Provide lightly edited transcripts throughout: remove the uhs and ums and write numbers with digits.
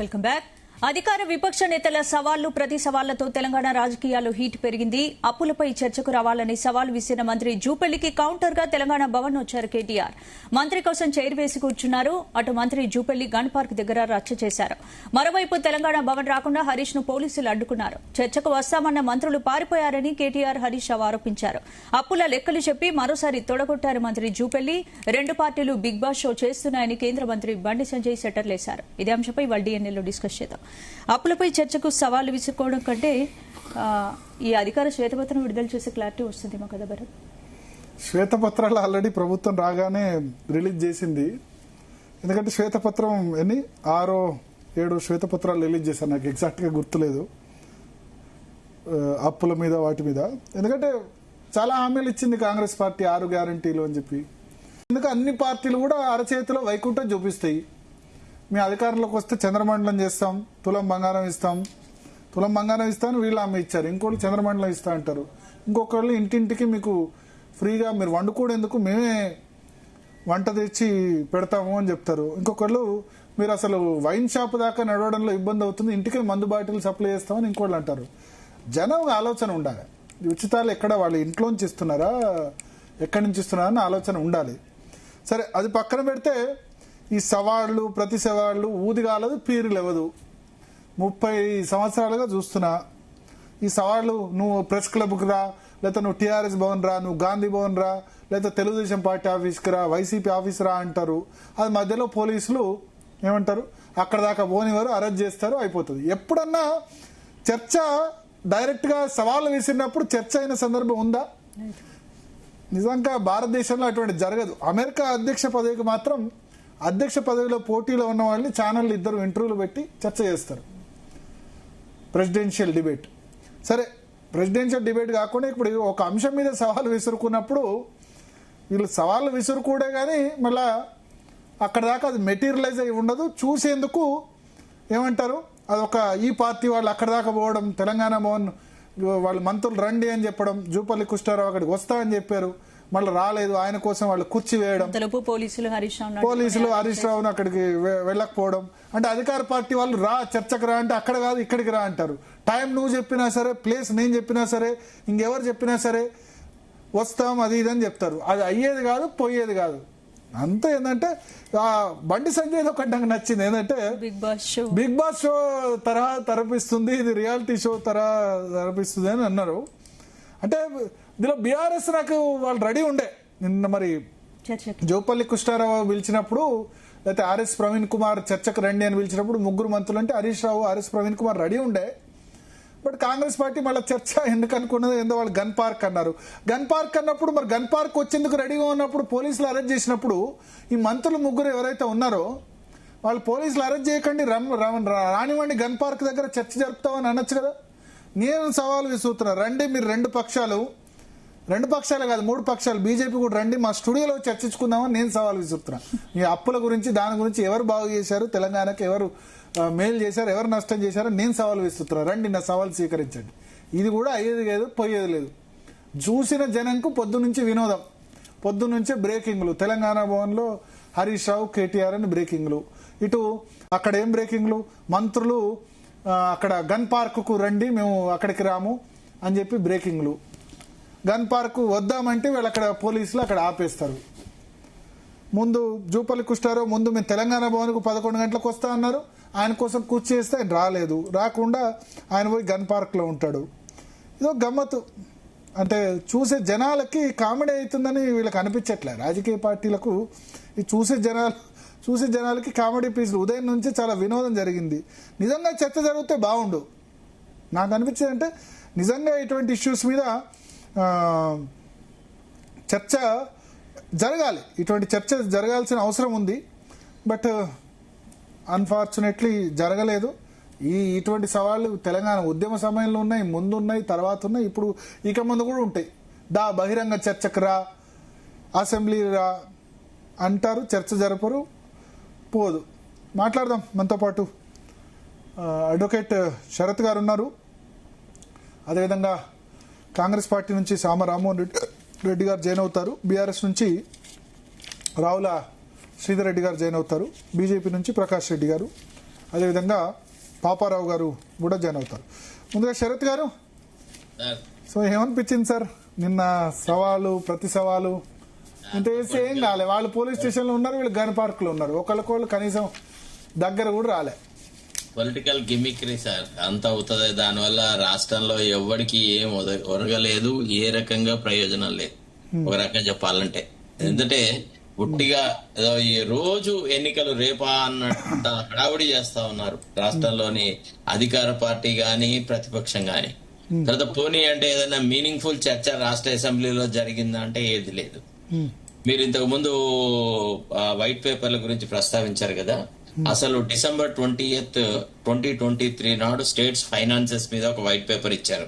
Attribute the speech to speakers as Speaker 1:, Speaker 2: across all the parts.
Speaker 1: Welcome back. అధికార విపక్ష నేతల సవాళ్లు ప్రతి సవాళ్లతో తెలంగాణ రాజకీయాలు హీట్ పెరిగింది. అప్పులపై చర్చకు రావాలని సవాల్ విసిరిన మంత్రి జూపల్లికి కౌంటర్ గా తెలంగాణ భవన్ వచ్చారు కేటీఆర్. మంత్రి కోసం చైర్ వేసి కూర్చున్నారు. అటు మంత్రి జూపల్లి గన్ పార్క్ దగ్గర రచ్చ చేశారు. మరోవైపు తెలంగాణ భవన్ రాకుండా హరీష్ ను పోలీసులు అడ్డుకున్నారు. చర్చకు వస్తామన్న మంత్రులు పారిపోయారని కేటీఆర్, హరీష్ రావు ఆరోపించారు. అప్పుల లెక్కలు చెప్పి మరోసారి తొడగొట్టారు మంత్రి జూపల్లి. రెండు పార్టీలు బిగ్ బాస్ షో చేస్తున్నాయని కేంద్ర మంత్రి బండి సంజయ్ సెటర్లేశారు. ఇదే అంశంపై ఇవాళ డిఎన్ఏలో డిస్కస్ చేద్దాం. అప్పులపై చర్చకు సవాళ్లు విసురుకోవడం కంటే ఈ అధికార శ్వేతపత్రం విడుదల చేసే క్లారిటీ వస్తుందేమో కదా భరత్?
Speaker 2: శ్వేతపత్రాలు ఆల్రెడీ ప్రభుత్వం రాగానే రిలీజ్ చేసింది. ఎందుకంటే శ్వేతపత్రం 6-7 శ్వేతపత్రాలు రిలీజ్ చేశారు. నాకు ఎగ్జాక్ట్ గా గుర్తులేదు అప్పుల మీద వాటి మీద. ఎందుకంటే చాలా హామీలు ఇచ్చింది కాంగ్రెస్ పార్టీ 6 గ్యారంటీలు అని చెప్పి. ఎందుకంటే అన్ని పార్టీలు కూడా అరచేతిలో వైకుంఠం చూపిస్తాయి. మీ అధికారంలోకి వస్తే చంద్రమండలం చేస్తాం, తులం బంగారం ఇస్తాను వీళ్ళు హామీ ఇచ్చారు. ఇంకోటి చంద్రమండలం ఇస్తా అంటారు. ఇంకొకళ్ళు ఇంటింటికి మీకు ఫ్రీగా మీరు వండుకోవడానికి మేమే వంట తెచ్చి పెడతాము అని చెప్తారు. ఇంకొకళ్ళు మీరు అసలు వైన్ షాప్ దాకా నడవడంలో ఇబ్బంది అవుతుంది, ఇంటికే మందు బాటిల్ సప్లై చేస్తామని ఇంకోళ్ళు అంటారు. జనం ఆలోచన ఉండాలి. ఉచితాలు ఎక్కడ వాళ్ళు ఇంట్లోంచి ఇస్తున్నారా, ఎక్కడి నుంచి ఇస్తున్నారా అని ఆలోచన ఉండాలి. సరే, అది పక్కన పెడితే ఈ సవాళ్లు ప్రతి సవాళ్లు ఊదిగాలదు పీరు లేవదు. 30 సంవత్సరాలుగా చూస్తున్నా ఈ సవాళ్లు. నువ్వు ప్రెస్ క్లబ్కి రా, లేకపోతే నువ్వు టీఆర్ఎస్ భవన్ రా, నువ్వు గాంధీ భవన్ రా, లేకపోతే తెలుగుదేశం పార్టీ ఆఫీస్కి రా, వైసీపీ ఆఫీస్ రా అంటారు. అది మధ్యలో పోలీసులు ఏమంటారు, అక్కడ దాకా పోనివారు, అరెస్ట్ చేస్తారు, అయిపోతుంది. ఎప్పుడన్నా చర్చ డైరెక్ట్ గా సవాళ్లు విసిరినప్పుడు చర్చ అయిన సందర్భం ఉందా? నిజంగా భారతదేశంలో అటువంటి జరగదు. అమెరికా అధ్యక్ష పదవికి మాత్రం అధ్యక్ష పదవిలో పోటీలో ఉన్న వాళ్ళని ఛానళ్ళు 2 ఇంటర్వ్యూలు పెట్టి చర్చ చేస్తారు. Presidential debate. సరే, ప్రెసిడెన్షియల్ డిబేట్ కాకుండా ఇప్పుడు ఒక అంశం మీద సవాలు విసురుకున్నప్పుడు వీళ్ళు సవాళ్ళు విసురుకూడే కానీ మళ్ళా అక్కడ దాకా అది మెటీరియలైజ్ అయి ఉండదు. చూసేందుకు ఏమంటారు, అదొక ఈ పార్టీ వాళ్ళు అక్కడ దాకా పోవడం, తెలంగాణ భవన్ వాళ్ళ మంత్రులు రండి అని చెప్పడం, జూపల్లి కృష్ణారావు అక్కడికి వస్తా అని చెప్పారు, మళ్ళీ రాలేదు, ఆయన కోసం వాళ్ళు కుర్చీ వేయడం, పోలీసులు హరీష్ రావును అక్కడికి వెళ్ళకపోవడం. అంటే అధికార పార్టీ వాళ్ళు రా చర్చకు రా అంటే అక్కడ కాదు ఇక్కడికి రా అంటారు. టైం నువ్వు చెప్పినా సరే, ప్లేస్ నేను చెప్పినా సరే, ఇంకెవరు చెప్పినా సరే వస్తాం అది ఇదని చెప్తారు. అది అయ్యేది కాదు, పోయేది కాదు. అంతా ఏంటంటే బండి సంజయ్ ఒకటి నాకు నచ్చింది. ఏంటంటే బిగ్ బాస్ షో తరహా తరపిస్తుంది, ఇది రియాలిటీ షో తరహా తరపిస్తుంది అని అన్నారు. అంటే ఇందులో బీఆర్ఎస్ నాకు వాళ్ళు రెడీ ఉండే. నిన్న మరి జూపల్లి కృష్ణారావు పిలిచినప్పుడు, లేకపోతే ఆర్ఎస్ ప్రవీణ్ కుమార్ చర్చకు రండి అని పిలిచినప్పుడు 3 మంత్రులు అంటే హరీష్ రావు, ఆర్ఎస్ ప్రవీణ్ కుమార్ రెడీ ఉండే. బట్ కాంగ్రెస్ పార్టీ మళ్ళీ చర్చ ఎందుకు అనుకున్నది, ఏందో వాళ్ళు గన్ పార్క్ అన్నారు. గన్ పార్క్ అన్నప్పుడు మరి గన్ పార్క్ వచ్చేందుకు రెడీగా ఉన్నప్పుడు పోలీసులు అరెస్ట్ చేసినప్పుడు ఈ మంత్రులు 3 ఎవరైతే ఉన్నారో వాళ్ళు పోలీసులు అరెస్ట్ చేయకండి, రానివ్వండి, గన్ పార్క్ దగ్గర చర్చ జరుపుతామని అనొచ్చు కదా. నేను సవాలు విసురుతున్నా, రండి మీరు 2 పక్షాలు కాదు 3 పక్షాలు, బీజేపీ కూడా రండి, మా స్టూడియోలో చర్చించుకుందామని నేను సవాల్ విసురుతున్నా. ఈ అప్పుల గురించి, దాని గురించి ఎవరు బాగు చేశారు, తెలంగాణకు ఎవరు మేలు చేశారు, ఎవరు నష్టం చేశారో నేను సవాల్ విసురుతున్నా. రండి, నా సవాల్ స్వీకరించండి. ఇది కూడా అయ్యేది లేదు, పోయేది లేదు. చూసిన జనంకు పొద్దు నుంచి వినోదం, పొద్దు నుంచే బ్రేకింగ్లు. తెలంగాణ భవన్లో హరీష్ రావు, కేటీఆర్ అని బ్రేకింగ్లు. ఇటు అక్కడ ఏం బ్రేకింగ్లు, మంత్రులు అక్కడ గన్ పార్కుకు రండి, మేము అక్కడికి రాము అని చెప్పి బ్రేకింగ్లు. గన్ పార్క్ వద్దామంటే వీళ్ళు అక్కడ పోలీసులు అక్కడ ఆపేస్తారు. ముందు జూపల్లి కృష్ణారావు ముందు మేము తెలంగాణ భవన్కు 11 గంటలకు వస్తా అన్నారు, ఆయన కోసం కూర్చి చేస్తే ఆయన రాలేదు. రాకుండా ఆయన పోయి గన్ పార్క్ లో ఉంటాడు. ఇదో గమ్మత్తు. అంటే చూసే జనాలకి కామెడీ అవుతుందని వీళ్ళకి అనిపించట్లే. రాజకీయ పార్టీలకు ఈ చూసే జనాలకి కామెడీ పీసులు. ఉదయం నుంచి చాలా వినోదం జరిగింది. నిజంగా చర్చ జరిగితే బాగుండు. నాకు అనిపించేది అంటే నిజంగా ఇటువంటి ఇష్యూస్ మీద చర్చ జరగాలి, ఇటువంటి చర్చ జరగాల్సిన అవసరం ఉంది. బట్ అన్ఫార్చునేట్లీ జరగలేదు. ఇటువంటి సవాళ్లు తెలంగాణ ఉద్యమ సమయంలో ఉన్నాయి, ముందు ఉన్నాయి, తర్వాత ఉన్నాయి, ఇప్పుడు ఇక ముందు కూడా ఉంటాయి. బహిరంగ చర్చకు రా, అసెంబ్లీ రా అంటారు, చర్చ జరపరు, పోదు. మాట్లాడదాం. మనతో పాటు అడ్వకేట్ శరత్ గారు ఉన్నారు. అదేవిధంగా కాంగ్రెస్ పార్టీ నుంచి సామ రామ్మోహన్ రెడ్డి గారు జాయిన్ అవుతారు. బీఆర్ఎస్ నుంచి రావుల శ్రీధర్ రెడ్డి గారు జాయిన్ అవుతారు. బీజేపీ నుంచి ప్రకాష్ రెడ్డి గారు. అదేవిధంగా పాపారావు గారు కూడా జాయిన్ అవుతారు. ముందుగా శరత్ గారు, సో ఏమనిపించింది సార్ నిన్న సవాలు ప్రతి సవాలు ఇంత వేస్తే ఏం కాలే? వాళ్ళు పోలీస్ స్టేషన్లో ఉన్నారు, వీళ్ళు గన్ పార్క్లో ఉన్నారు, ఒకళ్ళకోళ్ళు కనీసం దగ్గర కూడా రాలే.
Speaker 3: పొలిటికల్ గిమిక్రీ సార్, అంత అవుతుంది. దానివల్ల రాష్ట్రంలో ఎవరికి ఏం ఒరగలేదు, ఏ రకంగా ప్రయోజనం లేదు ఒక రకంగా చెప్పాలంటే. ఎందుకంటే పుట్టిగా ఏదో ఈ రోజు ఎన్నికలు రేపా అన్నట్టు హడావుడి చేస్తా ఉన్నారు రాష్ట్రంలోని అధికార పార్టీ గాని ప్రతిపక్షం గాని. తర్వాత పోనీ అంటే ఏదైనా మీనింగ్ఫుల్ చర్చ రాష్ట్ర అసెంబ్లీలో జరిగిందా అంటే ఏది లేదు. మీరు ఇంతకు ముందు వైట్ పేపర్ల గురించి ప్రస్తావించారు కదా, అసలు December 20th, 2023 నాడు స్టేట్స్ ఫైనాన్సెస్ మీద ఒక వైట్ పేపర్ ఇచ్చారు.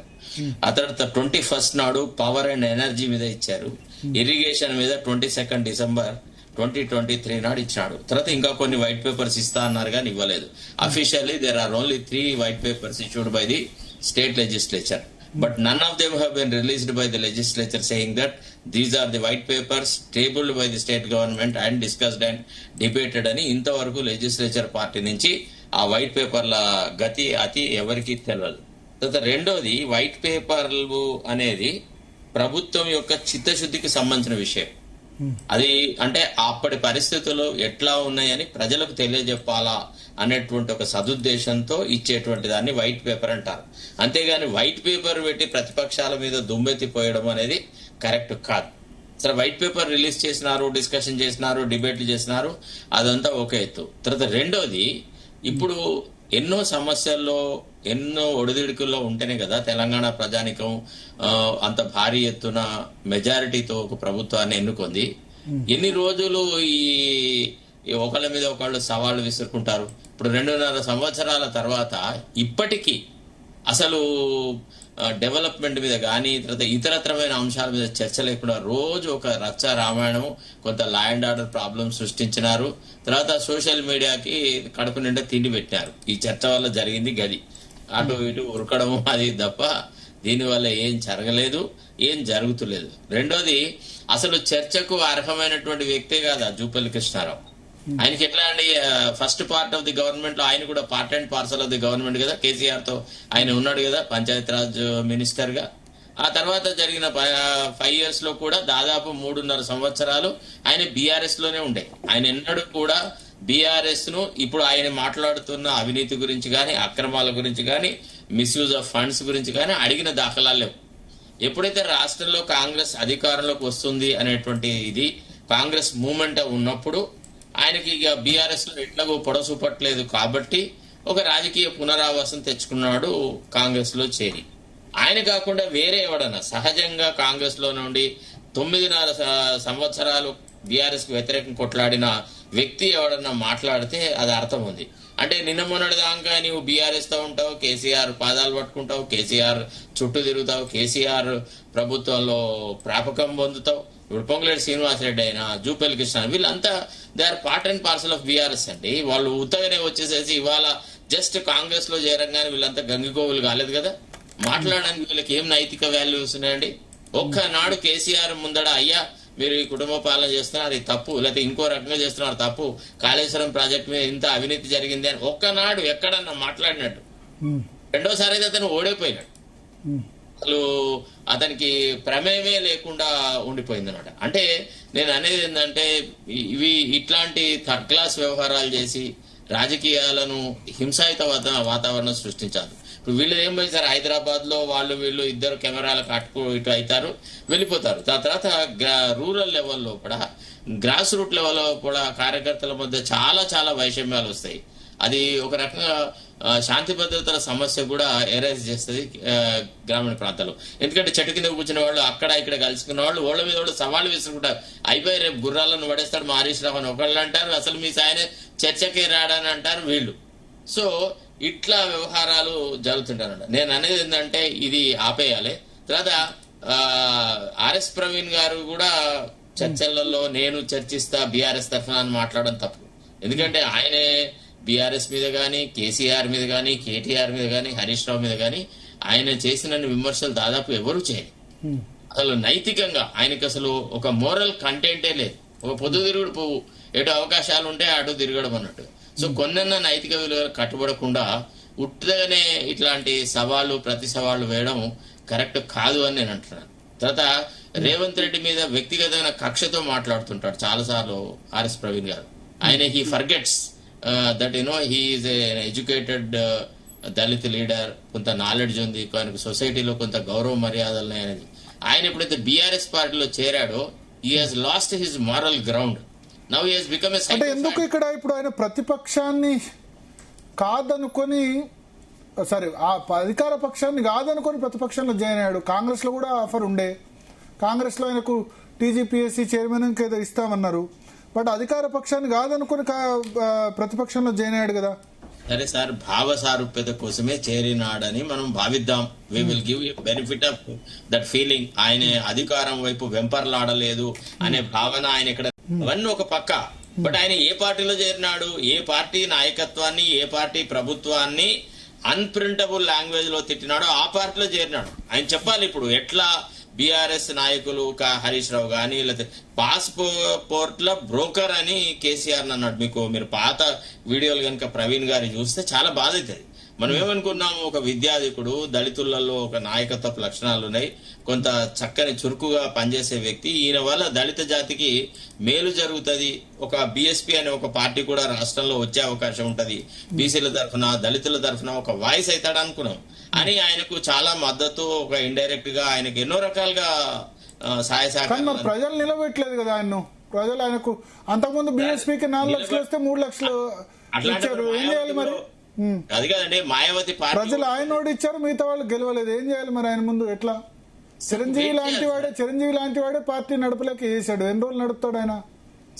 Speaker 3: ఆ తర్వాత 21st నాడు పవర్ అండ్ ఎనర్జీ మీద ఇచ్చారు. ఇరిగేషన్ మీద 22nd December 2023 నాడు ఇచ్చాడు. తర్వాత ఇంకా కొన్ని వైట్ పేపర్స్ ఇస్తా అన్నారు కానీ ఇవ్వలేదు. Officially there are only 3 white papers issued by the state legislature. But none of them have been released by the legislature saying that these are the white papers tabled by the state government and discussed and debated అని ఇంతవరకు legislature party నుంచి ఆ white పేపర్ల గతి అతి ఎవరికి తెలియదు. తర్వాత రెండోది, వైట్ పేపర్లు అనేది ప్రభుత్వం యొక్క చిత్తశుద్ధికి సంబంధించిన విషయం. అది అంటే అప్పటి పరిస్థితులు ఎట్లా ఉన్నాయని ప్రజలకు తెలియజెప్పాలా అనేటువంటి ఒక సదుద్దేశంతో ఇచ్చేటువంటి దాన్ని వైట్ పేపర్ అంటారు. అంతేగాని వైట్ పేపర్ పెట్టి ప్రతిపక్షాల మీద దుమ్మెత్తిపోయడం అనేది కరెక్ట్ కాదు. సరే, వైట్ పేపర్ రిలీజ్ చేసినారు, డిస్కషన్ చేసినారు, డిబేట్లు చేసినారు, అదంతా ఒక ఎత్తు. తర్వాత రెండోది, ఇప్పుడు ఎన్నో సమస్యల్లో ఎన్నో ఒడిదుడుకుల్లో ఉంటేనే కదా తెలంగాణ ప్రజానికం అంత భారీ ఎత్తున మెజారిటీతో ఒక ప్రభుత్వాన్ని ఎన్నుకుంది. ఎన్ని రోజులు ఈ ఒకళ్ళ మీద ఒకళ్ళు సవాళ్లు విసురుకుంటారు? ఇప్పుడు 2.5 సంవత్సరాల తర్వాత ఇప్పటికీ అసలు డెవలప్మెంట్ మీద కానీ తర్వాత ఇతరత్రమైన అంశాల మీద చర్చ లేకుండా రోజు ఒక రచ్చ రామాయణం, కొంత లా అండ్ ఆర్డర్ ప్రాబ్లం సృష్టించినారు. తర్వాత సోషల్ మీడియాకి కడుపు నిండా తిండి పెట్టినారు. ఈ చర్చ వల్ల జరిగింది గది, అటు ఇటు ఉరకడం అది తప్ప దీనివల్ల ఏం జరగలేదు, ఏం జరుగుతులేదు. రెండోది, అసలు చర్చకు అర్హమైనటువంటి వ్యక్తే కాదు జూపల్లి కృష్ణారావు. ఆయనకి ఎట్లా అండి, first part of the government లో ఆయన కూడా part and parcel of the government కదా, కేసీఆర్ తో ఆయన ఉన్నాడు కదా పంచాయతీరాజ్ మినిస్టర్ గా. ఆ తర్వాత జరిగిన 5 years లో కూడా దాదాపు 3.5 సంవత్సరాలు ఆయన బీఆర్ఎస్ లోనే ఉండే. ఆయన ఎన్నడూ కూడా బీఆర్ఎస్ ను ఇప్పుడు ఆయన మాట్లాడుతున్న అవినీతి గురించి కానీ, అక్రమాల గురించి కానీ, మిస్యూజ్ ఆఫ్ ఫండ్స్ గురించి కానీ అడిగిన దాఖలాలు లేవు. ఎప్పుడైతే రాష్ట్రంలో కాంగ్రెస్ అధికారంలోకి వస్తుంది అనేటువంటి ఇది కాంగ్రెస్ మూవ్మెంట్ ఉన్నప్పుడు ఆయనకి ఇక బీఆర్ఎస్ లో ఎట్లాగో పొడసూపట్లేదు కాబట్టి ఒక రాజకీయ పునరావాసం తెచ్చుకున్నాడు కాంగ్రెస్ లో చేరి. ఆయన కాకుండా వేరే ఎవడన్నా సహజంగా కాంగ్రెస్ లో నుండి 9.5 సంవత్సరాలు బీఆర్ఎస్ కు వ్యతిరేకం కొట్లాడిన వ్యక్తి ఎవడన్నా మాట్లాడితే అది అర్థం ఉంది. అంటే నిన్న మొన్నటి దాకా నీవు బీఆర్ఎస్ తో ఉంటావు, కేసీఆర్ పాదాలు పట్టుకుంటావు, కేసీఆర్ చుట్టూ తిరుగుతావు, కేసీఆర్ ప్రభుత్వంలో ప్రాపకం పొందుతావు. ఇప్పుడు పొంగులేటి శ్రీనివాసరెడ్డి అయినా, జూపల్లి కృష్ణ, వీళ్ళంతా they are part and parcel of BRS అండి. వాళ్ళు ఉత్తగానే వచ్చేసేసి ఇవాళ జస్ట్ కాంగ్రెస్ లో చేరంగానే వీళ్ళంతా గంగికోవులు కాలేదు కదా. మాట్లాడడానికి వీళ్ళకి ఏం నైతిక వాల్యూస్ ఉన్నాయండి? ఒక్కనాడు కేసీఆర్ ముందడ అయ్యా మీరు ఈ కుటుంబ పాలన చేస్తున్నారు ఇది తప్పు, లేకపోతే ఇంకో రకంగా చేస్తున్నారు తప్పు, కాళేశ్వరం ప్రాజెక్ట్ మీద ఇంత అవినీతి జరిగింది అని ఒక్కనాడు ఎక్కడన్నా మాట్లాడినట్టు. రెండోసారి అయితే అతను ఓడిపోయినాడు. అసలు అతనికి ప్రమేయమే లేకుండా ఉండిపోయింది అనమాట. అంటే నేను అనేది ఏంటంటే ఇవి ఇట్లాంటి థర్డ్ క్లాస్ వ్యవహారాలు చేసి రాజకీయాలను హింసాయుత వాతావరణం సృష్టించాలి. ఇప్పుడు వీళ్ళు ఏం పోయిస్తారు, హైదరాబాద్ లో వాళ్ళు వీళ్ళు ఇద్దరు కెమెరాలకు అటుకు ఇటు అవుతారు, వెళ్ళిపోతారు. దాని తర్వాత రూరల్ లెవెల్లో కూడా, గ్రాస్ రూట్ లెవెల్లో కూడా కార్యకర్తల మధ్య చాలా చాలా వైషమ్యాలు వస్తాయి. అది ఒక రకంగా శాంతి భద్రతల సమస్య కూడా ఎరైజ్ చేస్తుంది గ్రామీణ ప్రాంతాల్లో. ఎందుకంటే చెట్టు కింద కూర్చున్న వాళ్ళు అక్కడ ఇక్కడ కలుసుకున్న వాళ్ళు ఓళ్ళ మీద వాళ్ళు సవాళ్ళు విసుకుంటారు. అయిపోయి రేపు గుర్రాలను పడేస్తాడు మా హరీష్ రావు అని ఒకళ్ళు అంటారు, అసలు మీ సాయనే చర్చకే రాడని అంటారు వీళ్ళు. సో ఇట్లా వ్యవహారాలు జరుగుతుంటారన్నమాట. నేను అనేది ఏంటంటే ఇది ఆపేయాలి. తర్వాత ఆర్ఎస్ ప్రవీణ్ గారు కూడా చర్చలలో నేను చర్చిస్తా బీఆర్ఎస్ తరఫున అని మాట్లాడడం తప్పు. ఎందుకంటే ఆయనే బీఆర్ఎస్ మీద కానీ, కేసీఆర్ మీద కానీ, కేటీఆర్ మీద కానీ, హరీష్ రావు మీద కానీ ఆయన చేసిన విమర్శలు దాదాపు ఎవరు చేయరు. అసలు నైతికంగా ఆయనకి అసలు ఒక మోరల్ కంటెంటే లేదు. ఒక పొద్దు తిరుగుడు పువ్వు, ఎటు అవకాశాలు ఉంటే అటు తిరగడం అన్నట్టు. సో కొన్న నైతిక విలువలు కట్టుబడకుండా ఉట్టగానే ఇట్లాంటి సవాళ్ళు ప్రతి సవాళ్ళు వేయడం కరెక్ట్ కాదు అని నేను అంటున్నాను. తర్వాత రేవంత్ రెడ్డి మీద వ్యక్తిగతమైన కక్షతో మాట్లాడుతుంటాడు చాలా సార్లు ఆర్ఎస్ ప్రవీణ్ గారు. ఆయన he forgets that he is educated Dalit leader, కొంత నాలెడ్జ్ ఉంది, ఆయనకు సొసైటీలో కొంత గౌరవ మర్యాదలు అనేది. ఆయన ఎప్పుడైతే బీఆర్ఎస్ పార్టీలో చేరాడో he has lost his moral ground. Now he has become
Speaker 2: అంటే ఎందుకు ఇక్కడ ఇప్పుడు ఆయన ప్రతిపక్షాన్ని కాదనుకొని సరే ఆ అధికార పక్షాన్ని కాదనుకొని ప్రతిపక్షంలో జాయిన్ అయ్యాడు. కాంగ్రెస్ లో కూడా ఆఫర్ ఉండే, కాంగ్రెస్ లో ఆయనకు టీజీపీఎస్సీ చైర్మన్ ఏదో ఇస్తామన్నారు. బట్ అధికార పక్షాన్ని కాదనుకొని ప్రతిపక్షంలో జాయిన్ అయ్యాడు కదా.
Speaker 3: సరే సార్, భావ సారూప్యత కోసమే చేరినాడని మనం భావిద్దాం. We will give benefit of that feeling. ఆయన అధికారం వైపు వెంపర్లాడలేదు అనే భావన ఆయన ఇక్కడ అవన్నీ ఒక పక్క. బట్ ఆయన ఏ పార్టీలో చేరినాడు, ఏ పార్టీ నాయకత్వాన్ని, ఏ పార్టీ ప్రభుత్వాన్ని అన్ప్రింటబుల్ లాంగ్వేజ్ లో తిట్టినాడో ఆ పార్టీలో చేరినాడు. ఆయన చెప్పాలి ఇప్పుడు ఎట్లా బీఆర్ఎస్ నాయకులు హరీష్ రావు గానీ లేకపోతే పాస్పోర్ట్ల బ్రోకర్ అని కేసీఆర్ అన్నాడు. మీరు పాత వీడియోలు కనుక ప్రవీణ్ గారి చూస్తే చాలా బాధ అవుతుంది. మనం ఏమనుకున్నాము, ఒక విద్యాధికుడు, దళితులలో ఒక నాయకత్వ లక్షణాలు ఉన్నాయి, కొంత చక్కని చురుకుగా పనిచేసే వ్యక్తి, ఈయన వల్ల దళిత జాతికి మేలు జరుగుతుంది, ఒక బీఎస్పీ అనే ఒక పార్టీ కూడా రాష్ట్రంలో వచ్చే అవకాశం ఉంటది, బీసీల తరఫున దళితుల తరఫున ఒక వాయిస్ అవుతాడు అనుకున్నాం. అని ఆయనకు చాలా మద్దతు, ఒక ఇండైరెక్ట్ గా ఆయనకు ఎన్నో రకాలుగా సహాయ సహకారం.
Speaker 2: ప్రజలు నిలబెట్టలేదు కదా ఆయన. ప్రజలు ఆయనకు అంతకుముందు బీఎస్పీకి 4 లక్షలు వస్తే 3 లక్షలు ఇచ్చారు. ఏం చేయాలి మరి?
Speaker 3: అది కాదండి, మాయావతి పార్టీ
Speaker 2: ప్రజలు ఆయన నోడు ఇచ్చారు, మిగతా వాళ్ళు గెలవలేదు. ఏం చేయాలి మరి ఆయన ముందు? ఎట్లా? చిరంజీవి లాంటి వాడే పార్టీ నడపలేక చేశాడు. ఎన్ని రోజులు నడుపుతాడు ఆయన?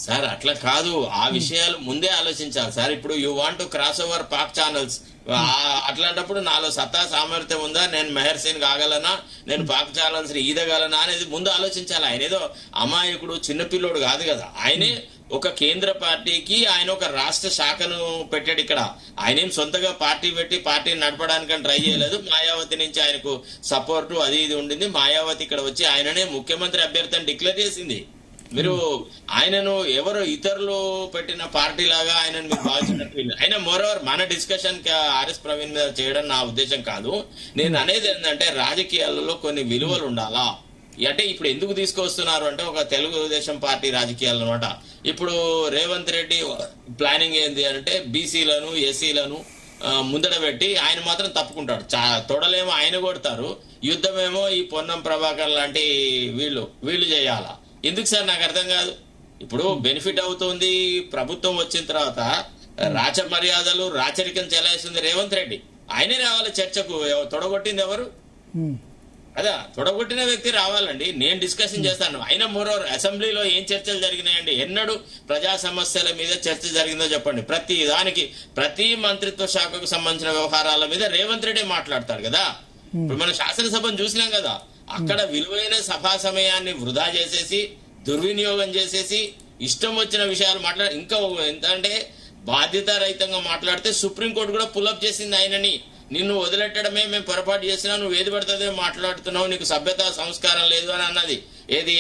Speaker 3: సార్ అట్లా కాదు, ఆ విషయాలు ముందే ఆలోచించాలి సార్. ఇప్పుడు you want to cross over Pak channels, అట్లాంటప్పుడు నాలో సత్తా సామర్థ్యం ఉందా, నేను మెహర్ సేన్ కాగలనా, నేను పాక్ ఛానల్స్ ఈదగలనా అనేది ముందు ఆలోచించాలి. ఆయన ఏదో అమాయకుడు చిన్నపిల్లోడు కాదు కదా. ఆయనే ఒక కేంద్ర పార్టీకి ఆయన ఒక రాష్ట్ర శాఖను పెట్టాడు. ఇక్కడ ఆయనేం సొంతగా పార్టీ పెట్టి పార్టీని నడపడానికి ట్రై చేయలేదు. మాయావతి నుంచి ఆయనకు సపోర్టు అది ఇది ఉండింది. మాయావతి ఇక్కడ వచ్చి ఆయననే ముఖ్యమంత్రి అభ్యర్థిని డిక్లేర్ చేసింది. మీరు ఆయనను ఎవరు ఇతరులు పెట్టిన పార్టీ లాగా ఆయనను మీరు భావించినట్టు. ఆయన మోరోవర్ మన డిస్కషన్ ఆర్ఎస్ ప్రవీణ్ మీద చేయడం నా ఉద్దేశం కాదు. నేను అనేది ఏంటంటే రాజకీయాలలో కొన్ని విలువలు ఉండాలా. అంటే ఇప్పుడు ఎందుకు తీసుకొస్తున్నారు అంటే ఒక తెలుగుదేశం పార్టీ రాజకీయాలు అనమాట. ఇప్పుడు రేవంత్ రెడ్డి ప్లానింగ్ ఏంది అంటే బీసీలను ఎస్సీలను ముందడ పెట్టి ఆయన మాత్రం తప్పుకుంటాడు. తొడలేమో ఆయన కొడతారు, యుద్ధమేమో ఈ పొన్నం ప్రభాకర్ లాంటి వీళ్ళు చేయాలా. ఎందుకు సార్ నాకు అర్థం కాదు. ఇప్పుడు బెనిఫిట్ అవుతుంది ప్రభుత్వం వచ్చిన తర్వాత, రాచ మర్యాదలు రాచరికం చెలాయిస్తుంది రేవంత్ రెడ్డి. ఆయనే రావాలి చర్చకు. తొడగొట్టింది ఎవరు? అదా తొడగొట్టిన వ్యక్తి రావాలండి. నేను డిస్కషన్ చేస్తాను. అయినా మోరోవర్ అసెంబ్లీలో ఏం చర్చలు జరిగినాయండి? ఎన్నడూ ప్రజా సమస్యల మీద చర్చ జరిగిందో చెప్పండి. ప్రతి దానికి ప్రతి మంత్రిత్వ శాఖకు సంబంధించిన వ్యవహారాల మీద రేవంత్ రెడ్డి మాట్లాడతారు కదా. ఇప్పుడు మనం శాసనసభను చూసినాం కదా, అక్కడ విలువైన సభా సమయాన్ని వృధా చేసేసి, దుర్వినియోగం చేసేసి, ఇష్టం వచ్చిన విషయాలు ఇంకా ఎంత అంటే బాధ్యత రహితంగా మాట్లాడితే సుప్రీంకోర్టు కూడా పుల్అప్ చేసింది ఆయనని. నిన్ను వదిలెట్టడమే మేము పొరపాటు చేసినా, నువ్వు ఏది పడుతుందో మాట్లాడుతున్నావు, నీకు సభ్యత సంస్కారం లేదు అని అన్నది. ఏది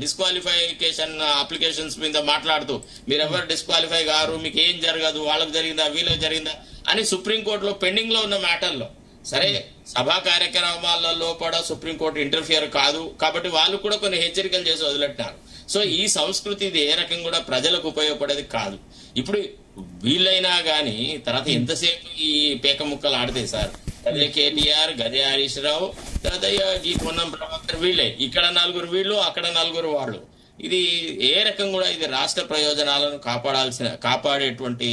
Speaker 3: డిస్క్వాలిఫికేషన్ అప్లికేషన్స్ మీద మాట్లాడుతూ మీరెవరు డిస్క్వాలిఫై గారు, మీకు ఏం జరగదు, వాళ్ళకి జరిగిందా వీళ్ళకి జరిగిందా అని సుప్రీంకోర్టులో పెండింగ్ లో ఉన్న మ్యాటర్లో. సరే, సభా కార్యక్రమాలలో కూడా సుప్రీంకోర్టు ఇంటర్ఫియర్ కాదు కాబట్టి వాళ్ళు కూడా కొన్ని హెచ్చరికలు చేసి వదిలేట్టారు. సో ఈ సంస్కృతి ఇది ఏ రకం కూడా ప్రజలకు ఉపయోగపడేది కాదు. ఇప్పుడు వీళ్ళైనా గానీ తర్వాత ఎంతసేపు ఈ పేక ముక్కలు ఆడితే సార్, అదే కేటీఆర్, గదే హరీష్ రావు, తర్వాత ఈ పొన్నం ప్రభాకర్, వీళ్ళే ఇక్కడ 4 వీళ్ళు, అక్కడ 4 వాళ్ళు. ఇది ఏ రకం కూడా ఇది రాష్ట్ర ప్రయోజనాలను కాపాడేటువంటి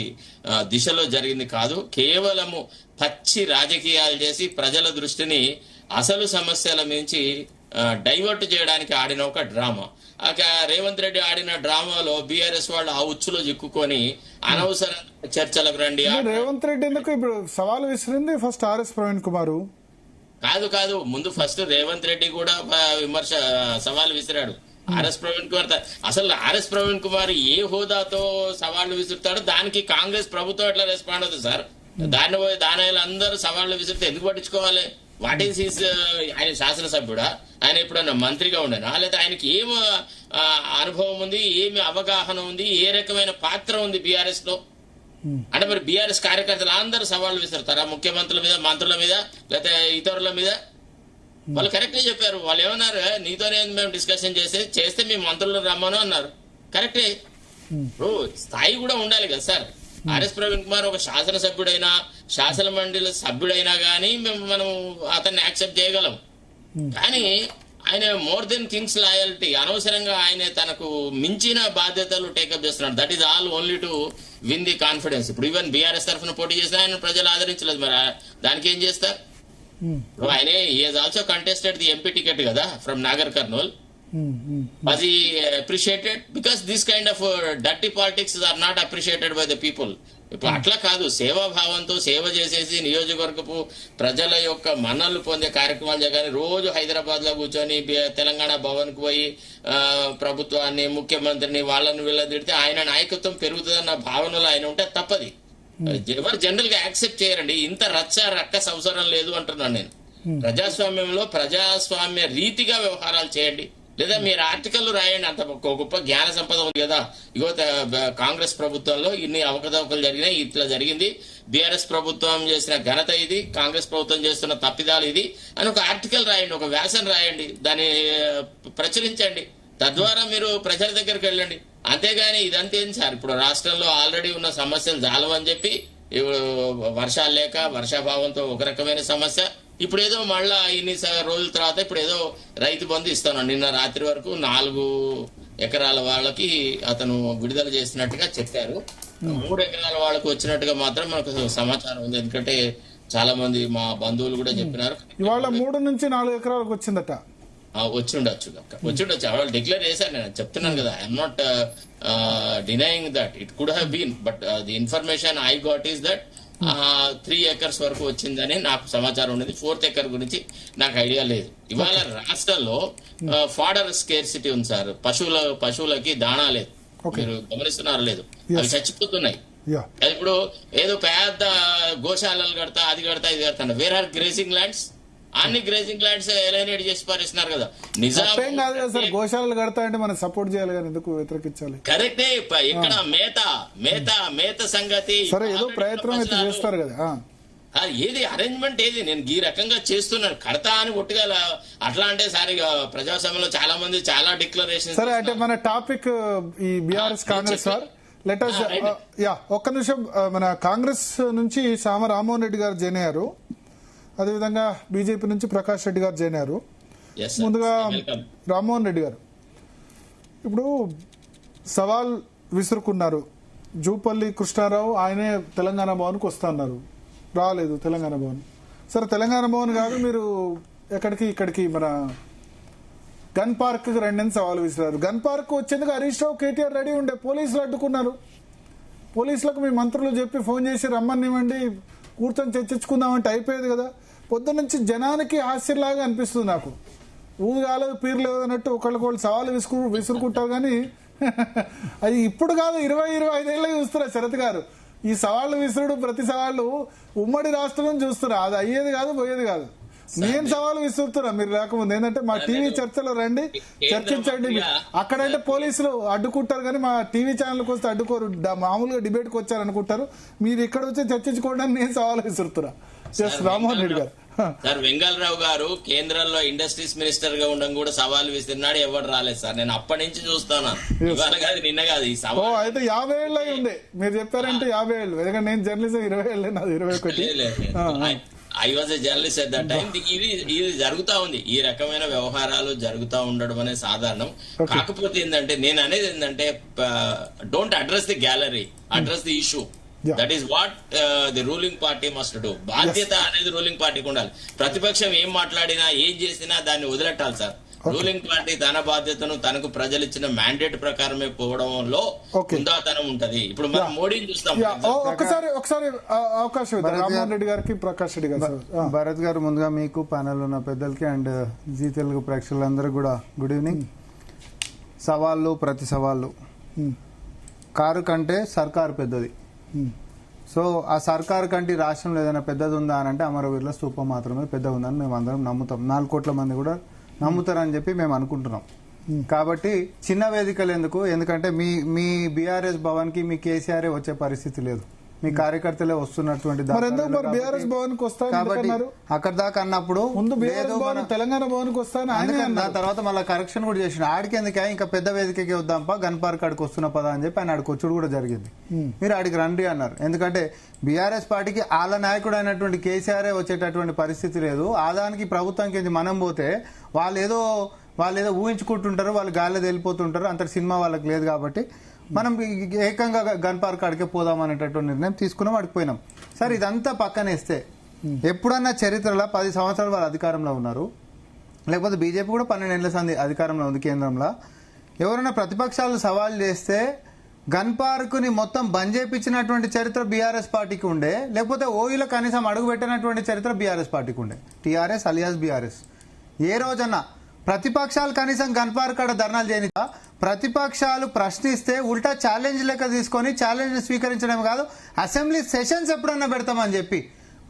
Speaker 3: దిశలో జరిగింది కాదు. కేవలము పచ్చి రాజకీయాలు చేసి ప్రజల దృష్టిని అసలు సమస్యల నుంచి డైవర్ట్ చేయడానికి ఆడిన ఒక డ్రామా. రేవంత్ రెడ్డి ఆడిన డ్రామాలో బీఆర్ఎస్ వాళ్ళు ఆ ఉచ్చులో చిక్కుకొని అనవసర చర్చలకు రండి.
Speaker 2: రేవంత్ రెడ్డి ఎందుకు ఇప్పుడు సవాలు విసిరింది ఫస్ట్ ఆర్ఎస్ ప్రవీణ్ కుమార్
Speaker 3: కాదు, ముందు ఫస్ట్ రేవంత్ రెడ్డి కూడా సవాలు విసిరాడు. ఆర్ఎస్ ప్రవీణ్ కుమార్ అసలు ఆర్ఎస్ ప్రవీణ్ కుమార్ ఏ హోదాతో సవాళ్లు విసురుతాడో దానికి కాంగ్రెస్ ప్రభుత్వం ఎట్లా రెస్పాండ్ అవుతుంది సార్? దాని అందరూ సవాళ్లు విసిరితే ఎందుకు పట్టించుకోవాలి? What is his? ఆయన శాసనసభ్యుడా? ఆయన ఎప్పుడన్నా మంత్రిగా ఉండేనా? లేదా ఆయనకి ఏం అనుభవం ఉంది, ఏమి అవగాహన ఉంది, ఏ రకమైన పాత్ర ఉంది బీఆర్ఎస్ లో? అంటే మరి బీఆర్ఎస్ కార్యకర్తలు అందరూ సవాళ్ళు విసురుతారా ముఖ్యమంత్రుల మీద, మంత్రుల మీద, లేకపోతే ఇతరుల మీద? వాళ్ళు కరెక్టే చెప్పారు. వాళ్ళు ఏమన్నారు, నీతోనే మేము డిస్కషన్ చేస్తే మీ మంత్రులు రమ్మను అన్నారు. కరెక్టే. స్థాయి కూడా ఉండాలి కదా సార్. ఆర్ఎస్ ప్రవీణ్ కుమార్ ఒక శాసనసభ్యుడైనా, శాసన మండలి సభ్యుడైనా కానీ మనం అతన్ని యాక్సెప్ట్ చేయగలం. కానీ ఆయన మోర్ దెన్ కింగ్స్ లాయల్టీ, అనవసరంగా ఆయన తనకు మించిన బాధ్యతలు టేకప్ చేస్తున్నాడు. That is all only to win the confidence. ఇప్పుడు ఈవెన్ బీఆర్ఎస్ తరఫున పోటీ చేసిన ఆయన ప్రజలు ఆదరించలేదు. మరి దానికి ఏం చేస్తారు? ఆయన is also contested the MP ticket కదా from Nagar Kurnool. Was he appreciated? Because this kind of dirty politics are not appreciated by the people. ఇప్పుడు అట్లా కాదు, సేవాభావంతో సేవ చేసేసి నియోజకవర్గపు ప్రజల యొక్క మన్నలు పొందే కార్యక్రమాలు జరగాలి. రోజు హైదరాబాద్ లో కూర్చొని తెలంగాణ భవన్ కు పోయి ప్రభుత్వాన్ని, ముఖ్యమంత్రిని వాళ్ళని వీళ్ళని తిడితే ఆయన నాయకత్వం పెరుగుతుందన్న భావనలో ఆయన ఉంటే తప్పది. ఎవరు జనరల్ గా యాక్సెప్ట్ చేయరండి. ఇంత రక్కస్ అవసరం లేదు అంటున్నాను నేను. ప్రజాస్వామ్యంలో ప్రజాస్వామ్య రీతిగా వ్యవహారాలు చేయండి. లేదా మీరు ఆర్టికల్ రాయండి. అంత గొప్ప జ్ఞాన సంపద ఉంది కదా. ఇగో కాంగ్రెస్ ప్రభుత్వంలో ఇన్ని అవకతవకలు జరిగినాయి, ఇట్లా జరిగింది, బీఆర్ఎస్ ప్రభుత్వం చేసిన ఘనత ఇది, కాంగ్రెస్ ప్రభుత్వం చేస్తున్న తప్పిదాలు ఇది అని ఒక ఆర్టికల్ రాయండి, ఒక వ్యాసం రాయండి, దాన్ని ప్రచురించండి. తద్వారా మీరు ప్రజల దగ్గరికి వెళ్ళండి. అంతేగాని ఇదంతేం సార్, ఇప్పుడు రాష్ట్రంలో ఆల్రెడీ ఉన్న సమస్యలు చాలవని చెప్పి వర్షాలు లేక వర్షాభావంతో ఒక రకమైన సమస్య, ఇప్పుడు ఏదో మళ్ళా ఇన్ని రోజుల తర్వాత ఇప్పుడు ఏదో రైతు బంధు ఇస్తాను. నిన్న రాత్రి వరకు 4 ఎకరాల వాళ్ళకి అతను విడుదల చేసినట్టుగా చెప్పారు. 3 ఎకరాల వాళ్ళకు వచ్చినట్టుగా మాత్రం మనకు సమాచారం ఉంది. ఎందుకంటే చాలా మంది మా బంధువులు కూడా చెప్పినారు.
Speaker 2: ఇవాళ 3 నుంచి 4 ఎకరాలకు వచ్చిందట.
Speaker 3: వచ్చి ఉండొచ్చు. వాళ్ళు డిక్లేర్ చేశారు. నేను చెప్తున్నాను కదా, I'm not denying that it could have been, but the information I got is that 3 acres వరకు వచ్చిందని నాకు సమాచారం ఉండేది. 4th acre గురించి నాకు ఐడియా లేదు. ఇవాళ రాష్ట్రంలో ఫాడర్ స్కేర్సిటీ ఉంది సార్. పశువులకి దాణా లేదు. మీరు గమనిస్తున్నారు లేదు? అవి చచ్చిపోతున్నాయి. ఇప్పుడు ఏదో పెద్ద గోశాలలు కడతా, అది కడతా, ఇది కడతా. Where are grazing lands? అన్ని గ్రేజింగ్ ల్యాండ్స్ ఎలైనేట్ చేసి పారేస్తున్నారు కదా.
Speaker 2: నిజాం కాదు కదా సార్, గోశాలలు కడతా అంటే మనం సపోర్ట్ చేయాలి కానీ ఎందుకు వ్యతిరేకించాలి?
Speaker 3: కరెక్టే. ఇక్కడ మేత సంగతి
Speaker 2: సరే, ఏదో ప్రయత్నం అయితే చేస్తారు కదా.
Speaker 3: ఏది అరేంజ్మెంట్ ఏది? నేను ఈ రకంగా చేస్తున్నాను, కడతా అని కొట్టుగా అట్లా అంటే సార్ ప్రజాస్వామ్యంలో చాలా మంది చాలా డిక్లరేషన్.
Speaker 2: సరే, అంటే మన టాపిక్ ఈ బీఆర్ఎస్ కాంగ్రెస్ సార్. లెటర్స్ ఒక్క నిమిషం. మన కాంగ్రెస్ నుంచి సామ రామ్మోహన్ రెడ్డి గారు జాయిన్ అయ్యారు. అదేవిధంగా బీజేపీ నుంచి ప్రకాష్ రెడ్డి గారు జాయిన్ అయ్యారు. ముందుగా రామ్మోహన్ రెడ్డి గారు ఇప్పుడు సవాల్ విసురుకున్నారు. జూపల్లి కృష్ణారావు ఆయనే తెలంగాణ భవన్కి వస్తున్నారు, రాలేదు తెలంగాణ భవన్. సరే, తెలంగాణ భవన్ కాదు, మీరు ఇక్కడికి మన గన్ పార్క్ రండి అని సవాల్ విసిరారు. గన్ పార్క్ వచ్చేందుకు హరీష్ రావు, కేటీఆర్ రెడీ ఉండే, పోలీసులు అడ్డుకున్నారు. పోలీసులకు మీ మంత్రులు చెప్పి ఫోన్ చేసి రమ్మనివ్వండి, కూర్చొని చర్చించుకుందామంటే అయిపోయేది కదా. పొద్దున్నుంచి జనానికి హాస్యంలాగా అనిపిస్తుంది నాకు. ఊరు కాలేదు, పీరు లేదు అన్నట్టు ఒకళ్ళకొళ్ళు సవాలు విసురుకుంటారు. కానీ అది ఇప్పుడు కాదు, 20-25 ఏళ్ళకి చూస్తున్నారు శరత్ గారు. ఈ సవాళ్ళు విసురుడు, ప్రతి సవాళ్ళు ఉమ్మడి రాష్ట్రం చూస్తున్నారు. అది అయ్యేది కాదు, పోయేది కాదు. నేను సవాలు విసురుతున్నా మీరు రాకముందు. ఏంటంటే మా టీవీ చర్చలో రండి, చర్చించండి. అక్కడంటే పోలీసులు అడ్డుకుంటారు కానీ మా టీవీ ఛానల్కి వస్తే అడ్డుకోరు. మామూలుగా డిబేట్కి వచ్చారనుకుంటారు. మీరు ఇక్కడ వచ్చి చర్చించుకోవడానికి నేను సవాలు విసురుతున్నా. రామ్మోహన్ రెడ్డి గారు
Speaker 3: సార్, వెంగళరావు గారు కేంద్రంలో ఇండస్ట్రీస్ మినిస్టర్ గా ఉండడం కూడా సవాల్ విసిరినాడు, ఎవరు రాలేదు సార్. నేను అప్పటి నుంచి చూస్తాను, ఇవాళ కాదు నిన్న కాదు ఈ సవాల్.
Speaker 2: అయితే 50 ఏళ్ళు ఉంది మీరు చెప్పారంటే 50 ఏళ్ళు. ఎందుకంటే నేను జర్నలిజం 20 ఏళ్ళే, నాది 21.
Speaker 3: I was a journalist at that time. ఇది జరుగుతా ఉంది, ఈ రకమైన వ్యవహారాలు జరుగుతూ ఉండడం అనేది సాధారణం. కాకపోతే ఏంటంటే నేను అనేది ఏంటంటే don't address the gallery, address the issue. That is what the ruling party must do. బాధ్యత అనేది రూలింగ్ పార్టీకి ఉండాలి. ప్రతిపక్షం ఏం మాట్లాడినా ఏం చేసినా దాన్ని వదిలెట్టాలి సార్. రూలింగ్ పార్టీ తన బాధ్యతను తనకు ప్రజలు ఇచ్చిన మ్యాండేట్ ప్రకారమే పోవడంలో ఉందాతనం ఉంటది. ఇప్పుడు మనం మోడీని చూస్తాం.
Speaker 2: ఒకసారి అవకాశం రామ్మోహన్ రెడ్డి గారికి, ప్రకాష్ రెడ్డి గారు.
Speaker 4: భరత్ గారు, ముందుగా మీకు ప్యానల్ ఉన్న పెద్దలకి అండ్ జీ తెలుగు ప్రేక్షకులందరూ కూడా గుడ్ ఈవినింగ్. సవాళ్ళు, ప్రతి సవాళ్ళు. కారు కంటే సర్కారు పెద్దది. సో ఆ సర్కారు కంటే రాష్ట్రంలో ఏదైనా పెద్దది ఉందా అని అంటే అమరవీరుల స్తూపం మాత్రమే పెద్ద ఉందని మేము అందరం నమ్ముతాం. 4 కోట్ల మంది కూడా నమ్ముతారని చెప్పి మేము అనుకుంటున్నాం. కాబట్టి చిన్న వేదికలు ఎందుకు? ఎందుకంటే మీ బీఆర్ఎస్ భవన్ కి మీ కేసీఆర్ వచ్చే పరిస్థితి లేదు. మీ కార్యకర్తలే వస్తున్నటువంటి
Speaker 2: మరి ఎందుకు మరి బీఆర్ఎస్ భవన్కి వస్తా
Speaker 4: కాబట్టి అక్కడ దాకా అన్నప్పుడు
Speaker 2: ముందు బీఆర్ఎస్ భవన్ తెలంగాణ భవన్కి వస్తాను
Speaker 4: దాని తర్వాత మళ్ళీ కరెక్షన్ కూడా చేసిన ఆడికి ఎందుకే ఇంకా పెద్ద వేదికకి వద్దాంపా గన్ పార్క్ ఆడికి వస్తున్న పదా అని చెప్పి ఆయన ఆడికి వచ్చుడు కూడా జరిగింది. మీరు ఆడికి రండి అన్నారు. ఎందుకంటే బీఆర్ఎస్ పార్టీకి వాళ్ళ నాయకుడు అయినటువంటి కేసీఆర్ వచ్చేటటువంటి పరిస్థితి లేదు. ఆదానికి ప్రభుత్వానికి మనం పోతే వాళ్ళు ఏదో ఊహించుకుంటుంటారు, వాళ్ళు గాలిలో వెళ్ళిపోతుంటారు. అంత సినిమా వాళ్ళకి లేదు కాబట్టి మనం ఏకంగా గన్ పార్క్ ఆడికే పోదాం అనేటటువంటి నిర్ణయం తీసుకున్నాం, ఆడికి పోయినాం. సరే ఇదంతా పక్కనేస్తే ఎప్పుడన్నా చరిత్రలో 10 సంవత్సరాలు వాళ్ళు అధికారంలో ఉన్నారు, లేకపోతే బీజేపీ కూడా 12 ఏళ్ల సంది అధికారంలో ఉంది కేంద్రంలో. ఎవరైనా ప్రతిపక్షాలు సవాల్ చేస్తే గన్ పార్కుని మొత్తం బంద్ చేయించినటువంటి చరిత్ర బీఆర్ఎస్ పార్టీకి ఉండే, లేకపోతే ఓయూలో కనీసం అడుగు పెట్టినటువంటి చరిత్ర బీఆర్ఎస్ పార్టీకి ఉండే. టీఆర్ఎస్ అలియాస్ బీఆర్ఎస్ ఏ రోజన్నా ప్రతిపక్షాలు కనీసం గన్ పార్క్ కాడ ధర్నాలు చేయని, ప్రతిపక్షాలు ప్రశ్నిస్తే ఉల్టా ఛాలెంజ్ లెక్క తీసుకొని ఛాలెంజ్ స్వీకరించడం కాదు, అసెంబ్లీ సెషన్స్ ఎప్పుడన్నా పెడతామని చెప్పి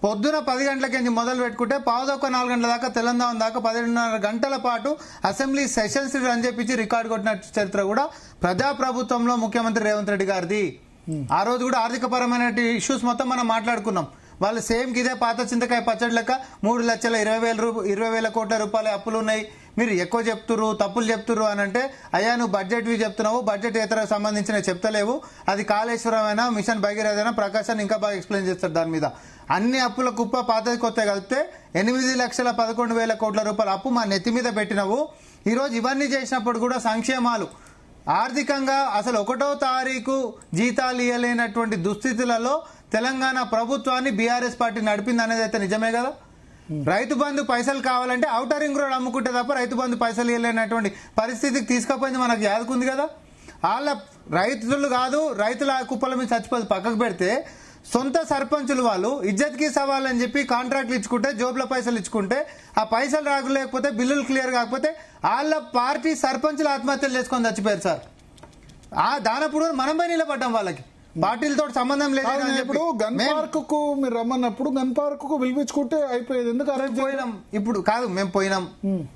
Speaker 4: పొద్దున 10 గంటలకి మొదలు పెట్టుకుంటే 3:15 గంటల దాకా తెలంగాణ దాకా 17.5 గంటల పాటు అసెంబ్లీ సెషన్స్ అని చెప్పించి రికార్డు కొట్టిన చరిత్ర కూడా ప్రజాప్రభుత్వంలో ముఖ్యమంత్రి రేవంత్ రెడ్డి గారిది. ఆ రోజు కూడా ఆర్థిక పరమైన ఇష్యూస్ మొత్తం మనం మాట్లాడుకున్నాం. వాళ్ళు సేమ్ ఇదే పాత చింతకాయ పచ్చడి లెక్క 3,20,000 కోట్ల రూపాయల అప్పులు ఉన్నాయి, మీరు ఎక్కువ చెప్తురు తప్పులు చెప్తురు అని అంటే, అయ్యా నువ్వు బడ్జెట్ చెప్తున్నావు, బడ్జెట్ ఇతర సంబంధించిన చెప్తలేవు, అది కాళేశ్వరం అయినా మిషన్ భగీరథ అయినా ప్రకాశాన్ని ఇంకా బాగా ఎక్స్ప్లెయిన్ చేస్తారు. దాని మీద అన్ని అప్పుల కుప్ప పాతది కొత్త కలిపితే 8,11,000 కోట్ల రూపాయల అప్పు మా నెత్తి మీద పెట్టినవు. ఈరోజు ఇవన్నీ చేసినప్పుడు కూడా సంక్షేమాలు ఆర్థికంగా అసలు 1వ తారీఖు జీతాలు ఇవ్వలేనటువంటి దుస్థితులలో తెలంగాణ ప్రభుత్వాన్ని బీఆర్ఎస్ పార్టీ నడిపింది అనేది అయితే నిజమే కదా. రైతు బంధు పైసలు కావాలంటే ఔటర్ రింగ్ రోడ్ అమ్ముకుంటే తప్ప రైతు బంధు పైసలు ఇవ్వలేనటువంటి పరిస్థితికి తీసుకుపోయింది మనకు యాదుకుంది కదా. వాళ్ళ రైతులు కాదు, రైతుల కుప్పల మీద చచ్చిపోతే పక్కకు పెడితే సొంత సర్పంచులు వాళ్ళు ఇజ్జత్కి సవాల్ అని చెప్పి కాంట్రాక్ట్లు ఇచ్చుకుంటే, జోబుల పైసలు ఇచ్చుకుంటే, ఆ పైసలు రాలేకపోతే, బిల్లులు క్లియర్ కాకపోతే వాళ్ళ పార్టీ సర్పంచులు ఆత్మహత్యలు చేసుకొని చచ్చిపోయారు సార్. దానప్పుడు మనం పై నిలబడ్డాం, వాళ్ళకి పార్టీలతో సంబంధం లేదు.
Speaker 2: ఇప్పుడు గన్ పార్క్ కు మీరు రమ్మన్నప్పుడు గన్ పార్క్ కు పిలిపించుకుంటే అయిపోయేది, ఎందుకు అరేంజ్
Speaker 4: పోయినాం. ఇప్పుడు కాదు మేము పోయినాం,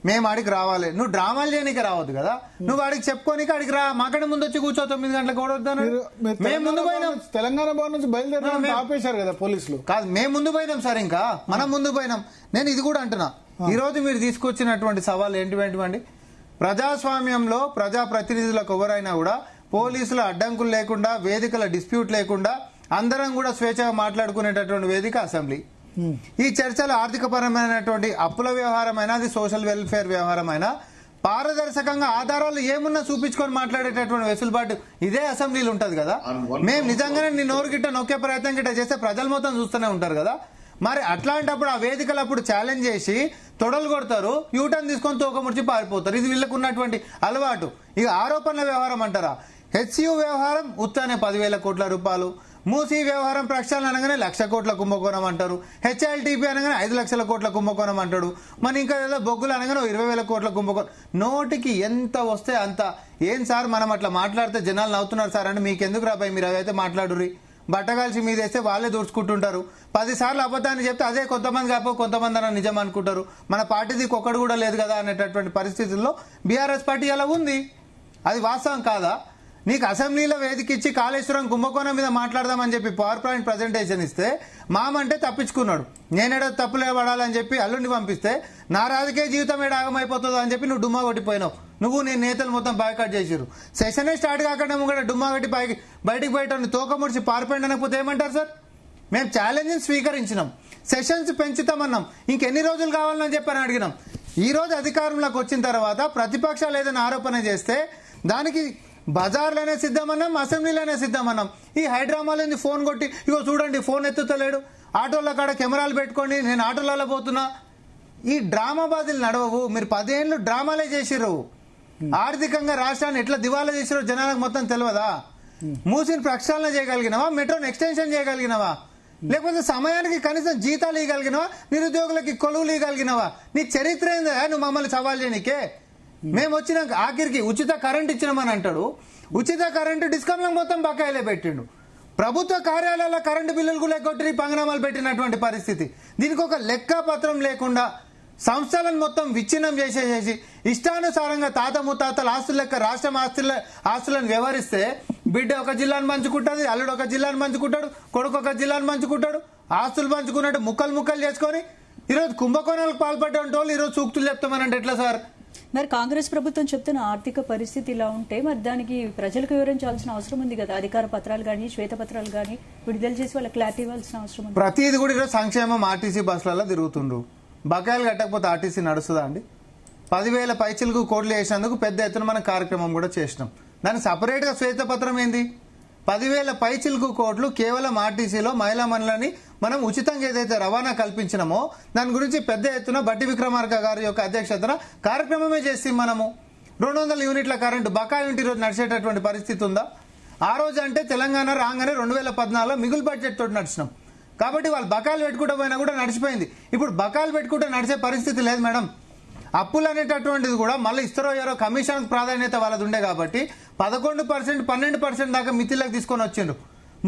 Speaker 4: మేము ఆడికి రావాలి, నువ్వు డ్రామాలు చేయడానికి రావద్దు కదా, నువ్వు ఆడికి చెప్పుకోనికి ఆడికి రా, మాకంటే ముందు వచ్చి కూర్చో 9 గంటలకు ఓడొద్దాను. మేము ముందు పోయినాం,
Speaker 2: తెలంగాణ భవన్ నుంచి బయలుదేరి ఆపేశారు కదా పోలీసులు.
Speaker 4: కాదు మేము ముందు పోయినాం సార్, ఇంకా మనం ముందు పోయినాం. నేను ఇది కూడా అంటున్నా, ఈ రోజు మీరు తీసుకొచ్చినటువంటి సవాల్ ఏంటివండి, ప్రజాస్వామ్యంలో ప్రజాప్రతినిధులకు ఎవరైనా కూడా పోలీసుల అడ్డంకులు లేకుండా, వేదికల డిస్ప్యూట్ లేకుండా అందరం కూడా స్వేచ్ఛగా మాట్లాడుకునేటటువంటి వేదిక అసెంబ్లీ. ఈ చర్చలు ఆర్థికపరమైనటువంటి అప్పుల వ్యవహారమైనా, అది సోషల్ వెల్ఫేర్ వ్యవహారమైనా పారదర్శకంగా ఆధారాలు ఏమున్నా చూపించుకొని మాట్లాడేటటువంటి వెసులుబాటు ఇదే అసెంబ్లీలో ఉంటది కదా. మేము నిజంగానే నీ నోరు గిట్ట నొక్కే ప్రయత్నం గిట్ట చేస్తే ప్రజలు మొత్తం చూస్తూనే ఉంటారు కదా. మరి అట్లాంటప్పుడు ఆ వేదికలు అప్పుడు ఛాలెంజ్ చేసి తొడలు కొడతారు, యూటర్న్ తీసుకొని తోకముడిచి పారిపోతారు. ఇది వీళ్ళకు ఉన్నటువంటి అలవాటు. ఇక ఆరోపణల వ్యవహారం అంటారా, హెచ్సియు వ్యవహారం ఉత్తానే 10,000 కోట్ల రూపాయలు, మూసీ వ్యవహారం ప్రక్షాళన అనగానే 1,00,000 కోట్ల కుంభకోణం అంటారు, హెచ్ఐఎల్టీపీ అనగానే 5,00,000 కోట్ల కుంభకోణం అంటాడు, మరి ఇంకా ఏదో బొగ్గులు అనగానే 20,000 కోట్ల కుంభకోణం. నోటికి ఎంత వస్తే అంత. ఏం సార్ మనం అట్లా మాట్లాడితే జనాలు నవ్వుతున్నారు సార్ అంటే మీకెందుకు రాబాయి, మీరు అవైతే మాట్లాడుర్రి, బట్టగాల్చి మీద వేస్తే వాళ్ళే దూడ్చుకుంటుంటారు. 10 సార్లు అబద్ధాన్ని చెప్తే అదే కొంతమంది కాపో కొంతమంది అన్న నిజం అనుకుంటారు. మన పార్టీది ఒక్కడు కూడా లేదు కదా అనేటటువంటి పరిస్థితుల్లో బీఆర్ఎస్ పార్టీ అలా ఉంది. అది వాస్తవం కాదా? నీకు అసెంబ్లీలో వేదిక ఇచ్చి కాళేశ్వరం కుంభకోణం మీద మాట్లాడదామని చెప్పి పవర్ పాయింట్ ప్రజెంటేషన్ ఇస్తే మామంటే తప్పించుకున్నాడు, నేనేడో తప్పులే పడాలని చెప్పి అల్లుండి పంపిస్తే నా రాజకీయ జీవితం ఏడ ఆగమైపోతుందో అని చెప్పి నువ్వు డుమ్మా కొట్టిపోయినావు. నువ్వు నీ నేతలు మొత్తం బాయ్కాట్ చేసిరు. సెషనే స్టార్ట్ కాకుండా కూడా డుమ్మా కొట్టి బయటికి పోయటం తోక ముడిచి పారిపోయింది అనకపోతే ఏమంటారు సార్? మేము ఛాలెంజ్ స్వీకరించినాం, సెషన్స్ పెంచుతామన్నాం, ఇంకెన్ని రోజులు కావాలని చెప్పని అడిగినాం. ఈ రోజు అధికారంలోకి వచ్చిన తర్వాత ప్రతిపక్షాలు ఏదైనా ఆరోపణ చేస్తే దానికి బజార్లోనే సిద్ధమన్నాం, అసెంబ్లీలోనే సిద్ధమన్నాం. ఈ హైడ్రామాలో ఫోన్ కొట్టి ఇగో చూడండి ఫోన్ ఎత్తుతలేడు, ఆటోల కాడ కెమెరాలు పెట్టుకోండి నేను ఆటోలలో పోతున్నా, ఈ డ్రామా బాధలు నడవవు. మీరు 10 ఏళ్ళు డ్రామాలే చేసిర్రు. ఆర్థికంగా రాష్ట్రాన్ని ఎట్లా దివాలా చేసిరో జనాలకు మొత్తం తెలియదా? మూసిని ప్రక్షాళన చేయగలిగినవా? మెట్రోని ఎక్స్టెన్షన్ చేయగలిగినవా? లేకపోతే సమయానికి కనీసం జీతాలు ఇవ్వగలిగినవా? నిరుద్యోగులకి కొలువులు ఇవ్వగలిగినవా? నీ చరిత్ర ఏందా నువ్వు మమ్మల్ని సవాల్ చేయనికే? మేము వచ్చినాక ఆఖరికి ఉచిత కరెంట్ ఇచ్చినామని అంటాడు. ఉచిత కరెంటు డిస్కంలకు మొత్తం బకాయిలే పెట్టిండు. ప్రభుత్వ కార్యాలయాల కరెంటు బిల్లులు కూడా కొట్టి పంగనామాలు పెట్టినటువంటి పరిస్థితి. దీనికి ఒక లెక్క పత్రం లేకుండా సంస్థలను మొత్తం విచ్ఛిన్నం చేసేసేసి ఇష్టానుసారంగా తాత ముత్తాతల ఆస్తుల లెక్క రాష్ట్రం ఆస్తులను వ్యవహరిస్తే బిడ్డ ఒక జిల్లాను పంచుకుంటుంది, అల్లుడు ఒక జిల్లాను పంచుకుంటాడు, కొడుకు ఒక జిల్లాను పంచుకుంటాడు, ఆస్తులు పంచుకున్నట్టు ముక్కలు చేసుకొని ఈరోజు కుంభకోణాలకు పాల్పడ్డ వాళ్ళు ఈరోజు సూక్తులు చెప్తామనంటే ఎట్లా సార్?
Speaker 1: మరి కాంగ్రెస్ ప్రభుత్వం చెప్తున్న ఆర్థిక పరిస్థితి ఇలా ఉంటే మరి దానికి ప్రజలకు వివరించాల్సిన అవసరం ఉంది కదా. అధికార పత్రాలు కానీ శ్వేతపత్రాలు కానీ విడుదల చేసి వాళ్ళకి క్లారిటీ ఇవ్వాల్సిన అవసరం ఉంది.
Speaker 4: ప్రతిది కూడా ఈరోజు సంక్షేమం ఆర్టీసీ బస్సులలో తిరుగుతుండ్రు. బకాయిలు కట్టకపోతే ఆర్టీసీ నడుస్తుందా అండి? 10,000 పైచీలకు కోట్లు వేసినందుకు పెద్ద ఎత్తున మనం కార్యక్రమం కూడా చేసినాం. దానికి సపరేట్ గా శ్వేతపత్రం ఏంది? 10,000 పైచీలకు కోట్లు కేవలం ఆర్టీసీలో మహిళా మనులని మనం ఉచితంగా ఏదైతే రవాణా కల్పించినామో దాని గురించి పెద్ద ఎత్తున బట్టి విక్రమార్క గారి యొక్క అధ్యక్షతన కార్యక్రమమే చేసి మనము 200 యూనిట్ల కరెంటు బకాయి ఉంటే ఈరోజు నడిచేటటువంటి పరిస్థితి ఉందా? ఆ రోజు అంటే తెలంగాణ రాగానే 2014లో మిగులు బడ్జెట్ తోటి నడిచినాం కాబట్టి వాళ్ళు బకాయిలు పెట్టుకుంటూ పోయినా కూడా నడిచిపోయింది. ఇప్పుడు బకాయిలు పెట్టుకుంటే నడిచే పరిస్థితి లేదు మేడం. అప్పులు అనేటటువంటిది కూడా మళ్ళీ ఇస్తారో ఎవరో కమిషన్ ప్రాధాన్యత వాళ్ళది ఉండే కాబట్టి 11%, 12% దాకా మితిలోకి తీసుకొని వచ్చిండ్రు.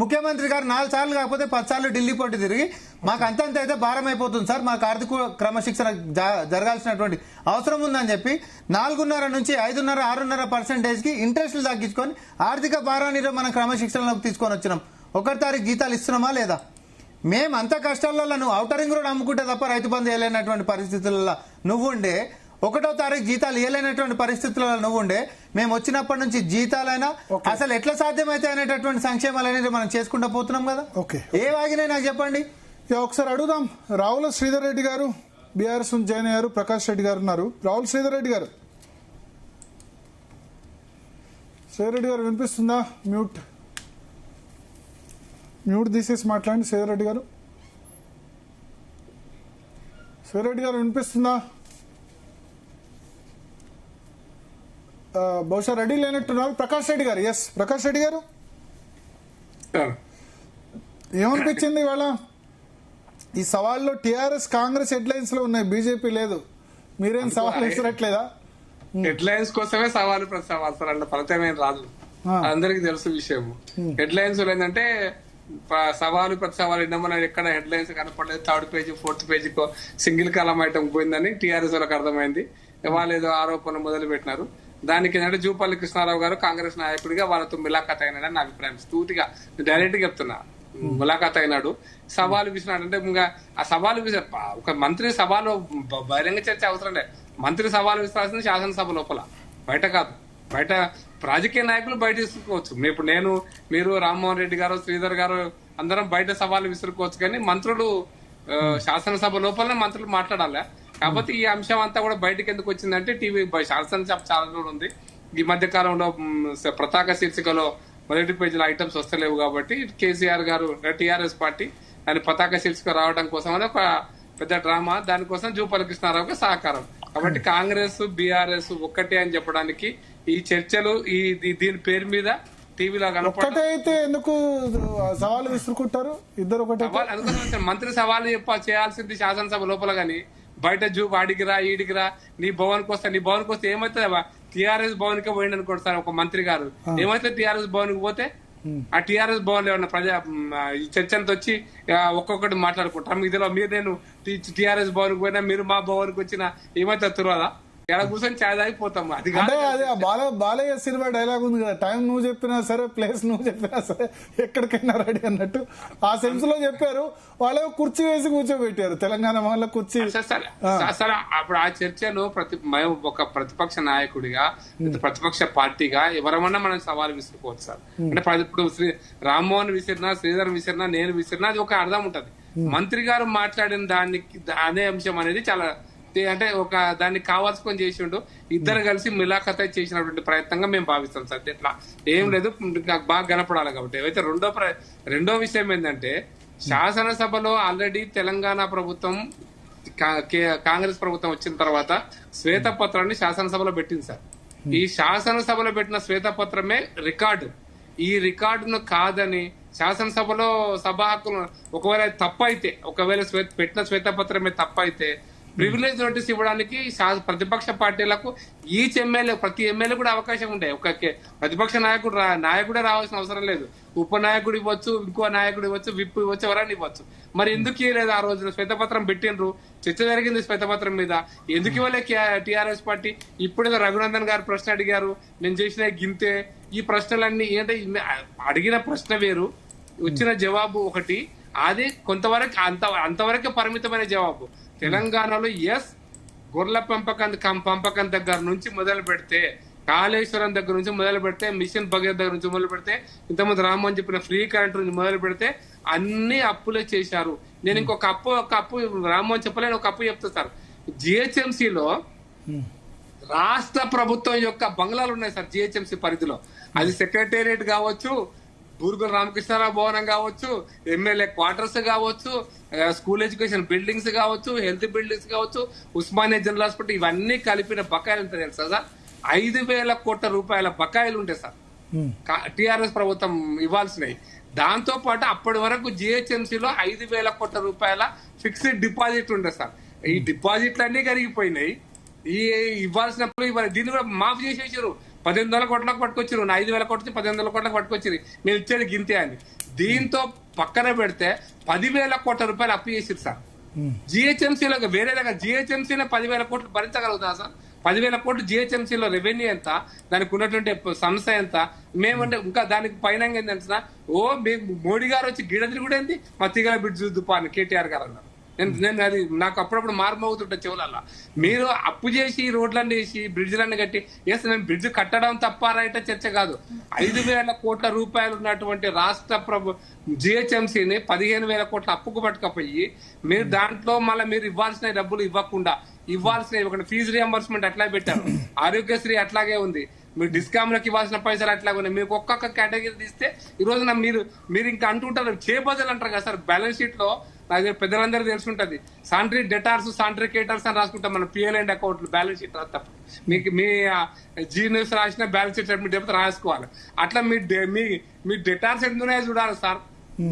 Speaker 4: ముఖ్యమంత్రి గారు 4 సార్లు కాకపోతే 10 సార్లు ఢిల్లీ పోటీ తిరిగి మాకు అంతంత అయితే భారం అయిపోతుంది సార్, మాకు ఆర్థిక క్రమశిక్షణ జరగాల్సినటువంటి అవసరం ఉందని చెప్పి 4.5 నుంచి 5.5, 6.5% ఇంట్రెస్ట్లు తగ్గించుకొని ఆర్థిక భారాన్ని మనం క్రమశిక్షణలోకి తీసుకొని వచ్చినాం. 1వ తారీఖు జీతాలు ఇస్తున్నామా లేదా? మేము అంత కష్టాలలో నువ్వు ఔటర్ రింగ్ రోడ్ అమ్ముకుంటే తప్ప రైతు బంధు వేయలేనటువంటి పరిస్థితులలో నువ్వుండే, 1వ తారీఖు జీతాలు ఇవ్వలేనటువంటి పరిస్థితులలో నువ్వుండే, మేము వచ్చినప్పటి నుంచి జీతాలైనా అసలు ఎట్లా సాధ్యమైతే అనేటటువంటి సంక్షేమాలు అనేది మనం చేసుకుంటూ పోతున్నాం కదా. ఏ వాగినాయి నాకు చెప్పండి.
Speaker 2: ఒకసారి అడుగుదాం. రావుల శ్రీధర్ రెడ్డి గారు బీఆర్ఎస్ నుంచి జాయిన్ అయ్యారు, ప్రకాష్ రెడ్డి గారు ఉన్నారు. రావుల శ్రీధర్ రెడ్డి గారు, వినిపిస్తుందా? మ్యూట్ తీసేసి మాట్లాడండి. శ్రీధర్ రెడ్డి గారు వినిపిస్తుందా? బహుశా రెడీ లేనట్టున్నారు. ప్రకాష్ రెడ్డి గారు, ప్రకాష్ రెడ్డి గారు ఏమనిపించింది ఇవాళ ఈ సవాల్లో? టీఆర్ఎస్ కాంగ్రెస్ హెడ్లైన్స్ లో ఉన్నాయి, బీజేపీ లేదు. మీరేం సవాల్ విసిరట్లేదా?
Speaker 5: హెడ్లైన్స్ కోసమే సవాలు ప్రతి సవాల్ ఫలితమేం రాదు, అందరికి తెలుసు విషయం. హెడ్లైన్స్ ఏంటంటే సవాలు ప్రతి సవాలు మన ఎక్కడ హెడ్లైన్స్ కనపడలేదు. 3rd పేజీ 4th పేజీకో సింగిల్ కాలం ఐటమ్ పోయిందని టీఆర్ఎస్ వాళ్ళకి అర్థమైంది. వాళ్ళు ఏదో ఆరోపణలు మొదలు పెట్టినారు. దానికి ఏంటంటే జూపల్లి కృష్ణారావు గారు కాంగ్రెస్ నాయకుడిగా వాళ్ళతో ములాఖాత్ అయినాడని నా అభిప్రాయం. స్థూతిగా డైరెక్ట్ గా చెప్తున్నా, ములాఖాత్ అయినాడు, సవాలు విసినాడు. అంటే ఇంకా ఆ సవాలు ఒక మంత్రి సవాలు బహిరంగ చర్చ అవసరం లేదు. మంత్రి సవాలు విసిరాల్సింది శాసనసభ లోపల, బయట కాదు. బయట రాజకీయ నాయకులు బయట విసురుకోవచ్చు. ఇప్పుడు మీరు రామ్మోహన్ రెడ్డి గారు, శ్రీధర్ గారు అందరం బయట సవాలు విసురుకోవచ్చు, కానీ మంత్రులు శాసనసభ లోపలనే మంత్రులు మాట్లాడాలి. కాబట్టి ఈ అంశం అంతా కూడా బయటకు ఎందుకు వచ్చిందంటే టీవీ శాసనసభ ఛానల్ ఉంది. ఈ మధ్య కాలంలో పతాక శీర్షికలో మొదటి పేజీలో ఐటమ్స్ వస్తలేవు కాబట్టి కేసీఆర్ గారు టీఆర్ఎస్ పార్టీ దాని పతాక శీర్షిక రావడం కోసం అని ఒక పెద్ద డ్రామా, దానికోసం జూపల్లి కృష్ణారావుకి సహకారం. కాబట్టి కాంగ్రెస్ బీఆర్ఎస్ ఒక్కటే అని చెప్పడానికి ఈ చర్చలు దీని పేరు మీద టీవీలో
Speaker 2: కనపడే అయితే ఎందుకు సవాలు విసురుకుంటారు ఇద్దరు? ఒకటే
Speaker 5: మంత్రి సవాలు చేయాల్సింది శాసనసభ లోపల, గాని బయట వాడికి రా ఈడికి రా, నీ భవన్కి వస్తే ఏమైతుంది? టీఆర్ఎస్ భవన్ కి పోయింది అనుకోండి సార్ ఒక మంత్రి గారు, ఏమైతే టీఆర్ఎస్ భవన్ కి పోతే ఆ టీఆర్ఎస్ భవన్ లో ఏమన్నా చర్చంతో వచ్చి ఒక్కొక్కటి మాట్లాడుకుంటారు. మీరు నేను టీఆర్ఎస్ భవన్ కి పోయినా, మీరు మా భవన్ కి వచ్చినా ఏమైతే తురదా? ఎలా కూర్చొని చాయ్ తాగిపోతాం. అది
Speaker 2: అదే బాలయ్య సినిమా డైలాగ్ ఉంది కదా, టైం నువ్వు చెప్పినా సరే, ప్లేస్ నువ్వు చెప్పినా సరే, ఎక్కడికైనా రెడీ అన్నట్టు ఆ సెన్స్ లో చెప్పారు. వాళ్ళే కుర్చీ వేసి కూర్చోబెట్టారు తెలంగాణ వాళ్ళ కుర్చీ.
Speaker 5: సరే, అప్పుడు ఆ చర్చను ఒక ప్రతిపక్ష నాయకుడిగా, ప్రతిపక్ష పార్టీగా ఎవరమన్నా మనం సవాల్ విసురుకోవచ్చు సార్. అంటే ఇప్పుడు రామ్మోహన్ విసిరినా, శ్రీధర్ విసిరినా, నేను విసిరినా అది ఒక అర్థం ఉంటది. మంత్రి గారు మాట్లాడిన అదే అంశం అనేది చాలా అంటే ఒక దాన్ని కావాల్సుకొని చేసిండు. ఇద్దరు కలిసి ములాఖాత్ చేసినటువంటి ప్రయత్నంగా మేము భావిస్తాం సార్. ఇట్లా ఏం లేదు, బాగా కనపడాలి కాబట్టి. అయితే రెండో విషయం ఏంటంటే, శాసనసభలో ఆల్రెడీ తెలంగాణ ప్రభుత్వం కాంగ్రెస్ ప్రభుత్వం వచ్చిన తర్వాత శ్వేతపత్రాన్ని శాసనసభలో పెట్టింది సార్. ఈ శాసనసభలో పెట్టిన శ్వేతపత్రమే రికార్డు. ఈ రికార్డును కాదని శాసనసభలో సభా హక్కులు ఒకవేళ తప్పైతే, ఒకవేళ పెట్టిన శ్వేతపత్రమే తప్పైతే ప్రివిలేజ్ నోటీస్ ఇవ్వడానికి ప్రతిపక్ష పార్టీలకు ఈచ్ ఎమ్మెల్యే ప్రతి ఎమ్మెల్యే కూడా అవకాశం ఉండే. ఒక ప్రతిపక్ష నాయకుడే రావాల్సిన అవసరం లేదు. ఉపనాయకుడు ఇవ్వచ్చు, ఇంకో నాయకుడు ఇవ్వచ్చు, విప్ ఇవ్వచ్చు, ఎవరైనా ఇవ్వచ్చు. మరి ఎందుకు ఇవ్వలేదు? ఆ రోజున శ్వేతపత్రం పెట్టిండ్రు, చర్చ జరిగింది శ్వేతపత్రం మీద. ఎందుకు ఇవ్వలే టీఆర్ఎస్ పార్టీ? ఇప్పుడేదో రఘునందన్ గారు ప్రశ్న అడిగారు, నేను చేసిన గింతే. ఈ ప్రశ్నలన్నీ ఏంటంటే అడిగిన ప్రశ్న వేరు, వచ్చిన జవాబు ఒకటి. అది కొంతవరకు అంతవరకే పరిమితమైన జవాబు. తెలంగాణలో గొర్రెల పంపకం దగ్గర నుంచి మొదలు పెడితే, కాళేశ్వరం దగ్గర నుంచి మొదలు పెడితే, మిషన్ భగీరథ దగ్గర నుంచి మొదలు పెడితే, ఇంతకుముందు రామ్మోహన్ చెప్పిన ఫ్రీ కరెంట్ నుంచి మొదలు పెడితే అన్ని అప్పులే చేశారు. నేను ఇంకొక అప్పు రామ్మోహన్ చెప్పలేను, ఒక అప్పు చెప్తా సార్. జిహెచ్ఎంసీలో రాష్ట్ర ప్రభుత్వం యొక్క బంగ్లాలు ఉన్నాయి సార్ జిహెచ్ఎంసీ పరిధిలో. అది సెక్రటేరియట్ కావచ్చు, బూర్గుల రామకృష్ణారావు భవనం కావచ్చు, ఎమ్మెల్యే క్వార్టర్స్ కావచ్చు, స్కూల్ ఎడ్యుకేషన్ బిల్డింగ్స్ కావచ్చు, హెల్త్ బిల్డింగ్స్ కావచ్చు, ఉస్మానియా జనరల్ హాస్పిటల్, ఇవన్నీ కలిపిన బకాయిలు ఉంటాయి తెలుసా సార్? 5,000 కోట్ల రూపాయల బకాయిలు ఉంటాయి సార్ టిఆర్ఎస్ ప్రభుత్వం ఇవ్వాల్సినవి. దాంతో పాటు అప్పటి వరకు జిహెచ్ఎంసీలో 5,000 కోట్ల రూపాయల ఫిక్స్డ్ డిపాజిట్ ఉండే సార్. ఈ డిపాజిట్లు అన్ని కరిగిపోయినాయి. ఈ ఇవ్వాల్సినప్పుడు దీన్ని కూడా మాఫ్ చేసేసారు. 1,800 కోట్లకు పట్టుకొచ్చారు. 5,000 కోట్ల 1,800 కోట్లకు పట్టుకొచ్చారు. మేము ఇచ్చేది గింతే అని. దీంతో పక్కన పెడితే 10,000 కోట్ల రూపాయలు అప్పు చేసారు సార్ జిహెచ్ఎంసీలో. వేరే దగ్గర జిహెచ్ఎంసీలో 10,000 కోట్లు భరించగలుగుతా సార్? 10,000 కోట్లు జిహెచ్ఎంసీలో రెవెన్యూ ఎంత, దానికి ఉన్నటువంటి సంస్థ ఎంత? మేమంటే ఇంకా దానికి పైన ఏం తెలుసిన, మోడీ గారు వచ్చి గిడదిరి కూడా ఏంది మా తిగల బ్రిడ్జ్ దుప్పా అని కేటీఆర్ గారు అన్నారు. నేను అది నాకు అప్పుడప్పుడు మారుమవుతుంటా చెవులల్లా. మీరు అప్పు చేసి రోడ్లన్నీ వేసి బ్రిడ్జ్లన్నీ కట్టి నేను బ్రిడ్జ్ కట్టడం తప్ప రైట చర్చ కాదు. 5,000 కోట్ల రూపాయలు ఉన్నటువంటి రాష్ట్ర జిహెచ్ఎంసీని 15,000 కోట్ల అప్పుకు పట్టుకపోయి మీరు దాంట్లో మళ్ళీ మీరు ఇవ్వాల్సిన డబ్బులు ఇవ్వకుండా ఇవ్వాల్సిన ఫీజు రియంబర్స్మెంట్ అట్లా పెట్టారు. ఆరోగ్యశ్రీ అట్లాగే ఉంది. మీరు డిస్కామ్లకు ఇవ్వాల్సిన పైసలు అట్లాగే ఉన్నాయి. మీకు ఒక్కొక్క కేటగిరీ తీస్తే ఈ రోజున మీరు ఇంకా అంటుంటారు చేబదులు అంటారు కదా సార్. బ్యాలెన్స్ షీట్ లో నాకు పెద్దలందరూ తెలుసుంటది, సాంట్రీ డెటార్స్ సాంట్రికేటర్స్ అని రాసుకుంటాం మనం పిఎల్ అండ్ అకౌంట్లు. బ్యాలెన్స్ షీట్ రాస్తాం మీకు మీ జీ న్యూస్ రాసిన బ్యాలెన్స్ షీట్ మీ డెబిట్ రాసుకోవాలి. అట్లా మీ డెటార్స్ ఎందుకున్నాయో చూడాలి సార్.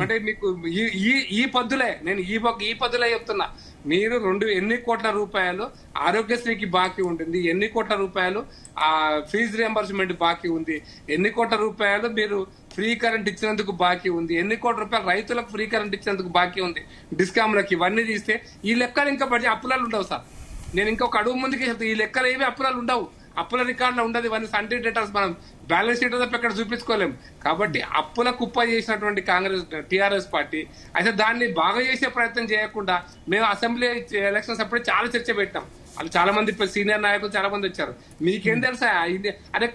Speaker 5: అంటే మీకు ఈ పద్దులే నేను ఈ పద్దులే చెప్తున్నా. మీరు ఎన్ని కోట్ల రూపాయలు ఆరోగ్యశ్రీకి బాకీ ఉంటుంది, ఎన్ని కోట్ల రూపాయలు ఫీజు రియంబర్స్మెంట్ బాకీ ఉంది, ఎన్ని కోట్ల రూపాయలు మీరు ఫ్రీ కరెంట్ ఇచ్చినందుకు బాకీ ఉంది, ఎన్ని కోట్ల రూపాయలు రైతులకు ఫ్రీ కరెంట్ ఇచ్చినందుకు బాకీ ఉంది డిస్కామ్లకి. ఇవన్నీ తీస్తే ఈ లెక్కలు ఇంకా అప్పులాలు ఉండవు సార్. నేను ఇంకొక అడుగు ముందుకే చెప్తాను, ఈ లెక్కలు ఏవి అప్పులాలు ఉండవు. అప్పుల రికార్డులో ఉండదు. ఇవన్నీ సంట్రీ డేటాస్ మనం బ్యాలెన్స్ షీట్ తప్ప ఎక్కడ చూపించుకోలేము. కాబట్టి అప్పుల కుప్ప చేసినటువంటి టీఆర్ఎస్ పార్టీ అయితే దాన్ని బాగా చేసే ప్రయత్నం చేయకుండా మేము అసెంబ్లీ ఎలక్షన్స్ అప్పుడే చాలా చర్చ పెట్టాం. వాళ్ళు చాలా మంది సీనియర్ నాయకులు చాలా మంది వచ్చారు. మీకేం తెలుసా అదే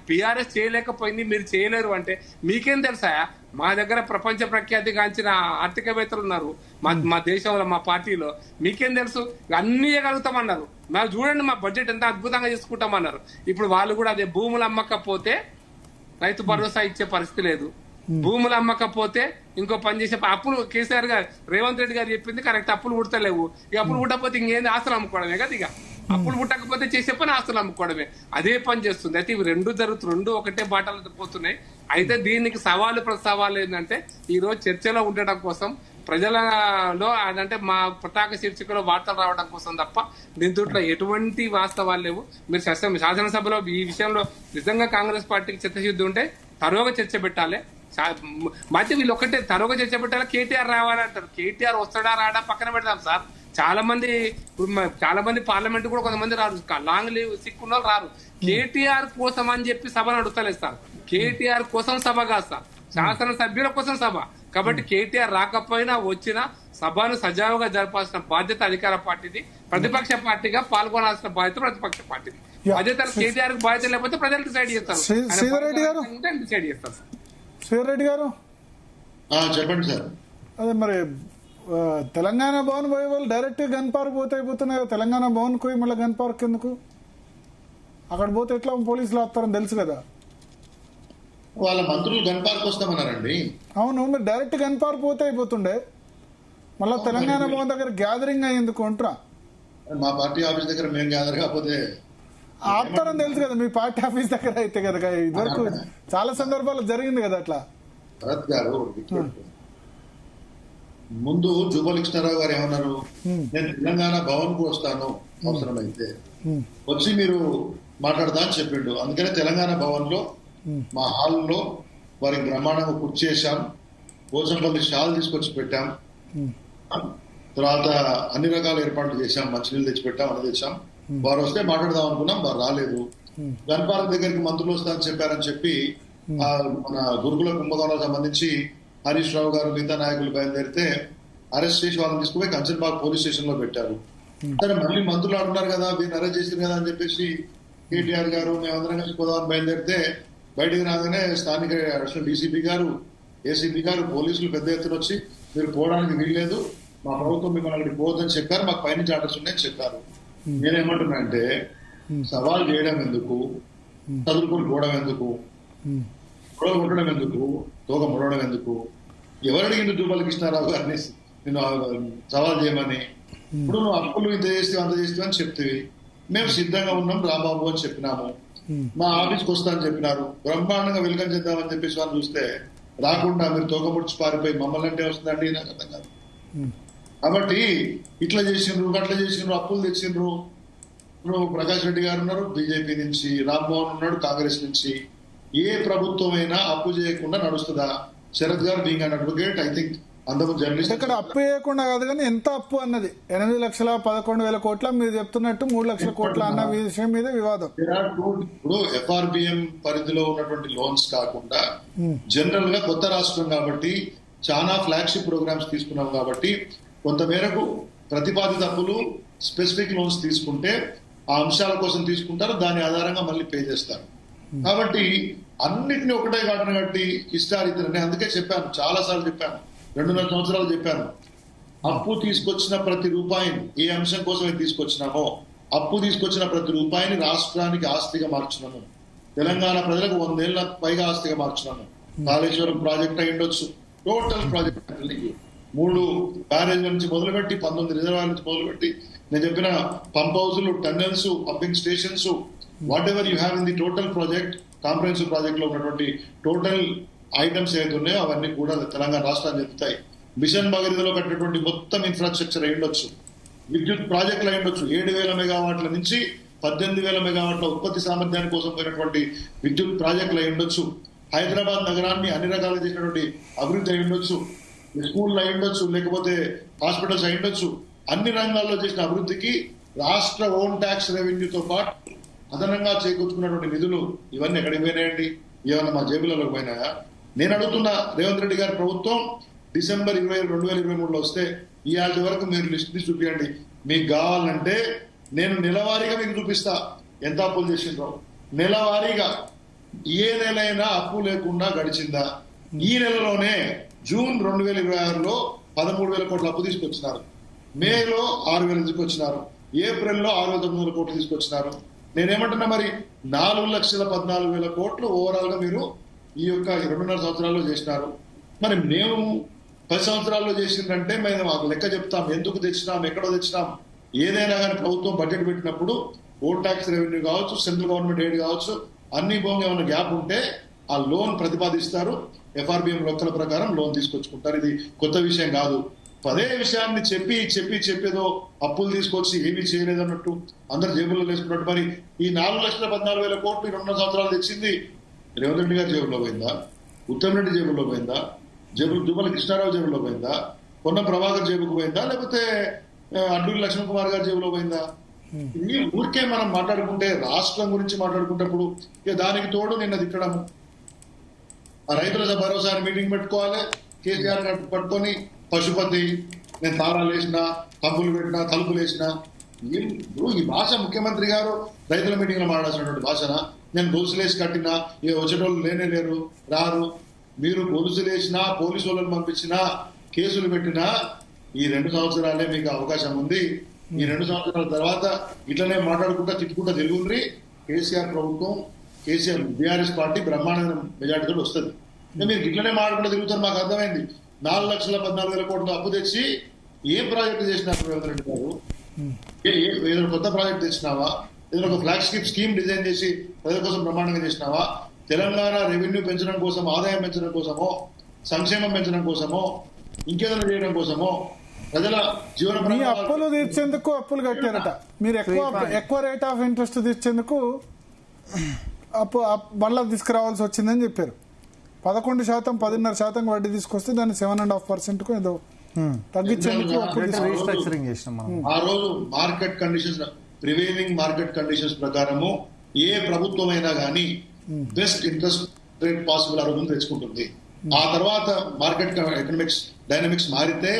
Speaker 5: టీఆర్ఎస్ చేయలేకపోయింది మీరు చేయలేరు అంటే మీకేం తెలుసా? మా దగ్గర ప్రపంచ ప్రఖ్యాతి గాంచిన ఆర్థికవేత్తలు ఉన్నారు మా దేశంలో, మా పార్టీలో. మీకేం తెలుసు? అన్ని చేయగలుగుతామన్నారు. మరి చూడండి మా బడ్జెట్ ఎంత అద్భుతంగా చేసుకుంటామన్నారు. ఇప్పుడు వాళ్ళు కూడా అదే భూములు అమ్మకపోతే రైతు భరోసా ఇచ్చే పరిస్థితి లేదు. భూములు అమ్మకపోతే ఇంకో పని చేసే అప్పులు కేసీఆర్ గారు రేవంత్ రెడ్డి గారు చెప్పింది కరెక్ట్. అప్పులు పుడతలేవు. ఇక అప్పులు పుట్టకపోతే ఇంకేంది ఆస్తులు అమ్ముకోవడమే కదా. ఇక అప్పులు పుట్టకపోతే చేసే పని ఆస్తులు అమ్ముకోవడమే. అదే పని చేస్తుంది. అయితే ఇవి రెండు ఒకటే బాటలు పోతున్నాయి. అయితే దీనికి సవాలు ఏంటంటే ఈ రోజు చర్చలో ఉండడం కోసం, ప్రజలలో అంటే మా పతాక శీర్షికలో వార్తలు రావడం కోసం తప్ప దీంట్లో ఎటువంటి వాస్తవాలు లేవు. మీరు శాసనసభలో ఈ విషయంలో నిజంగా కాంగ్రెస్ పార్టీకి చిత్తశుద్ధి ఉంటే తరోగా చర్చ పెట్టాలి. మధ్య వీళ్ళు ఒక్కటే తరోగా చర్చ పెట్టాలి. కేటీఆర్ రావాలంటారు. కేటీఆర్ వస్తాడా రాడా పక్కన పెడతాం సార్. చాలా మంది పార్లమెంట్ కూడా కొంతమంది రారు. లాంగ్ లీవ్ సిక్కున్న వాళ్ళు రారు. కేటీఆర్ కోసం అని చెప్పి సభను అడుగుతలేదు సార్. కేటీఆర్ కోసం సభ కాదు సార్, శాసనసభ్యుల కోసం సభ. కాబట్టి కేటీఆర్ రాకపోయినా వచ్చినా సభను సజావుగా జరపాల్సిన బాధ్యత అధికార పార్టీది. ప్రతిపక్ష పార్టీగా పాల్గొనాల్సిన బాధ్యత ప్రతిపక్ష పార్టీది. బాధ్యత కేటీఆర్ బాధ్యత లేకపోతే ప్రజలు డిసైడ్ చేస్తారు. డిసైడ్ చేస్తారు సార్.
Speaker 2: శ్రీరెడ్డి గారు
Speaker 6: చెప్పండి సార్.
Speaker 2: అదే మరి తెలంగాణ భవన్ పోయే వాళ్ళు డైరెక్ట్ గన్ పార్క్ పోతే అయిపోతున్నాయి. తెలంగాణ భవన్ పోయి మళ్ళీ గన్ పార్క్ ఎందుకు? అక్కడ పోతే ఎట్లా పోలీసులు వస్తారని తెలుసు కదా.
Speaker 6: వాళ్ళ మంత్రులు గన్ పార్క్ వస్తామన్నారండి.
Speaker 2: అవును, మీరు డైరెక్ట్ గన్ పార్క్ పోతే అయిపోతుండే. మళ్ళీ తెలంగాణ భవన్ దగ్గర గ్యాదరింగ్ అయ్యేందుకు అంటారా?
Speaker 6: మా పార్టీ ఆఫీస్ దగ్గర మేము గ్యాదర్ కాకపోతే
Speaker 2: ఆపుతారని తెలుసు కదా. మీ పార్టీ ఆఫీస్ దగ్గర అయితే కదా ఇదివరకు చాలా సందర్భాలు జరిగింది కదా అట్లా.
Speaker 6: భరత్ గారు ముందు జూపల్లి కృష్ణారావు గారు ఏమన్నారు, నేను తెలంగాణ భవన్ కు వస్తాను అవసరమైతే, వచ్చి మీరు మాట్లాడదా అని చెప్పిండు. అందుకనే తెలంగాణ భవన్ లో మా హాల్లో వారికి బ్రహ్మాండంగా కుర్చీ చేశాం, పోచంపల్లి షాల్ తీసుకొచ్చి పెట్టాం, తర్వాత అన్ని రకాల ఏర్పాట్లు చేశాం, మంచినీళ్ళు తెచ్చిపెట్టాం, అన్ని తెచ్చాం. వారు వస్తే మాట్లాడదాం అనుకున్నాం, వారు రాలేదు. గన్పార్క్ దగ్గరికి మంత్రులు వస్తారని చెప్పారని చెప్పి మన గురుకుల కుంభకోణాలకు సంబంధించి హరీష్ రావు గారు మిగతా నాయకులు బయలుదేరితే అరెస్ట్ చేసి వాళ్ళని తీసుకుపోయి కంచన్బాగ్ పోలీస్ స్టేషన్ లో పెట్టారు. సరే మళ్ళీ మంత్రులు ఆడున్నారు కదా, వీళ్ళు అరెస్ట్ చేసింది కదా అని చెప్పేసి కేటీఆర్ గారు మేమందరం కలిసి పోదామని బయలుదేరితే బయటికి రాగానే స్థానిక అడిషనల్ డీసీపీ గారు, ఏసీపీ గారు, పోలీసులు పెద్ద ఎత్తున వచ్చి మీరు పోవడానికి వీల్లేదు, మా ప్రభుత్వం మిమ్మల్ని అక్కడికి పోవద్దని చెప్పారు, మాకు పైనుంచి ఆర్డర్స్ ఉన్నాయని చెప్పారు. నేనేమంటున్నా అంటే సవాల్ చేయడం ఎందుకు, చదువుకొని పోవడం ఎందుకు, గొడవ కొట్టడం ఎందుకు, తోక ముడవడం ఎందుకు? ఎవరు అడిగింది జూపల్లి కృష్ణారావు గారిని నేను సవాల్ చేయమని? ఇప్పుడు నువ్వు అప్పులు ఇంత చేస్తావు అంత చేస్తావు అని చెప్తివి, మేము సిద్ధంగా ఉన్నాం రాబాబు అని చెప్పినాము, మా ఆఫీస్కి వస్తా అని చెప్పినారు, బ్రహ్మాండంగా వెల్కమ్ చేద్దామని చెప్పేసి వాళ్ళు చూస్తే రాకుండా మీరు తోక ముడిచి పారిపోయి మమ్మల్ని అంటే వస్తుందండి, నాకు అర్థం కాదు. కాబట్టి ఇట్లా చేసిండ్రు, అట్లా చేసిండ్రు, అప్పులు తెచ్చిండ్రు. ఇప్పుడు ప్రకాష్ రెడ్డి గారు ఉన్నారు బీజేపీ నుంచి, రామ్మోహన్ ఉన్నాడు కాంగ్రెస్ నుంచి. ఏ ప్రభుత్వం అయినా అప్పు చేయకుండా నడుస్తుందా? శరత్ గారు being an advocate, I think అందరూ జర్నలిస్ట్.
Speaker 2: ఇక్కడ అప్పు చేయకుండా కాదు కానీ ఎంత అప్పు అన్నది 8,11,000 కోట్ల, మీరు చెప్తున్నట్టు 3 లక్షల కోట్ల అన్న విషయం మీద వివాదం.
Speaker 6: ఇప్పుడు ఎఫ్ఆర్బిఎం పరిధిలో ఉన్నటువంటి లోన్స్ కాకుండా జనరల్ గా కొత్త రాష్ట్రం కాబట్టి చాలా ఫ్లాగ్షిప్ ప్రోగ్రామ్స్ తీసుకున్నాం కాబట్టి కొంతమేరకు ప్రతిపాదిత అప్పులు స్పెసిఫిక్ లోన్స్ తీసుకుంటే ఆ అంశాల కోసం తీసుకుంటారు, దాని ఆధారంగా మళ్ళీ పే చేస్తారు. కాబట్టి అన్నిటిని ఒకటే కాటన కట్టి ఇష్టారీతిని, అందుకే చెప్పాను, చాలా సార్లు చెప్పాను, 2.5 సంవత్సరాలు చెప్పాను, అప్పు తీసుకొచ్చిన ప్రతి రూపాయిని ఏ అంశం కోసమే తీసుకొచ్చినామో అప్పు తీసుకొచ్చిన ప్రతి రూపాయిని రాష్ట్రానికి ఆస్తిగా మార్చున్నాము. తెలంగాణ ప్రజలకు 100 ఏళ్ల పైగా ఆస్తిగా మార్చున్నాము. కాళేశ్వరం ప్రాజెక్ట్ అయి ఉండొచ్చు, టోటల్ ప్రాజెక్ట్ 3 బ్యారేజ్ల నుంచి మొదలుపెట్టి 19 రిజర్వాయర్ నుంచి మొదలుపెట్టి నేను చెప్పిన పంప్ హౌస్లు, tunnels, pumping stations, whatever you have in the total project, comprehensive project లో ఉన్నటువంటి టోటల్ ఐటమ్స్ ఏదైతే ఉన్నాయో అవన్నీ కూడా తెలంగాణ రాష్ట్రాన్ని చెందుతాయి. మిషన్ భగీరథలో కట్టినటువంటి మొత్తం ఇన్ఫ్రాస్ట్రక్చర్ అయి ఉండొచ్చు, విద్యుత్ ప్రాజెక్టులు అయి ఉండొచ్చు, 7,000 మెగావాట్ల నుంచి 18,000 మెగావాట్ల ఉత్పత్తి సామర్థ్యాన్ని కోసం పోయినటువంటి విద్యుత్ ప్రాజెక్టులు అయి ఉండొచ్చు, హైదరాబాద్ నగరాన్ని అన్ని రకాలుగా చేసినటువంటి అభివృద్ధి అయి ఉండొచ్చు, స్కూళ్ళు అయి ఉండొచ్చు, లేకపోతే హాస్పిటల్స్ అయి ఉండొచ్చు. అన్ని రంగాల్లో చేసిన అభివృద్ధికి రాష్ట్ర ఓన్ ట్యాక్స్ రెవెన్యూతో పాటు అదనంగా చేకూర్చుకున్నటువంటి నిధులు ఇవన్నీ ఎక్కడికి పోయినాయండి? ఏమన్నా మా జేబులలోకి పోయినాయా? నేను అడుగుతున్నా, రేవంత్ రెడ్డి గారి ప్రభుత్వం డిసెంబర్ 2023లో వస్తే ఇవాళ వరకు మీరు లిస్ట్ చూపించండి. మీకు కావాలంటే నేను నెలవారీగా మీకు చూపిస్తా ఎంత అప్పులు చేసిండ్రో. నెలవారీగా ఏ నెలైనా అప్పు లేకుండా గడిచిందా? ఈ నెలలోనే జూన్ 2026లో 13,000 కోట్ల అప్పు తీసుకొచ్చినారు, మేలో 6,000 తీసుకొచ్చినారు, ఏప్రిల్లో 6,900 కోట్లు తీసుకొచ్చినారు. నేనేమంటున్నా, మరి 4,14,000 కోట్లు ఓవరాల్ గా మీరు ఈ యొక్క 2.5 సంవత్సరాల్లో చేసినారు. మరి మేము 10 సంవత్సరాల్లో చేసిందంటే మేము మాకు లెక్క చెప్తాం, ఎందుకు తెచ్చినాం, ఎక్కడో తెచ్చినాం. ఏదైనా కానీ ప్రభుత్వం బడ్జెట్ పెట్టినప్పుడు ఓన్ ట్యాక్స్ రెవెన్యూ కావచ్చు, సెంట్రల్ గవర్నమెంట్ ఎయిడ్ కావచ్చు, అన్ని భూమి ఏమైనా గ్యాప్ ఉంటే ఆ లోన్ ప్రతిపాదిస్తారు, ఎఫ్ఆర్బిఎం లెక్కల ప్రకారం లోన్ తీసుకొచ్చుకుంటారు. ఇది కొత్త విషయం కాదు. అదే విషయాన్ని చెప్పేదో అప్పులు తీసుకొచ్చి ఏమీ చేయలేదన్నట్టు అందరు జేబుల్లో వేసుకున్నట్టు. మరి ఈ 4,14,000 కోట్లు 2 సంవత్సరాలు తెచ్చింది రేవంత్ రెడ్డి గారి జేబులో పోయిందా? ఉత్తమ్ రెడ్డి జేబుల్లో పోయిందా? జూపల్లి కృష్ణారావు జేబులో పోయిందా? పొన్నం ప్రభాకర్ జేబుకు పోయిందా? లేకపోతే అడ్డూరి లక్ష్మణ్ కుమార్ గారి జేబులో పోయిందా? ఇది ఊరికే మనం మాట్లాడుకుంటే, రాష్ట్రం గురించి మాట్లాడుకుంటప్పుడు ఇక దానికి తోడు నిన్న తిట్టడము, ఆ రైతుల భరోసా మీటింగ్ పెట్టుకోవాలి, కేసీఆర్ గారు పట్టుకొని పశుపతి నేను తారాలు వేసినా, తప్పులు పెట్టినా, తలుపులు వేసినా. ఇప్పుడు ఈ భాష ముఖ్యమంత్రి గారు రైతుల మీటింగ్ లో మాట్లాడాల్సినటువంటి భాషన. నేను గొలుసులేసి కట్టినా, ఇక వచ్చేటోళ్ళు లేనే లేరు, రారు. మీరు గొలుసులేసినా, పోలీసు వాళ్ళని పంపించినా, కేసులు పెట్టినా ఈ 2 సంవత్సరాలే మీకు అవకాశం ఉంది. ఈ 2 సంవత్సరాల తర్వాత ఇట్లనే మాట్లాడుకుంటా తిట్టుకుంటా తిరుగుండ్రి. కేసీఆర్ ప్రభుత్వం, కేసీఆర్ బీఆర్ఎస్ పార్టీ బ్రహ్మాండ మెజార్టీతో వస్తుంది. మీరు ఇట్లనే మాట్లాడుకుంటూ తిరుగుతారు. మాకు అర్థమైంది. 4,14,000 కోట్లు అప్పు తెచ్చి ఏం ప్రాజెక్టు చేసినారు రేవంత్ రెడ్డి గారు? ఏదైనా కొత్త ప్రాజెక్ట్ తెచ్చినావా? ఏదైనా ఒక ఫ్లాగ్షిప్ స్కీమ్ డిజైన్ చేసి ప్రజల కోసం బ్రహ్మాండంగా చేసినావా? తెలంగాణ రెవెన్యూ పెంచడం కోసం, ఆదాయం పెంచడం కోసమో, సంక్షేమం పెంచడం కోసమో, ఇంకేదైనా చేయడం కోసమో ప్రజల జీవన
Speaker 2: మీ
Speaker 6: ప్రమాణాలు
Speaker 2: అప్పులు తీర్చేందుకు అప్పులు కట్టారట, మీరు ఎక్కువ రేట్ ఆఫ్ ఇంట్రెస్ట్ తీర్చేందుకు మళ్ళా తీసుకురావాల్సి వచ్చిందని చెప్పారు. 11%, 10.5% వడ్డీ తీసుకొస్తే దాన్ని 7.5% కు ఏదో తగ్గించేందుకు అప్పులు
Speaker 4: రీస్ట్రక్చరింగ్ చేసినాం మనం.
Speaker 6: ఆ రోజు market conditions, prevailing market conditions ప్రకారము ఏ ప్రభుత్వం అయినా కానీ బెస్ట్ ఇంట్రెస్ట్ రేట్ పాసిబుల్ ఆ రోజు తెచ్చుకుంటుంది. ఆ తర్వాత మార్కెట్ ఎకనామిక్స్ డైనమిక్స్ మారితే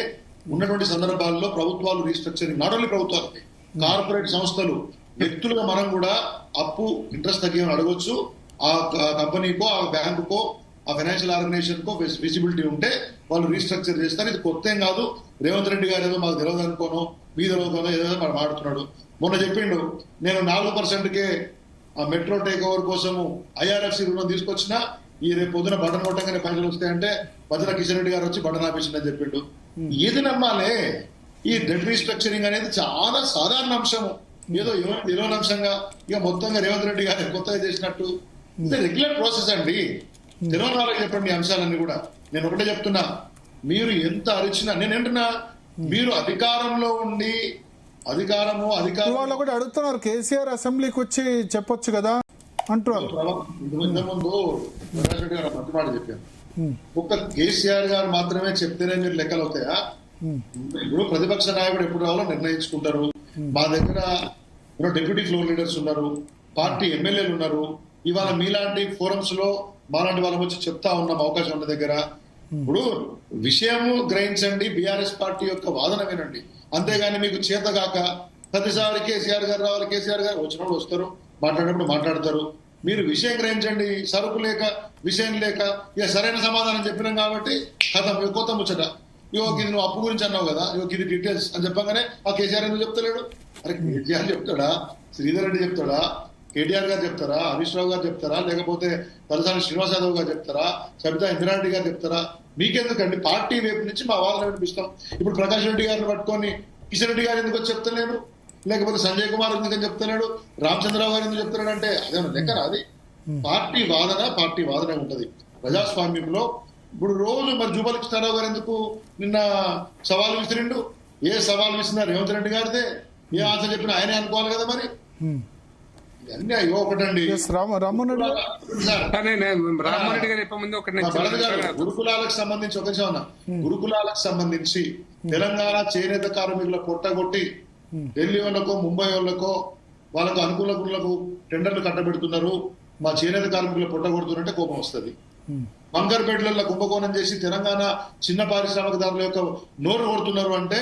Speaker 6: ఉన్నటువంటి సందర్భాల్లో ప్రభుత్వాలు రీస్ట్రక్చరింగ్, నాట్ ఓన్లీ ప్రభుత్వాలకి, కార్పొరేట్ సంస్థలు, వ్యక్తులుగా మనం కూడా అప్పు ఇంట్రెస్ట్ తగ్గమని అడగొచ్చు. ఆ కంపెనీకో, ఆ బ్యాంకుకో, ఆ ఫైనాన్షియల్ ఆర్గనైజేషన్ కో విజిబిలిటీ ఉంటే వాళ్ళు రీస్ట్రక్చర్ చేస్తారు. ఇది కొత్త ఏం కాదు. రేవంత్ రెడ్డి గారు ఏదో మాకు తెలియదు అనుకోనో, మీ తెలియదుకోనో ఏదో మనం మాడుతున్నాడు. మొన్న చెప్పిండు, నేను 4%కే ఆ మెట్రో టేక్ ఓవర్ కోసము ఐఆర్ఎఫ్సి రుణం తీసుకొచ్చినా ఈ రేపు పొద్దున బటన్ కొట్టంగానే పైసలు వస్తాయంటే భద్ర కిషన్ రెడ్డి గారు వచ్చి బటన్ ఆపేసిందని చెప్పిండు. ఏది నమ్మాలే? ఈ డెట్ రీస్ట్రక్చరింగ్ అనేది చాలా సాధారణ అంశము, ఏదో ఇరవై అంశంగా ఇక మొత్తంగా రేవంత్ రెడ్డి గారు కొత్తగా చేసినట్టు. ఇది రెగ్యులర్ ప్రాసెస్ అండి. తెలియని వాళ్ళకి చెప్పండి ఈ అంశాలన్నీ కూడా. నేను ఒకటే చెప్తున్నా, మీరు ఎంత అరిచినా, నేనేంటున్నా, మీరు అధికారంలో ఉండి
Speaker 2: వాళ్ళు కూడా అడుగుతున్నారు, కేసీఆర్ అసెంబ్లీకి వచ్చి చెప్పొచ్చు కదా అంటున్నారు.
Speaker 6: ఇంతకుముందు ప్రకాష్ రెడ్డి గారు మంచి మాట చెప్పారు. ఒక్క కేసీఆర్ గారు మాత్రమే చెప్తేనే మీరు లెక్కలు అవుతాయా? ఇప్పుడు ప్రతిపక్ష నాయకుడు ఎప్పుడు రావాలో నిర్ణయించుకుంటారు. మా దగ్గర డిప్యూటీ ఫ్లోర్ లీడర్స్ ఉన్నారు, పార్టీ ఎమ్మెల్యేలు ఉన్నారు. ఇవాళ మీలాంటి ఫోరమ్స్ లో మాలాంటి వాళ్ళకి వచ్చి చెప్తా ఉన్నాం అవకాశం ఉన్న దగ్గర. ఇప్పుడు విషయము గ్రహించండి, బీఆర్ఎస్ పార్టీ యొక్క వాదన వినండి. అంతేగాని మీకు చేతగాక ప్రతిసారి కేసీఆర్ గారు రావాలి, కేసీఆర్ గారు వచ్చినప్పుడు వస్తారు, మాట్లాడినప్పుడు మాట్లాడతారు. మీరు విషయం గ్రహించండి. సరుకు లేక, విషయం లేక ఇక సరైన సమాధానం చెప్పినాం కాబట్టి కథం కొత్త ముచ్చట. ఇది నువ్వు అప్పు గురించి అన్నావు కదా, ఇది డీటెయిల్స్ అని చెప్పగానే ఆ కేసీఆర్ ఎందుకు చెప్తలేడు? అరే కేసీఆర్ చెప్తాడా, శ్రీధర్ రెడ్డి చెప్తాడా, కేటీఆర్ గారు చెప్తారా, హరీష్ రావు గారు చెప్తారా, లేకపోతే తలసాని శ్రీనివాస్ యాదవ్ గారు చెప్తారా, సబితా ఇంద్రారెడ్డి గారు చెప్తారా? మీకెందుకండి? పార్టీ వైపు నుంచి మా వాళ్ళని వినిపిస్తాం. ఇప్పుడు ప్రకాష్ రెడ్డి గారిని పట్టుకొని కిషన్ రెడ్డి గారు ఎందుకు వచ్చి చెప్తలేడు, లేకపోతే సంజయ్ కుమార్ ఎందుకని చెప్తున్నాడు, రామచంద్రరావు గారు ఎందుకు చెప్తున్నాడు అంటే అదేమన్నా లెక్కరా? అది పార్టీ వాదన ఉంటది ప్రజాస్వామ్యంలో. ఇప్పుడు రోజు మరి జూపల్లి కృష్ణారావు గారు ఎందుకు నిన్న సవాల్ విసిరిండు? ఏ సవాల్ విసిరినా రేవంత్ రెడ్డి గారిదే, ఏ ఆన్సర్ చెప్పినా ఆయనే అనుకోవాలి కదా. మరి ఇవన్నీ అయ్యో ఒకటండి.
Speaker 5: రామ్మోహన్ రెడ్డి గారు చెప్పముందు
Speaker 6: గురుకులాలకు సంబంధించి ఒక విషయం, గురుకులాలకు సంబంధించి తెలంగాణ చేనేత కార్మికుల కొట్టగొట్టి ఢిల్లీ వాళ్ళకో, ముంబై వాళ్ళకో, వాళ్ళకు అనుకూలకు టెండర్లు కట్టబెడుతున్నారు. మా చేనేత కార్మికులు పొట్టగొడుతున్నారంటే కోపం వస్తుంది. బంగారుపేటలలో కుంభకోణం చేసి తెలంగాణ చిన్న పారిశ్రామికదారుల యొక్క నోరు కొడుతున్నారు అంటే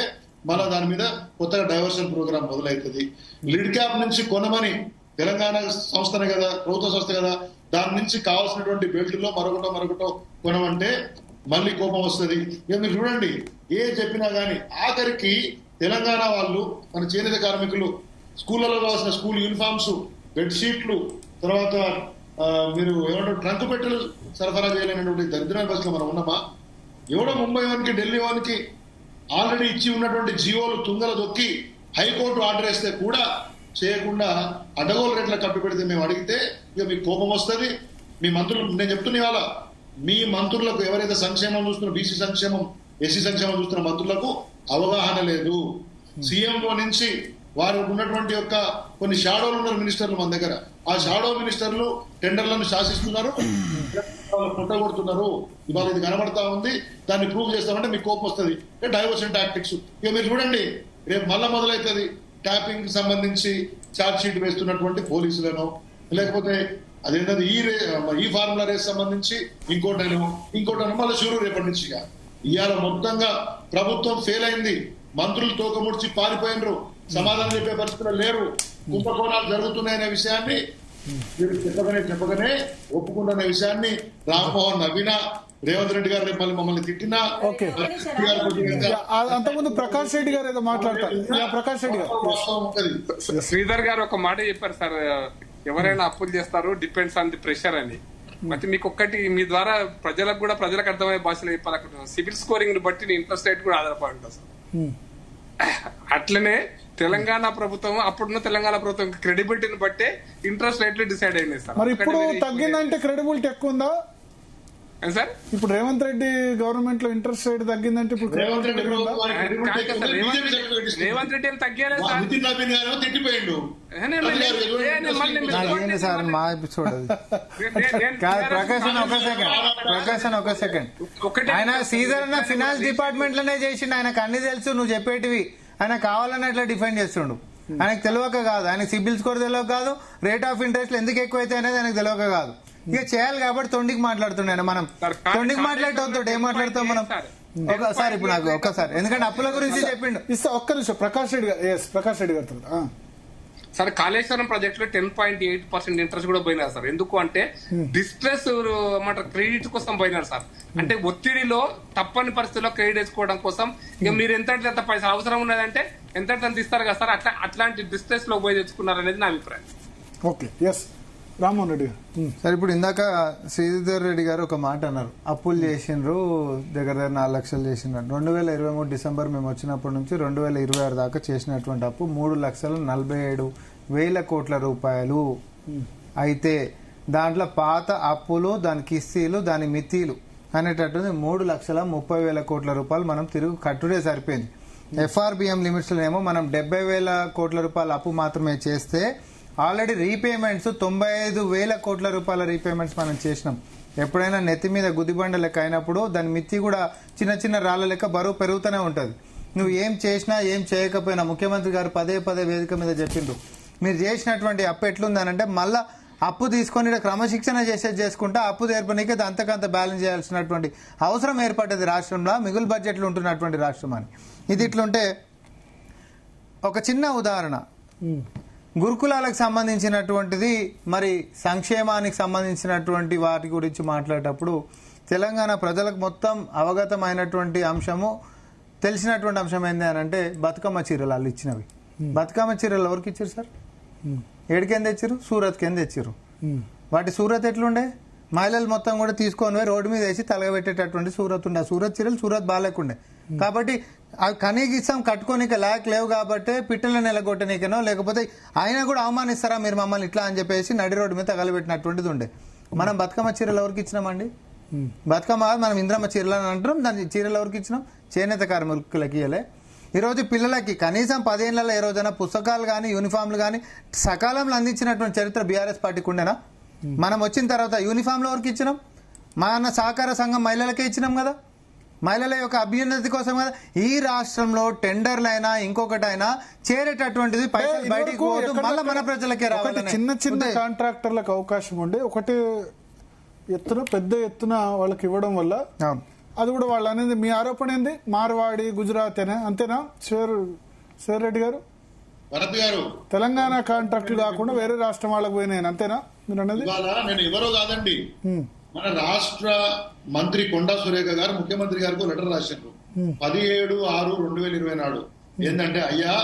Speaker 6: మళ్ళా దాని మీద కొత్తగా డైవర్షన్ ప్రోగ్రామ్ మొదలవుతుంది. లిడ్ క్యాప్ నుంచి కొనమని తెలంగాణ సంస్థనే కదా, ప్రభుత్వ సంస్థ కదా, దాని నుంచి కావాల్సినటువంటి బెల్ట్లో మరొకటో కొనమంటే మళ్ళీ కోపం వస్తుంది. ఇక మీరు చూడండి, ఏ చెప్పినా గానీ ఆఖరికి తెలంగాణ వాళ్ళు, మన చేనేత కార్మికులు స్కూళ్లలో కావాల్సిన స్కూల్ యూనిఫామ్స్, బెడ్షీట్లు, తర్వాత మీరు ఏమంటారు ట్రంక్ పెట్టెలు సరఫరా చేయలేనటువంటి దరిద్రమైన పరిస్థితిలో మనం ఉన్నామా? ఎవడో ముంబై వానికి, ఢిల్లీ వానికి ఆల్రెడీ ఇచ్చి ఉన్నటువంటి జీవోలు తుంగల దొక్కి హైకోర్టు ఆర్డర్ వేస్తే కూడా చేయకుండా అడ్డగోలు రేట్ల కట్టు పెడితే మేము అడిగితే ఇక మీకు కోపం వస్తుంది. మీ మంత్రులు, నేను చెప్తున్నా ఇవాళ, మీ మంత్రులకు ఎవరైతే సంక్షేమం చూస్తున్న, బీసీ సంక్షేమం, ఎస్సీ సంక్షేమం చూస్తున్న మంత్రులకు అవగాహన లేదు. సీఎంఓ నుంచి వారు ఉన్నటువంటి యొక్క కొన్ని షాడోలు ఉన్నారు మినిస్టర్లు మన దగ్గర. ఆ షాడో మినిస్టర్లు టెండర్లను శాసిస్తున్నారు, పుట్టగొడుతున్నారు. ఇవాళ ఇది కనబడతా ఉంది. దాన్ని ప్రూవ్ చేస్తామంటే మీకు కోపం వస్తుంది. Diversion tactics. ఇక మీరు చూడండి, రేపు మళ్ళా మొదలవుతుంది ట్యాపింగ్ కి సంబంధించి ఛార్జ్ షీట్ వేస్తున్నటువంటి పోలీసులను, లేకపోతే అదేంటది ఈ ఫార్ములా రేస్ సంబంధించి ఇంకోటను మళ్ళీ షూరు రేపటి నుంచి. ఇవాళ మొత్తంగా ప్రభుత్వం ఫెయిల్ అయింది. మంత్రులు తోకముడిచి పారిపోయినరు, సమాధానం చెప్పే పరిస్థితులు లేరు. కుంభకోణాలు జరుగుతున్నాయనే విషయాన్ని మీరు చెప్పగానే ఒప్పుకుంటున్న విషయాన్ని రామ్మోహన్ నవ్వినా, రేవంత్ రెడ్డి గారు మళ్ళీ మమ్మల్ని తిట్టినా.
Speaker 2: అంతకుముందు ప్రకాష్ రెడ్డి గారు ఏదో మాట్లాడతారు. ప్రకాష్ రెడ్డి గారు,
Speaker 5: శ్రీధర్ గారు ఒక మాట చెప్పారు సార్, ఎవరైనా అప్పులు చేస్తారు, డిపెండ్స్ ఆన్ ది ప్రెషర్ అని. అయితే మీకు ఒక్కటి, మీ ద్వారా ప్రజలకు అర్థమయ్యే భాషలో చెప్పాలనుకుంటున్నాను. సివిల్ స్కోరింగ్ ని బట్టి ఇంట్రెస్ట్ రేట్ కూడా ఆధారపడి ఉంటుంది సార్. అట్లనే తెలంగాణ ప్రభుత్వం, అప్పుడున్న తెలంగాణ ప్రభుత్వం క్రెడిబిలిటీని బట్టే ఇంట్రెస్ట్ రేట్లు డిసైడ్ అయినాయి సార్.
Speaker 2: మరి ఇప్పుడు తగ్గిందంటే క్రెడిబిలిటీ ఎక్కువ ఉందా?
Speaker 5: సార్
Speaker 2: ఇప్పుడు రేవంత్ రెడ్డి గవర్నమెంట్ లో ఇంట్రెస్ట్ రేట్ తగ్గిందంటే ఇప్పుడు
Speaker 6: రేవంత్ రెడ్డి
Speaker 2: ఉందా?
Speaker 5: రేవంత్ రెడ్డి ఏం తగ్గలేదు సార్.
Speaker 6: నితిన్ నవీన్ గారు తిట్టిపోయిండు.
Speaker 4: సార్ మా ఎపిసోడ్ అది కాదు. ప్రకాశ్ ఒక సెకండ్ ఆయన సీజర్ అన్న ఫినాన్స్ డిపార్ట్మెంట్ లోనే చేసిండు. ఆయనకు అన్ని తెలుసు నువ్వు చెప్పేటివి. ఆయన కావాలని అట్లా డిఫైన్ చేస్తుండు. ఆయనకు తెలియక కాదు, ఆయనకు సిబిల్ స్కోర్ తెలియక కాదు, రేట్ ఆఫ్ ఇంట్రెస్ట్ ఎందుకు ఎక్కువైతే అనేది ఆయనకు తెలియక కాదు. ఇక చేయాలి కాబట్టి తొండికి మాట్లాడుతున్నాను. మనం తొండికి మాట్లాడటంతో ఏం మాట్లాడతాం మనం? ఒకసారి ఇప్పుడు నాకు ఒక్కసారి, ఎందుకంటే అప్పుల గురించి చెప్పిండు.
Speaker 2: ఇస్తా ఒక్క నిమిషం. ప్రకాష్ రెడ్డి గారు
Speaker 5: సార్ కాళేశ్వరం ప్రాజెక్ట్ లో 10.8% ఇంట్రెస్ట్ కూడా పోయినారు సార్. ఎందుకు అంటే డిస్ట్రెస్ క్రెడిట్ కోసం పోయినారు సార్. అంటే ఒత్తిడిలో తప్పని పరిస్థితుల్లో క్రెడిట్ వేసుకోవడం కోసం ఇక మీరు ఎంత పైసలు అవసరం ఉన్నదంటే ఎంత ఇస్తారు కదా సార్. అట్లాంటి డిస్ట్రెస్ లో పోయి తెచ్చుకున్నారు అనేది నా అభిప్రాయం.
Speaker 2: ఓకే, ఎస్ రామ్మోహన్ రెడ్డి గారు.
Speaker 4: సరే, ఇప్పుడు ఇందాక శ్రీధర్ రెడ్డి గారు ఒక మాట అన్నారు, అప్పులు చేసిండ్రు దగ్గర 4 లక్షలు చేసిండ్రు. 2023 డిసెంబర్ మేము వచ్చినప్పటి నుంచి 2026 దాకా చేసినటువంటి అప్పు 3,47,000 కోట్ల రూపాయలు. అయితే దాంట్లో పాత అప్పులు, దాని కిస్తీలు, దాని మితీలు అనేటటువంటి 3,30,000 కోట్ల రూపాయలు మనం తిరిగి కట్టుడే సరిపోయింది. FRBM లిమిట్స్ లోనేమో మనం 70,000 కోట్ల రూపాయల అప్పు మాత్రమే చేస్తే ఆల్రెడీ రీపేమెంట్స్ 95,000 కోట్ల రూపాయల రీపేమెంట్స్ మనం చేసినాం. ఎప్పుడైనా నెత్తి మీద గుదిబండ లెక్క అయినప్పుడు దాని మిత్తి కూడా చిన్న చిన్న రాళ్ల లెక్క బరువు పెరుగుతూనే ఉంటుంది. నువ్వు ఏం చేసినా ఏం చేయకపోయినా, ముఖ్యమంత్రి గారు పదే వేదిక మీద చెప్పిండ్రు, మీరు చేసినటువంటి అప్పు ఎట్లుందనంటే మళ్ళా అప్పు తీసుకొని క్రమశిక్షణ చేసుకుంటా అప్పు తీర్పనీకి అంతకంత బ్యాలెన్స్ చేయాల్సినటువంటి అవసరం ఏర్పడ్డది రాష్ట్రంలో, మిగులు బడ్జెట్లు ఉంటున్నటువంటి రాష్ట్రం అని. ఇది ఇట్లుంటే ఒక చిన్న ఉదాహరణ, గురుకులాలకు సంబంధించినటువంటిది, మరి సంక్షేమానికి సంబంధించినటువంటి వాటి గురించి మాట్లాడేటప్పుడు తెలంగాణ ప్రజలకు మొత్తం అవగతమైనటువంటి అంశము, తెలిసినటువంటి అంశం ఏంది అని అంటే బతుకమ్మ చీరలు వాళ్ళు ఇచ్చినవి. బతుకమ్మ చీరలు ఎవరికి ఇచ్చారు సార్? ఏడికేం తెచ్చారు? సూరత్ కింద తెచ్చారు. వాటి సూరత్ ఎట్లుండే? మహిళలు మొత్తం కూడా తీసుకొని పోయి రోడ్డు మీద వేసి తలగబెట్టేటటువంటి సూరత్ ఉండే. సూరత్ చీరలు సూరత్ బాగాలేకుండే కాబట్టి అవి కనీసం కట్టుకోనిక లేవు కాబట్టి పిట్టల నెలగొట్టనీకనో లేకపోతే అయినా కూడా అవమానిస్తారా మీరు మమ్మల్ని ఇట్లా అని చెప్పేసి నడి రోడ్డు మీద తగలబెట్టినటువంటిది ఉండే. మనం బతుకమ్మ చీరలు ఎవరికి ఇచ్చినామండి? బతుకమ్మ మనం ఇంద్రమ్మ చీరలు అని అంటున్నాం. దాని చీరలు ఎవరికి ఇచ్చినాం? చేనేత కార్మికులకి ఇవ్వలే. ఈరోజు పిల్లలకి కనీసం 10 ఏళ్లలో ఏ రోజైనా పుస్తకాలు కానీ యూనిఫామ్లు కానీ సకాలంలో అందించినటువంటి చరిత్ర బీఆర్ఎస్ పార్టీకి ఉండేనా? మనం వచ్చిన తర్వాత యూనిఫామ్లు ఎవరికి ఇచ్చినాం? మన సహకార సంఘం మహిళలకే ఇచ్చినాం కదా. మహిళల యొక్క అభ్యున్నతి కోసం కదా. ఈ రాష్ట్రంలో టెండర్లైనా ఇంకొకటైనా చేరేటటువంటిది పైసలు బయటికి పోతూ మళ్ళీ మన ప్రజలకే రావాలి.
Speaker 2: చిన్న కాంట్రాక్టర్లకు అవకాశం ఉండే ఒకటి పెద్ద ఎత్తున వాళ్ళకి ఇవ్వడం వల్ల అది కూడా వాళ్ళు అనేది మీ ఆరోపణ ఏంది? మార్వాడి గుజరాత్ అంతేనా శివర్ రెడ్డి గారు? తెలంగాణ కాంట్రాక్టులు కాకుండా వేరే రాష్ట్రం వాళ్ళకి పోయినాయి అంతేనా మీరు అనేది?
Speaker 6: నేను ఎవరో కాదండి, మన రాష్ట్ర మంత్రి కొండా సురేఖ గారు ముఖ్యమంత్రి గారికి లెటర్ రాశారు 17/6/2024. ఏంటంటే అయ్యా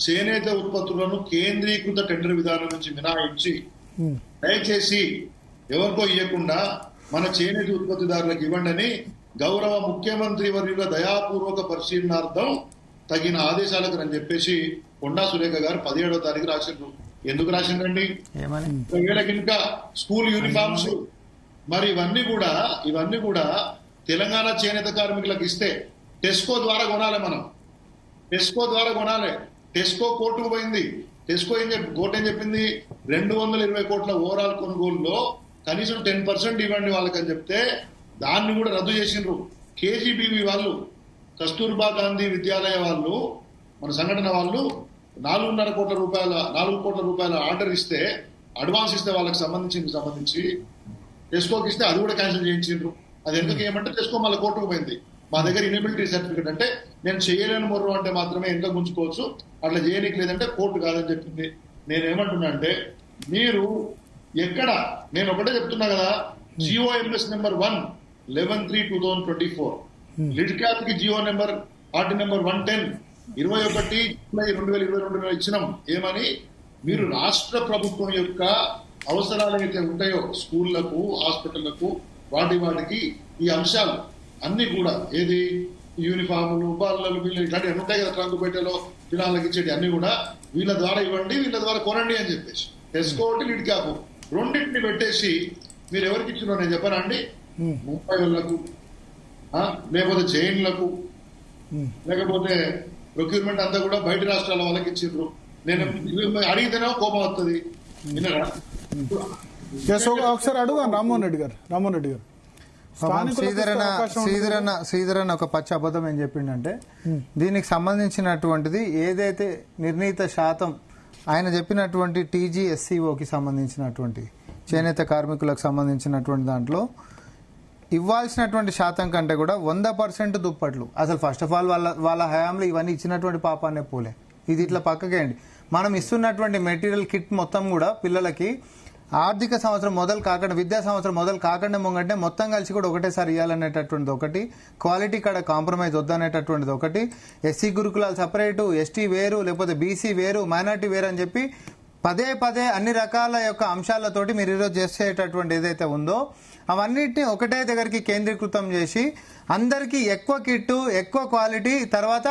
Speaker 6: చేనేత ఉత్పత్తులను కేంద్రీకృత టెండర్ విధానం నుంచి మినహాయించి దయచేసి ఎవరికో ఇవ్వకుండా మన చేనేత ఉత్పత్తిదారులకు ఇవ్వండి అని గౌరవ ముఖ్యమంత్రి వర్యుల దయాపూర్వక పరిశీలనార్థం తగిన ఆదేశాలకు అని చెప్పేసి కొండా సురేఖ గారు 17వ తారీఖు రాసిండ్రు. ఎందుకు రాసిండ్రండి? వీళ్ళకి ఇంకా స్కూల్ యూనిఫామ్స్ మరి ఇవన్నీ కూడా తెలంగాణ చేనేత కార్మికులకు ఇస్తే టెస్కో ద్వారా కొనాలి. మనం టెస్కో ద్వారా కొనాలి. టెస్కో కోర్టుకు పోయింది. టెస్కో కోర్టు ఏం చెప్పింది? 220 కోట్ల ఓవరాల్ కొనుగోలులో కనీసం 10% ఇవ్వండి వాళ్ళకని చెప్తే దాన్ని కూడా రద్దు చేసిండ్రు. కేజీబీవీ వాళ్ళు, కస్తూర్బా గాంధీ విద్యాలయ వాళ్ళు, మన సంఘటన వాళ్ళు 4 కోట్ల రూపాయల ఆర్డర్ ఇస్తే, అడ్వాన్స్ ఇస్తే వాళ్ళకి సంబంధించి టెస్కోకి ఇస్తే అది కూడా క్యాన్సిల్ చేయించిండ్రు. అది ఎందుకు ఏమంటే టెస్కో మళ్ళీ కోర్టుకు పోయింది. మా దగ్గర ఇనబిలిటీ సర్టిఫికేట్ అంటే నేను చేయలేని మొర్రు అంటే మాత్రమే ఎంత గుంజుకోవచ్చు, అట్లా చేయనీకి లేదంటే కోర్టు కాదని చెప్పింది. నేనేమంటున్నా అంటే మీరు ఎక్కడ, నేను ఒకటే చెప్తున్నా కదా, జిఓఎంఎస్ నెంబర్ 1/11/2024 లిడ్ క్యాప్ కి GO number RT number 110 21 July 2022 ఇచ్చినాం. ఏమని? మీరు రాష్ట్ర ప్రభుత్వం యొక్క అవసరాలు అయితే ఉంటాయో స్కూళ్లకు, హాస్పిటళ్లకు, వాటికి ఈ అంశాలు అన్ని కూడా ఏది యూనిఫాములు, బాలలు, వీళ్ళు ఇట్లాంటి అన్ని ఉంటాయి కదా, ట్రంకుపేటలో పిల్లలకి ఇచ్చేటి అన్ని కూడా వీళ్ళ ద్వారా ఇవ్వండి, వీళ్ళ ద్వారా కొనండి అని చెప్పేసి టెస్కో ఒకటి లిడ్ క్యాప్ రెండింటిని పెట్టేసి మీరు ఎవరికి ఇచ్చినో నేను చెప్పానండి. ముంబై వాళ్ళకు, లేకపోతే జైన్లకు, లేకపోతే ప్రొక్యూర్మెంట్ అంతా కూడా బయట రాష్ట్రాల వాళ్ళకి ఇచ్చిండ్రు. నేను అడిగితేనే కోపం వస్తుంది. విన్నారా?
Speaker 2: ఒకసారి అడుగు రామ్మోహన్ రెడ్డి గారు.
Speaker 4: శ్రీధరన్ ఒక పచ్చి అబద్ధం ఏం చెప్పిండంటే, దీనికి సంబంధించినటువంటిది ఏదైతే నిర్ణీత శాతం ఆయన చెప్పినటువంటి TGSCOకి సంబంధించినటువంటి చేనేత కార్మికులకు సంబంధించినటువంటి దాంట్లో ఇవ్వాల్సినటువంటి శాతం కంటే కూడా 100% దుప్పట్లు. అసలు ఫస్ట్ ఆఫ్ ఆల్ వాళ్ళ హయాంలో ఇవన్నీ ఇచ్చినటువంటి పాపాన్నే పోలే. ఇది ఇట్లా పక్కకేయండి. మనం ఇస్తున్నటువంటి మెటీరియల్ కిట్ మొత్తం కూడా పిల్లలకి ఆర్థిక సంవత్సరం మొదలు కాకుండా, విద్యా సంవత్సరం మొదలు కాకుండా ముంగంటే మొత్తం కలిసి కూడా ఒకటేసారి ఇవ్వాలనేటటువంటిది ఒకటి, క్వాలిటీ కాడ కాంప్రమైజ్ వద్దనేటటువంటిది ఒకటి, SC గురుకులాలు సపరేటు, ST వేరు, లేకపోతే BC వేరు, మైనార్టీ వేరు అని చెప్పి పదే అన్ని రకాల యొక్క అంశాలతోటి మీరు ఈరోజు చేసేటటువంటి ఏదైతే ఉందో అవన్నిటిని ఒకటే దగ్గరికి కేంద్రీకృతం చేసి అందరికీ ఎక్కువ కిట్టు, ఎక్కువ క్వాలిటీ, తర్వాత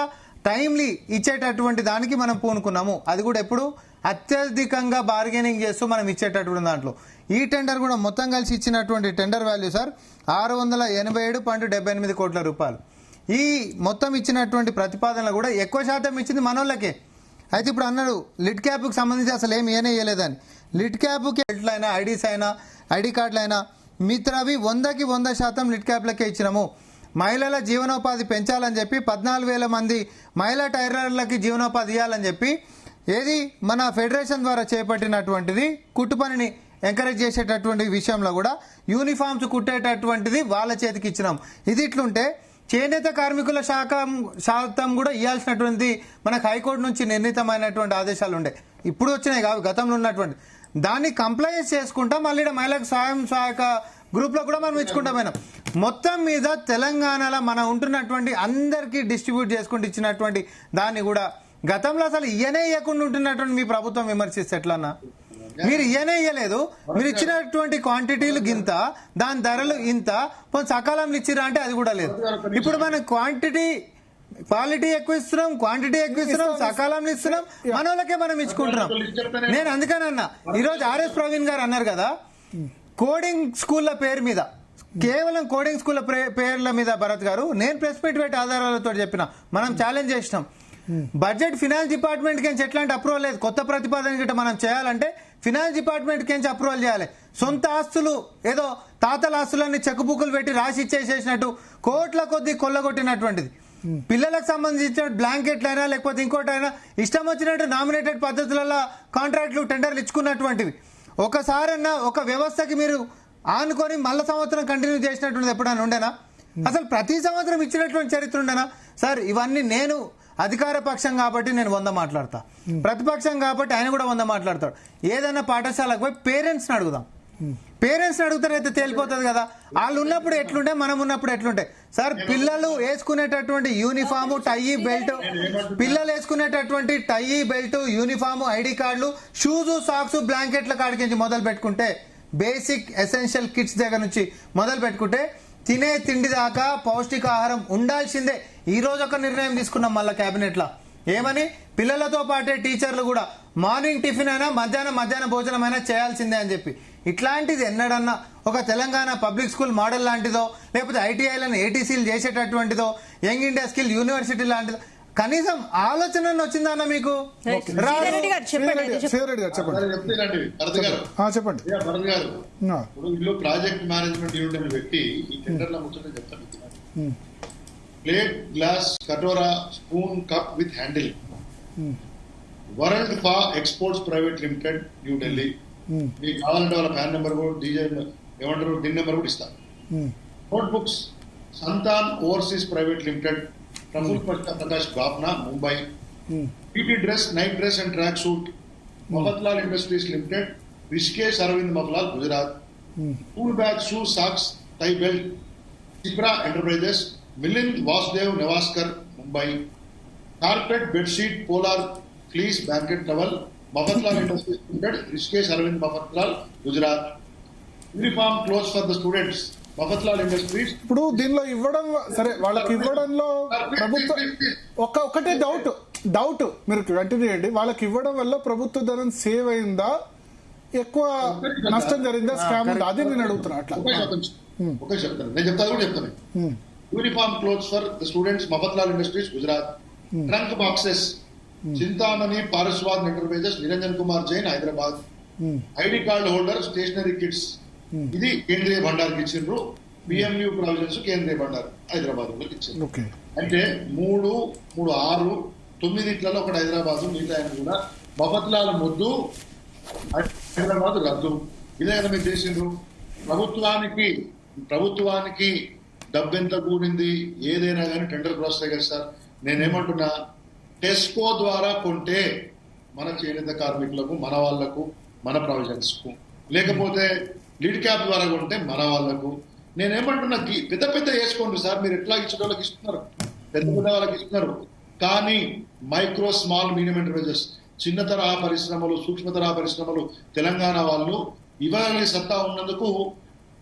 Speaker 4: టైమ్లీ ఇచ్చేటటువంటి దానికి మనం పూనుకున్నాము. అది కూడా ఎప్పుడు అత్యధికంగా బార్గెనింగ్ చేస్తూ మనం ఇచ్చేటటువంటి దాంట్లో. ఈ టెండర్ కూడా మొత్తం కలిసి ఇచ్చినటువంటి టెండర్ వాల్యూ సార్ 687.78 కోట్ల రూపాయలు. ఈ మొత్తం ఇచ్చినటువంటి ప్రతిపాదనలు కూడా ఎక్కువ శాతం ఇచ్చింది మనోళ్ళకే. అయితే ఇప్పుడు అన్నాడు లిడ్ క్యాప్కి సంబంధించి అసలు ఏమి ఇవ్వలేదని. లిడ్ క్యాప్కి ఎట్లయినా ఐడీస్ అయినా ఐడి కార్డులైనా మిత్రవి 100% లిడ్ క్యాప్లకే ఇచ్చినాము. మహిళల జీవనోపాధి పెంచాలని చెప్పి 14,000 మంది మహిళా టైలర్లకి జీవనోపాధి ఇవ్వాలని చెప్పి ఏది మన ఫెడరేషన్ ద్వారా చేపట్టినటువంటిది కుట్టు పనిని ఎంకరేజ్ చేసేటటువంటి విషయంలో కూడా యూనిఫామ్స్ కుట్టేటటువంటిది వాళ్ళ చేతికి ఇచ్చినాం. ఇది ఇట్లుంటే చేనేత కార్మికుల శాతం కూడా ఇవ్వాల్సినటువంటి మనకు హైకోర్టు నుంచి నిర్ణీతమైనటువంటి ఆదేశాలు ఉండే, ఇప్పుడు వచ్చినాయి కావు, గతంలో ఉన్నటువంటి దాన్ని కంప్లైంట్ చేసుకుంటాం. మళ్ళీ మహిళలకు స్వయం సహాయక గ్రూప్ లో కూడా మనం ఇచ్చుకుంటాం. మొత్తం మీద తెలంగాణలో మనం ఉంటున్నటువంటి అందరికీ డిస్ట్రిబ్యూట్ చేసుకుంటూ ఇచ్చినటువంటి దాన్ని కూడా గతంలో అసలు ఇవ్వకుండా ఉంటున్నటువంటి మీ ప్రభుత్వం విమర్శిస్తే ఎట్లన్నా? మీరు ఇవ్వలేదు, మీరు ఇచ్చినటువంటి క్వాంటిటీలు గింత, దాని ధరలు ఇంత, సకాలంలో ఇచ్చిరా అంటే అది కూడా లేదు. ఇప్పుడు మనం క్వాలిటీ ఎక్కువ ఇస్తున్నాం, క్వాంటిటీ ఎక్కువ ఇస్తున్నాం, సకాలంలో ఇస్తున్నాం, మన వాళ్ళకే మనం ఇచ్చుకుంటున్నాం. నేను అందుకనన్నా ఈరోజు RS ప్రవీణ్ గారు అన్నారు కదా, కోడింగ్ స్కూళ్ల పేరు మీద, కేవలం కోడింగ్ స్కూళ్ల పేర్ల మీద భరత్ గారు నేను ప్రెస్ మీట్ పెట్టి ఆధారాలతో చెప్పిన, మనం ఛాలెంజ్ చేసినాం. బడ్జెట్ ఫినాన్స్ డిపార్ట్మెంట్ కి ఎట్లాంటి అప్రూవల్ లేదు. కొత్త ప్రతిపాదన గిట్ట మనం చేయాలంటే ఫినాన్స్ డిపార్ట్మెంట్ కి అప్రూవల్ చేయాలి. సొంత ఆస్తులు ఏదో తాతల ఆస్తులన్నీ చెక్ బుక్లు పెట్టి రాసి ఇచ్చేసేసినట్టు కోట్ల కొద్ది కొల్లగొట్టినటువంటిది. పిల్లలకు సంబంధించిన బ్లాంకెట్లైనా లేకపోతే ఇంకోటైనా ఇష్టం వచ్చినట్టు నామినేటెడ్ పద్ధతులలో కాంట్రాక్ట్లు టెండర్లు ఇచ్చుకున్నటువంటివి. ఒకసారన్నా ఒక వ్యవస్థకి మీరు ఆనుకొని మళ్ళా సంవత్సరం కంటిన్యూ చేసినటువంటిది ఎప్పుడైనా ఉండేనా? అసలు ప్రతి సంవత్సరం ఇచ్చినటువంటి చరిత్ర ఉండేనా సార్? ఇవన్నీ నేను అధికార పక్షం కాబట్టి నేను 100 మాట్లాడతా, ప్రతిపక్షం కాబట్టి ఆయన కూడా 100 మాట్లాడతాడు. ఏదైనా పాఠశాలకు పోయి పేరెంట్స్ ని అడుగుదాం. పేరెంట్స్ ని అడుగుతారైతే తేలిపోతుంది కదా, వాళ్ళు ఉన్నప్పుడు ఎట్లుంటే మనం ఉన్నప్పుడు ఎట్లుంటే. సార్ పిల్లలు వేసుకునేటటువంటి యూనిఫాము, టై బెల్ట్, పిల్లలు వేసుకునేటటువంటి టై బెల్ట్, యూనిఫాము, ID కార్డులు, షూస్, సాక్స్, బ్లాంకెట్ల కాడికి మొదలు పెట్టుకుంటే, బేసిక్ ఎసెన్షియల్ కిట్స్ దగ్గర నుంచి మొదలు పెట్టుకుంటే తినే తిండి దాకా పౌష్టికాహారం ఉండాల్సిందే. ఈ రోజు ఒక నిర్ణయం తీసుకున్నాం మళ్ళా కేబినెట్ లో, ఏమని పిల్లలతో పాటే టీచర్లు కూడా మార్నింగ్ టిఫిన్ అయినా మధ్యాహ్నం భోజనం అయినా చేయాల్సిందే అని చెప్పి. ఇట్లాంటిది ఎన్నడన్నా ఒక తెలంగాణ పబ్లిక్ స్కూల్ మోడల్ లాంటిదో, లేకపోతే ITIలను ATCలు చేసేటటువంటిదో, యంగ్ ఇండియా స్కిల్ యూనివర్సిటీ లాంటిదో కనీసం ఆలోచన వచ్చిందన్న మీకు?
Speaker 2: చెప్పండి.
Speaker 6: ఇల్లు ప్రాజెక్ట్ మేనేజ్మెంట్ యూనిట్ పెట్టి ఈ టెండర్ల ముచ్చట చెప్తాను. ప్లేట్, గ్లాస్, కటోరా, spoon, cup with handle, world ఫా exports private limited, new Delhi. మీకు కావాలంటే వాళ్ళ ఫ్యాన్ నెంబర్ కూడా ఏమంటారు డిన్ నెంబర్ కూడా ఇస్తాను. Notebooks, Santan overseas private limited, Praful Prakash Bapna, Mumbai. PT dress, night dress and track suit, Mafatlal industries limited, Rishikesh Arvind Mafatlal, Gujarat. School bag, shoe, socks, tie belt, Sipra enterprises, Milind Vasudev Nevaskar, Mumbai. Carpet, bedsheet, polar, fleece, blanket towel, Mafatlal industries limited, Rishikesh Arvind Mafatlal, Gujarat. Uniform clothes for the students, Mafatlal industries.
Speaker 2: ఇప్పుడు దీనిలో ఇవ్వడం సరే, వాళ్ళకి ఇవ్వడంలో ప్రభుత్వం ఒకటే doubt మీరు continue చేయండి. వాళ్ళకి ఇవ్వడం వల్ల ప్రభుత్వ ధనం సేవ్ అయిందా, ఎక్కువ నష్టం జరిగిందా, స్కామ్ ఉందా? అది నేను అడుగుతున్నా. అట్లా
Speaker 6: ఒకే చెప్తాను, నేను చెప్తాను కూడా చెప్తాను. Uniform clothes for the students, Mafatlal industries Gujarat. Trunk boxes Chintamani Paraswad enterprises, Niranjan Kumar Jain Hyderabad. ID card holder stationery kits, ఇది కేంద్రీయ భండార్కి ఇచ్చిండ్రు. పిఎంయూ ప్రావిజన్స్ కేంద్రీయ భండార్ హైదరాబాద్ లోకి ఇచ్చిండ్రు. అంటే 3, 6, 9 ఇట్లలో ఒకటి హైదరాబాద్, మిగతా కూడా మఫత్లాల ముద్దు హైదరాబాద్ రద్దు. ఇదే కదా మీరు చేసిండ్రు. ప్రభుత్వానికి డబ్బెంత కూడింది ఏదైనా కానీ టెండర్లు వస్తాయి కదా సార్. నేనేమంటున్నా, టెస్కో ద్వారా కొంటే మన చేనేత కార్మికులకు, మన వాళ్లకు, మన ప్రావిజన్స్ కు, లేకపోతే లీడ్ క్యాప్ ద్వారా కొంటే మన వాళ్లకు. నేనేమంటున్నా, పెద్ద పెద్ద వేసుకోండి సార్, మీరు ఎట్లా ఇచ్చిన వాళ్ళకి ఇస్తున్నారు, పెద్ద పెద్ద వాళ్ళకి ఇస్తున్నారు. కానీ మైక్రో స్మాల్ మీడియం ఎంటర్ప్రైజెస్, చిన్న తరహా పరిశ్రమలు, సూక్ష్మ తరహా పరిశ్రమలు తెలంగాణ వాళ్ళు ఇవ్వగలిగే సత్తా ఉన్నందుకు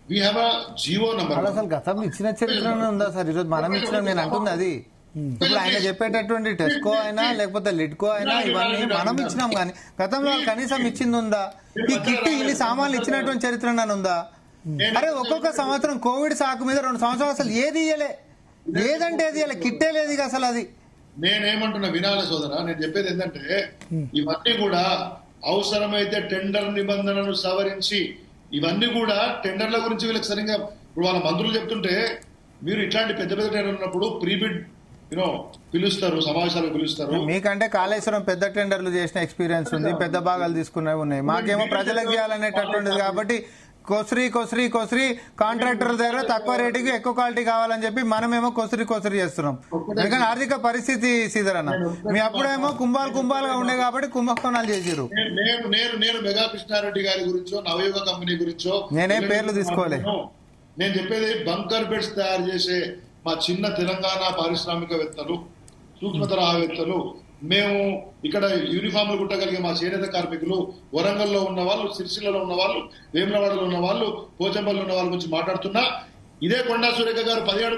Speaker 6: we have a GO number.
Speaker 4: అసలు గతంలో ఇచ్చిన చరిత్ర ఉందా సార్? ఈరోజు మనం ఇచ్చిన, నేను అంటుంది అది. ఇప్పుడు ఆయన చెప్పేటటువంటి టెస్కో అయినా లేకపోతే లిడ్కో అయినా ఇవన్నీ మనం ఇచ్చినాం, కానీ గతంలో వాళ్ళు కనీసం ఇచ్చింది ఉందా? ఈ కిట్టి ఇన్ని సామాన్లు ఇచ్చినటువంటి చరిత్ర ఉందా? అరే ఒక్కొక్క సంవత్సరం కోవిడ్ సాకు మీద 2 సంవత్సరాలు అసలు ఏది ఇయ్యలే, ఏదంటే ఏది ఇయ్యలే, కిట్టే లేదు అసలు. అది
Speaker 6: నేనేమంటున్నా వినాలి సోదరా, నేను చెప్పేది ఏంటంటే ఇవన్నీ కూడా అవసరమైతే టెండర్ నిబంధనలను సవరించి, ఇవన్నీ కూడా టెండర్ల గురించి వీళ్ళకి సరిగ్గా, ఇప్పుడు వాళ్ళ మంత్రులు చెప్తుంటే, మీరు ఇట్లాంటి పెద్ద పెద్ద టెండర్ ఉన్నప్పుడు ప్రీబిడ్ పిలుస్తారు, సమావేశాలకు పిలుస్తారు.
Speaker 4: మీకంటే కాళేశ్వరం పెద్ద టెండర్లు చేసిన ఎక్స్పీరియన్స్ ఉంది, పెద్ద భాగాలు తీసుకున్నవి ఉన్నాయి. మాకేమో ప్రజలకు చేయాలనేటటువంటిది కాబట్టి కొసరి కాంట్రాక్టర్ల దగ్గర తక్కువ రేటుకి ఎక్కువ క్వాలిటీ కావాలని చెప్పి మనమేమో కొసరి చేస్తున్నాం. ఎందుకంటే ఆర్థిక పరిస్థితి సీదరన్న, మీ అప్పుడేమో కుంభాలుగా ఉండే కాబట్టి కుంభకోణాలు చేసిరు.
Speaker 6: నేను మెగా కృష్ణారెడ్డి గారి గురించో, నవయుగ కంపెనీ గురించో
Speaker 4: నేనేం పేర్లు తీసుకోలే.
Speaker 6: నేను చెప్పేది బంకర్ బెడ్స్ తయారు చేసే మా చిన్న తెలంగాణ పారిశ్రామికవేత్తలు, సూక్ష్మ తరహావేత్తలు, మేము ఇక్కడ యూనిఫామ్లు కుట్టగలిగే మా చేనేత కార్మికులు, వరంగల్లో ఉన్న వాళ్ళు, సిరిసిల్లలో ఉన్న వాళ్ళు, వేములవాడలో ఉన్న వాళ్ళు, పోచంపల్లి ఉన్న వాళ్ళ గురించి మాట్లాడుతున్నా. ఇదే కొండా సురేఖ గారు 17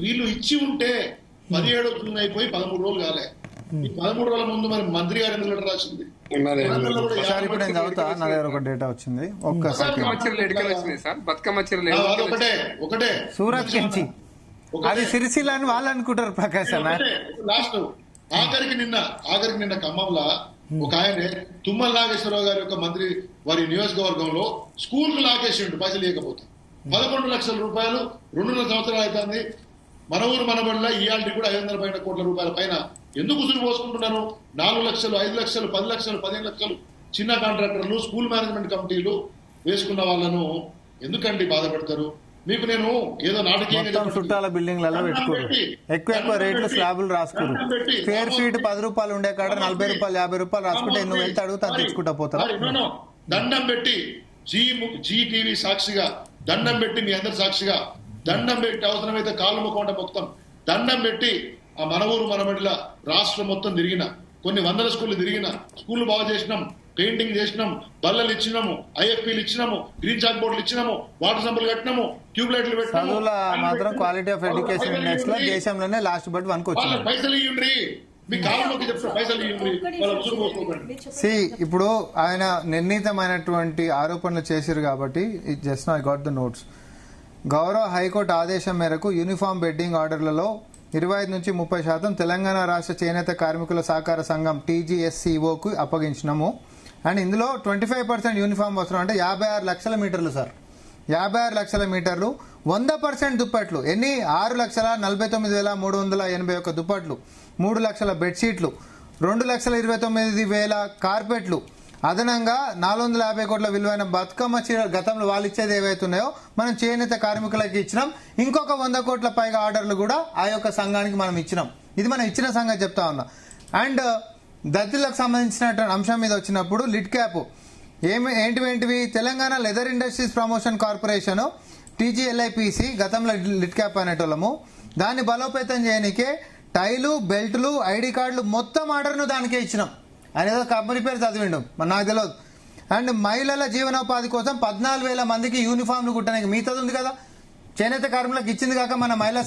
Speaker 6: వీళ్ళు ఇచ్చి ఉంటే 17 జూన్ అయిపోయి 13 రోజులు కాలే. ఈ 13 రోజుల ముందు మరి మంత్రి గారు ఎందుకు లెటర్ రాసింది?
Speaker 4: ఇప్పుడు నేను చదువుతా, నా దగ్గర ఒక డేటా వచ్చింది. ఒక్కసారి
Speaker 6: ఒకటే
Speaker 4: సూరత్ నుంచి అది సిరిసిల్ల అని వాళ్ళు అనుకుంటారు. ప్రకాశ్ అన్న
Speaker 6: లాస్ట్ ఆఖరికి నిన్న ఖమ్మంలో ఒక ఆయన తుమ్మల నాగేశ్వరరావు గారి యొక్క మంత్రి వారి నియోజకవర్గంలో స్కూల్ కు లాగేసిండు పైసలు లేకపోతే. 11 లక్షల రూపాయలు 2.5 సంవత్సరాలు అవుతుంది. మన ఊరు మనబడిలో ఇవాళ కూడా 500 కోట్ల రూపాయల పైన ఎందుకు ఉసురు పోసుకుంటున్నారు? 4 లక్షలు, 5 లక్షలు, 10 లక్షలు, 15 లక్షలు చిన్న కాంట్రాక్టర్లు, స్కూల్ మేనేజ్మెంట్ కమిటీలు వేసుకున్న వాళ్ళను ఎందుకండి బాధ పెడతారు? మీకు నేను ఏదో నాటకీయంగా
Speaker 4: చుట్టాల బిల్డింగ్లలో పెట్టుకోరు, ఎక్కువ రేట్లు స్లాబులు రాసుకోరు. స్క్వేర్ ఫీట్ 10 రూపాయలు ఉండే కాడ 40 రూపాయలు 50 రూపాయలు రాసుకుంటే నువ్వు ఎంత అడుగుతా తెచ్చుకుంటా పోతారు.
Speaker 6: దండం పెట్టి జీ టీవీ సాక్షిగా దండం పెట్టి, మీ అందరి సాక్షిగా దండం పెట్టి, అవసరమైతే కాలు మొక్కంట మొత్తం దండం పెట్టి, ఆ మన ఊరు మనబడిలా రాష్ట్రం మొత్తం తిరిగిన, కొన్ని 100 స్కూళ్లు తిరిగిన, స్కూళ్లు బాగు చేసినాం, పెయింటింగ్ చేసినాము, బల్లలు ఇచ్చినాము, ఐఎఫ్పీలు ఇచ్చినాము, గ్రీన్ చాక్ బోర్డులు ఇచ్చినాము, వాటర్ సంపులు కట్టినాము, ట్యూబ్ లైట్లు పెట్టినాము.
Speaker 4: మాత్రం క్వాలిటీ ఆఫ్ ఎడ్యుకేషన్ ఇండెక్స్ లో దేశంలోనే లాస్ట్ బట్ 1 కి వచ్చింది.
Speaker 6: పైసలు ఇవ్వండి, మీ కాలంలోకి చెప్తారు, పైసలు ఇవ్వండి.
Speaker 4: ఇప్పుడు ఆయన నిర్ణీతమైనటువంటి ఆరోపణలు చేశారు కాబట్టి just I got the notes. గౌరవ హైకోర్టు ఆదేశం మేరకు యూనిఫామ్ బెడ్డింగ్ ఆర్డర్లలో 25 నుంచి 30% తెలంగాణ రాష్ట్ర చేనేత కార్మికుల సహకార సంఘం TGSCOకు అప్పగించినాము. అండ్ ఇందులో 25% యూనిఫామ్ వస్త్రం అంటే 56 లక్షల మీటర్లు సార్. 56 లక్షల మీటర్లు, 100% దుప్పట్లు. ఎన్ని? 6,49,381 దుప్పట్లు, 3 లక్షల బెడ్షీట్లు, 2,29,000 కార్పెట్లు, అదనంగా 450 కోట్ల విలువైన బతుకమ్మ చీరలు గతంలో వాళ్ళు ఇచ్చేది ఏవైతున్నాయో మనం చేనేత కార్మికులకి ఇచ్చినాం. ఇంకొక 100 కోట్ల పైగా ఆర్డర్లు కూడా ఆ యొక్క సంఘానికి మనం ఇచ్చినాం. ఇది మనం ఇచ్చిన సంగతి చెప్తా ఉన్నా. అండ్ దళితులకు సంబంధించిన అంశం మీద వచ్చినప్పుడు లిడ్ క్యాప్ ఏంటివి? Telangana leather industries promotion corporation TGLIPC గతంలో లిడ్ క్యాప్ అనేటోళ్ళము. దాన్ని బలోపేతం చేయడానికే టైలు, బెల్టులు, ఐడి కార్డులు మొత్తం ఆర్డర్ను దానికే ఇచ్చినాం. ఆయన ఏదో కంపెనీ పేరు చదివిండు, మరి నాకు తెలియదు. అండ్ మహిళల జీవనోపాధి కోసం 14,000 మందికి యూనిఫామ్లు కుట్టడానికి మిగతాది ఉంది కదా, చేనేత కార్మికులకు ఇచ్చింది కాక మన మహిళా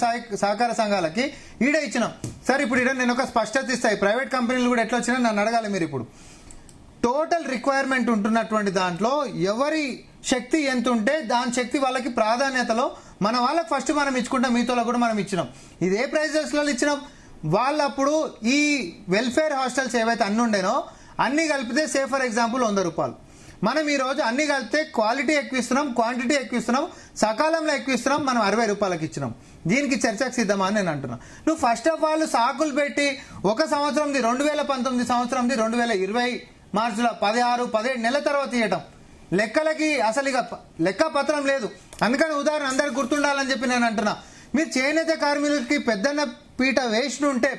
Speaker 4: సహకార సంఘాలకి ఈడే ఇచ్చినాం. సార్ ఇప్పుడు ఈడ నేను ఒక స్పష్టత ఇస్తాయి, ప్రైవేట్ కంపెనీలు కూడా ఎట్లా వచ్చినా నన్ను అడగాలి మీరు. ఇప్పుడు టోటల్ రిక్వైర్మెంట్ ఉంటున్నటువంటి దాంట్లో ఎవరి శక్తి ఎంత ఉంటే దాని శక్తి వాళ్ళకి ప్రాధాన్యతలో మన వాళ్ళకి ఫస్ట్ మనం ఇచ్చుకుంటాం, మిగతా కూడా మనం ఇచ్చినాం. ఇదే ప్రైజెస్లో ఇచ్చినాం. వాళ్ళప్పుడు ఈ వెల్ఫేర్ హాస్టల్స్ ఏవైతే అన్ని ఉండేనో అన్ని కలిపితే సే ఫర్ ఎగ్జాంపుల్ 100 రూపాయలు. మనం ఈ రోజు అన్ని కలిపితే క్వాలిటీ ఎక్కువ ఇస్తున్నాం, క్వాంటిటీ ఎక్కువ ఇస్తున్నాం, సకాలంలో ఎక్కువ ఇస్తున్నాం, మనం 60 రూపాయలకి ఇచ్చినాం. దీనికి చర్చకు సిద్ధమా అని నేను అంటున్నా. నువ్వు ఫస్ట్ ఆఫ్ ఆల్ సాకులు పెట్టి ఒక సంవత్సరంది 2019 సంవత్సరంది 2020 మార్చిలో 16-17 నెలల తర్వాత ఇవ్వటం లెక్కలకి అసలు ఇక లెక్క పత్రం లేదు. అందుకని ఉదాహరణ అందరికి గుర్తుండాలని చెప్పి నేను అంటున్నా. మీరు చేనేత కార్మికులకి పెద్ద పీట వేసినుంటే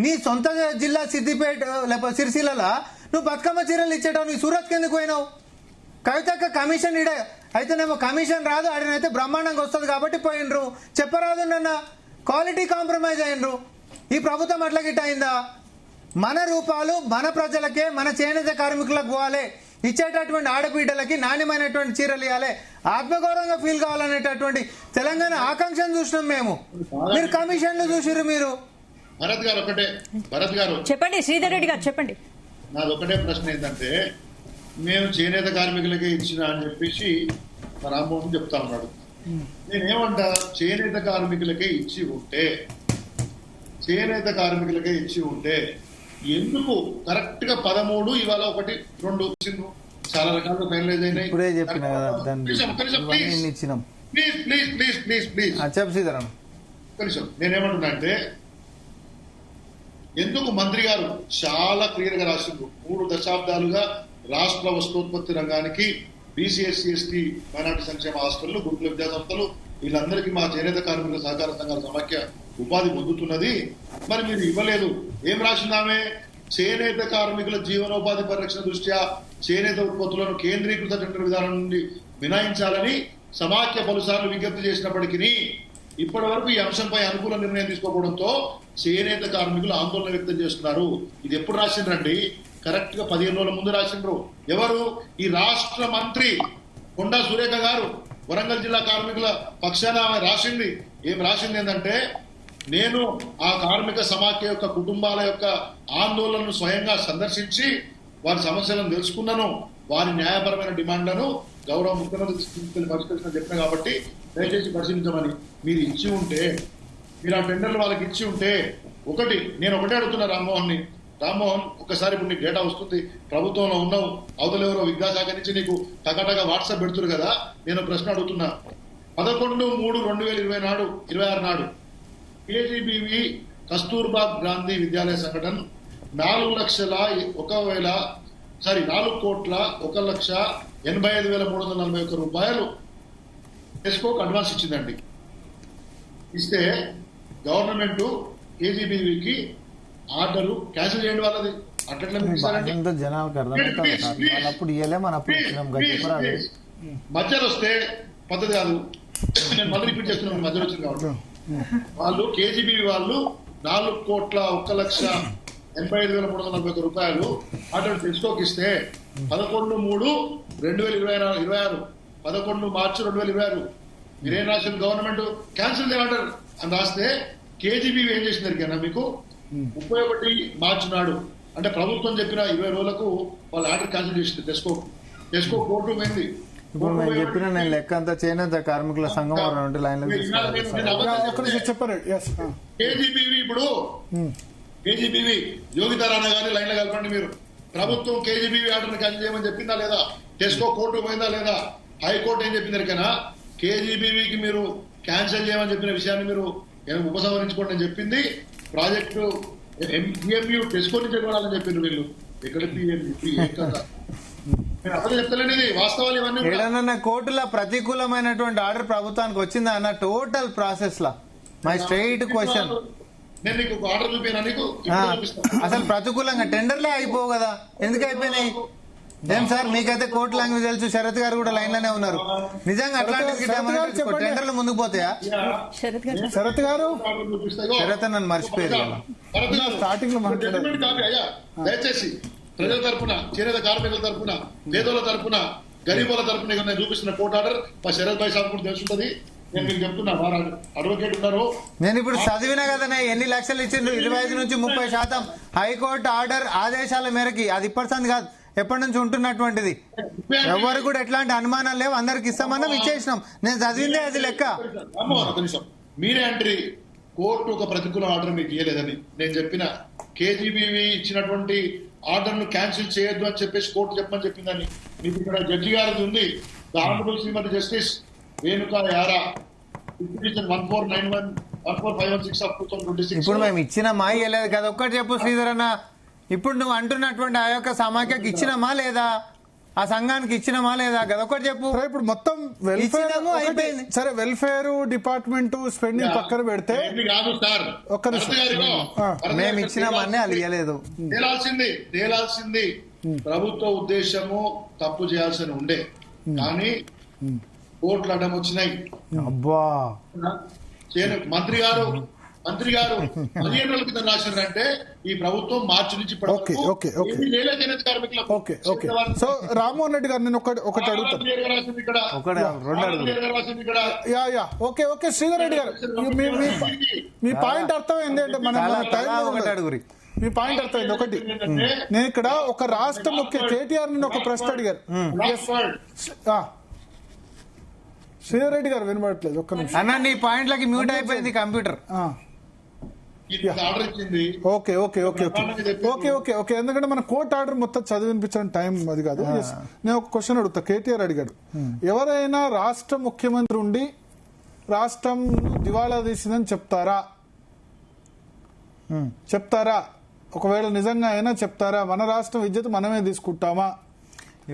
Speaker 4: నీ సొంత జిల్లా సిద్దిపేట లేకపోతే సిరిసిల్ల నువ్వు బతుకమ్మ చీరలు ఇచ్చేటావు. నీ సూరత్కి ఎందుకు పోయినావు? కవితక్క కమిషన్ ఇడే అయితేనేమో కమిషన్ రాదు, ఆడినైతే బ్రహ్మాండంగా వస్తుంది కాబట్టి పోయినరు. చెప్పరాదు నన్న క్వాలిటీ కాంప్రమైజ్ అయినరు. ఈ ప్రభుత్వం అట్లా గిట్ట అయిందా? మన రూపాలు మన ప్రజలకే, మన చేనేత కార్మికులకు పోవాలి. ఇచ్చేటటువంటి ఆడబిడ్డలకి నాణ్యమైనటువంటి చీరలు ఇవ్వాలి, ఆత్మగౌరవంగా ఫీల్ కావాలనేటటువంటి తెలంగాణ ఆకాంక్షను చూసినాం మేము. మీరు కమిషన్లు చూసిరు. మీరు
Speaker 6: భరత్ గారు
Speaker 1: చెప్పండి. శ్రీధర్ రెడ్డి గారు చెప్పండి.
Speaker 6: నాది ఒకటే ప్రశ్న ఏంటంటే, మేము చేనేత కార్మికులకే ఇచ్చిన అని చెప్పేసి రామ్మోహన్ చెప్తా ఉన్నాడు. నేనేమంటా, చేనేత కార్మికులకే ఇచ్చి ఉంటే ఎందుకు కరెక్ట్ గా 13 ఇవాళ 1, 2 వచ్చిండ్రు, చాలా రకాలుగా ఫైనలైజ్ అయినాయి.
Speaker 4: ఇప్పుడే చెప్పిన కదా
Speaker 6: కొంచెం నేనేమంటున్నా అంటే, ఎందుకు మంత్రి గారు చాలా క్లియర్ గా రాసిండ్రు, 3 దశాబ్దాలుగా రాష్ట్ర వస్తోత్పత్తి రంగానికి బీసీ ఎస్సీ ఎస్టీ మైనార్టీ సంక్షేమ హాస్టళ్లు, గురుకుల విద్యాసంస్థలు వీళ్ళందరికీ మా చేనేత కార్మికుల సహకార సంఘాల సమాఖ్య ఉపాధి పొందుతున్నది. మరి మీరు ఇవ్వలేదు. ఏం రాసిందామే? చేనేత కార్మికుల జీవనోపాధి పరిరక్షణ దృష్ట్యా చేనేత ఉత్పత్తులను కేంద్రీకృత టెండర్ విధానం నుండి మినహాయించాలని సమాఖ్య పలుసార్లు విజ్ఞప్తి చేసినప్పటికీ ఇప్పటి వరకు ఈ అంశంపై అనుకూల నిర్ణయం తీసుకోవడంతో చేనేత కార్మికులు ఆందోళన వ్యక్తం చేస్తున్నారు. ఇది ఎప్పుడు రాసిండ్రండి? కరెక్ట్ గా 15 రోజుల ముందు రాసిండ్రు. ఎవరు? ఈ రాష్ట్ర మంత్రి కొండా సురేఖ గారు వరంగల్ జిల్లా కార్మికుల పక్షాన రాసింది. ఏం రాసింది ఏంటంటే, నేను ఆ కార్మిక సమాఖ్య యొక్క కుటుంబాల యొక్క ఆందోళనను స్వయంగా సందర్శించి వారి సమస్యలను తెలుసుకున్నాను, వారి న్యాయపరమైన డిమాండ్లను గౌరవ ముఖ్యమంత్రి పరిష్కరించిన చెప్పిన కాబట్టి దయచేసి పరిశీలించమని. మీరు ఇచ్చి ఉంటే, మీరు ఆ టెండర్లు వాళ్ళకి ఇచ్చి ఉంటే, నేను ఒకటే అడుగుతున్నా రామ్మోహన్, ఒక్కసారి ఇప్పుడు నీకు డేటా వస్తుంది, ప్రభుత్వంలో ఉన్నావు, అవతల ఎవరో విద్యాశాఖ నుంచి నీకు టకాటగా వాట్సాప్ పెడుతురు కదా. నేను ప్రశ్న అడుగుతున్నా. 11/3/2026 నాడు కేజీబీవీ కస్తూర్బా గాంధీ విద్యాలయ సంఘటన 4,01,85,341 రూపాయలు టెస్కోకు అడ్వాన్స్ ఇచ్చిందండి. ఇస్తే గవర్నమెంట్ కేజీబీవీకి ఆర్డర్ క్యాన్సిల్ చేయండి వాళ్ళది. అట్లా
Speaker 4: జనాలకు అర్థమవుతుంది.
Speaker 6: మధ్యలో వస్తే పద్ధతి కాదు. నేను మళ్ళీ రిపీట్ చేస్తున్నాను, మధ్యలో వచ్చింది కాబట్టి. వాళ్ళు కేజీబీవీ వాళ్ళు 4,01,85,341 రూపాయలు ఆర్డర్ టెస్కోకి ఇస్తే 11/3/2026 11 మార్చి 2026 మీరేం రాసిన గవర్నమెంట్ క్యాన్సిల్ ఆర్డర్ అని రాస్తే కేజీబీవీ ఏం చేసింది కన్నా మీకు 31 మార్చి నాడు, అంటే ప్రభుత్వం చెప్పిన 20 రోజులకు వాళ్ళు ఆర్డర్ క్యాన్సిల్ చేసింది. టెస్కో కోర్టు పోయింది.
Speaker 4: ఇప్పుడు నేను చెప్పిన నేను లెక్క అంతా చేనేత కార్మికుల సంఘం లైన్
Speaker 2: చెప్పారు.
Speaker 6: కేజీబీవీ ఇప్పుడు కేజీబీవీ యోగితా రాణా గారిని లైన్ లో కలపండి. మీరు ప్రభుత్వం కేజీబీవీ ఆర్డర్ క్యాన్సిల్ చేయమని చెప్పిందా లేదా? టెస్కో కోర్టు పోయిందా లేదా? హైకోర్టు ఏం చెప్పింది కన్నా కేజీబీవీకి మీరు క్యాన్సిల్ చేయమని చెప్పిన విషయాన్ని మీరు ఉపసంహరించుకోండి అని చెప్పింది. ప్రాజెక్టు పిఎంయూ టెస్కో నుంచి వెళ్ళాలని చెప్పిండ్రు వీళ్ళు. ఎక్కడ నేను అసలు చెప్తలేనిది వాస్తవాలు ఇవన్నీ.
Speaker 4: ఏడన్నా కోర్టులో ప్రతికూలమైనటువంటి ఆర్డర్ ప్రభుత్వానికి వచ్చిందా అన్న total process law? My straight question.
Speaker 6: నేను నీకు ఆర్డర్ చూపినా? నీకు
Speaker 4: అసలు ప్రతికూలంగా టెండర్లే అయిపోవు కదా, ఎందుకు అయిపోయినాయి? ఏం సార్ మీకైతే కోర్టు లాంగ్వేజ్ తెలుసు, శరత్ గారు కూడా లైన్ లోనే ఉన్నారు. నిజంగా అట్లాంటి టెండర్లు ముందుకు పోతాయా?
Speaker 2: శరత్ గారు
Speaker 4: శరత్ నన్ను మర్చిపోయారు
Speaker 2: స్టార్టింగ్ లో.
Speaker 6: దయచేసి ప్రజల తరఫున, చేనేత కార్మికుల తరఫున, పేదోళ్ల తరఫున, గరీబుల తరఫున నేను చూపిస్తున్న కోర్టు ఆర్డర్ మా శరత్ భాయ్ సాబ్ కూడా తెలుసుంటది. నేను మీకు చెప్తున్నా, వారు అడ్వకేట్ ఉన్నారు.
Speaker 4: నేను ఇప్పుడు చదివినా కదా ఎన్ని లక్షలు ఇచ్చిండ్రు, 25 నుంచి 30% హైకోర్టు ఆర్డర్ ఆదేశాల మేరకి. అది ఇప్పటిసంది కాదు, ఎప్పటి నుంచి ఉంటున్నటువంటిది. ఎవరు కూడా ఎట్లాంటి అనుమానాలు లేవు, అందరికి ఇస్తామన్నాం, ఇచ్చేసినాం. నేను చదివిందే అది లెక్క.
Speaker 6: ఒక నిమిషం, మీరే అంటారు కోర్టు ఒక ప్రతికూల ఆర్డర్ మీకు ఇవ్వలేదని. నేను చెప్పిన కేజీబీవి ఇచ్చినటువంటి ఆర్డర్ ను క్యాన్సిల్ చేయొద్దు అని చెప్పేసి కోర్టు చెప్పమని చెప్పిందని. మీకు ఇక్కడ జడ్జి గారిది ఉంది, honourable Shrimati justice Renuka Yaara, 1491-14516 of 2026.
Speaker 4: ఇప్పుడు మేము ఇచ్చినామా ఇవ్వలేదు కదా ఒక్కటి చెప్పు శ్రీధర్ అన్న. ఇప్పుడు నువ్వు అంటున్నటువంటి ఆ యొక్క సమాఖ్యకి ఇచ్చినామా లేదా, ఆ సంఘానికి ఇచ్చినామా లేదా కదా ఒకటి చెప్పు.
Speaker 2: సరే, ఇప్పుడు మొత్తం వెల్ఫేర్
Speaker 4: ఇచ్చినాము, అయిపోయింది.
Speaker 2: సరే, వెల్ఫేర్ డిపార్ట్మెంట్ స్పెండింగ్ పక్కన పెడితే
Speaker 6: ఏమీ కాదు సార్,
Speaker 2: ఒక్క నిమిషం.
Speaker 4: మేము ఇచ్చినామని అది ఇవ్వలేదు.
Speaker 6: తేలాల్సింది ప్రభుత్వ ఉద్దేశము తప్పు చేయాల్సి ఉండే, కానీ కోర్టులు అడ్డం వచ్చినాయి.
Speaker 4: అబ్బా,
Speaker 6: మంత్రి గారు 15 రోజుల క్రితం రాసిందంటే ఈ ప్రభుత్వం మార్చి నుంచి
Speaker 2: ఓకే. సో రామ్మోహన్ రెడ్డి గారు, నేను ఒకటి అడుగుతాను. యా ఓకే శ్రీధర్ రెడ్డి గారు, మీ పాయింట్ అర్థమైంది అంటే మన మీ పాయింట్ అర్థమైంది. ఒకటి, నేను ఇక్కడ ఒక రాష్ట్ర ముఖ్య కేటీఆర్ నేను ఒక ప్రశ్న అడిగారు. శ్రీధర్ రెడ్డి గారు వినబడట్లేదు, ఒక్క నిమిషం
Speaker 4: అన్న. నీ పాయింట్లకి మ్యూట్ అయిపోయింది కంప్యూటర్.
Speaker 2: ఓకే. ఎందుకంటే మన కోర్టు ఆర్డర్ మొత్తం చదివినిపించడం టైం అది కాదు. నేను ఒక క్వశ్చన్ అడుగుతా. కేటీఆర్ అడిగాడు, ఎవరైనా రాష్ట్ర ముఖ్యమంత్రి ఉండి రాష్ట్రం దివాళా తీసిందని చెప్తారా? ఒకవేళ నిజంగా అయినా చెప్తారా? మన రాష్ట్రం విద్యుత్ మనమే తీసుకుంటామా?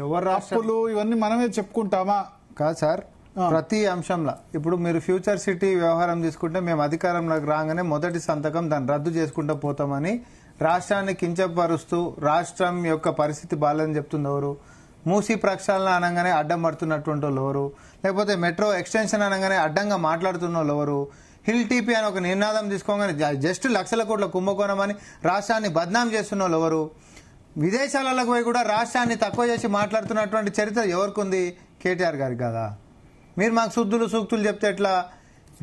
Speaker 4: ఎవరు
Speaker 2: అప్పులు ఇవన్నీ మనమే చెప్పుకుంటామా?
Speaker 4: కాదు సార్, ప్రతి అంశంలో ఇప్పుడు మీరు ఫ్యూచర్ సిటీ వ్యవహారం తీసుకుంటే మేము అధికారంలోకి రాగానే మొదటి సంతకం దాన్ని రద్దు చేసుకుంటూ పోతామని రాష్ట్రాన్ని కించపరుస్తూ రాష్ట్రం యొక్క పరిస్థితి బాలేదని చెప్తుంది ఎవరు? మూసీ ప్రక్షాళన అనగానే అడ్డం పడుతున్నటువంటి వాళ్ళు ఎవరు? లేకపోతే మెట్రో ఎక్స్టెన్షన్ అనగానే అడ్డంగా మాట్లాడుతున్న వాళ్ళు ఎవరు? హిల్ టీపీ అని ఒక నినాదం తీసుకోగానే జస్ట్ లక్షల కోట్ల కుంభకోణం అని రాష్ట్రాన్ని బద్నాం చేస్తున్న వాళ్ళు ఎవరు? విదేశాలకు పోయి కూడా రాష్ట్రాన్ని తక్కువ చేసి మాట్లాడుతున్నటువంటి చరిత్ర ఎవరికి ఉంది? కేటీఆర్ గారికి కదా. మీరు మాకు శుద్ధులు సూక్తులు చెప్తే ఎట్లా?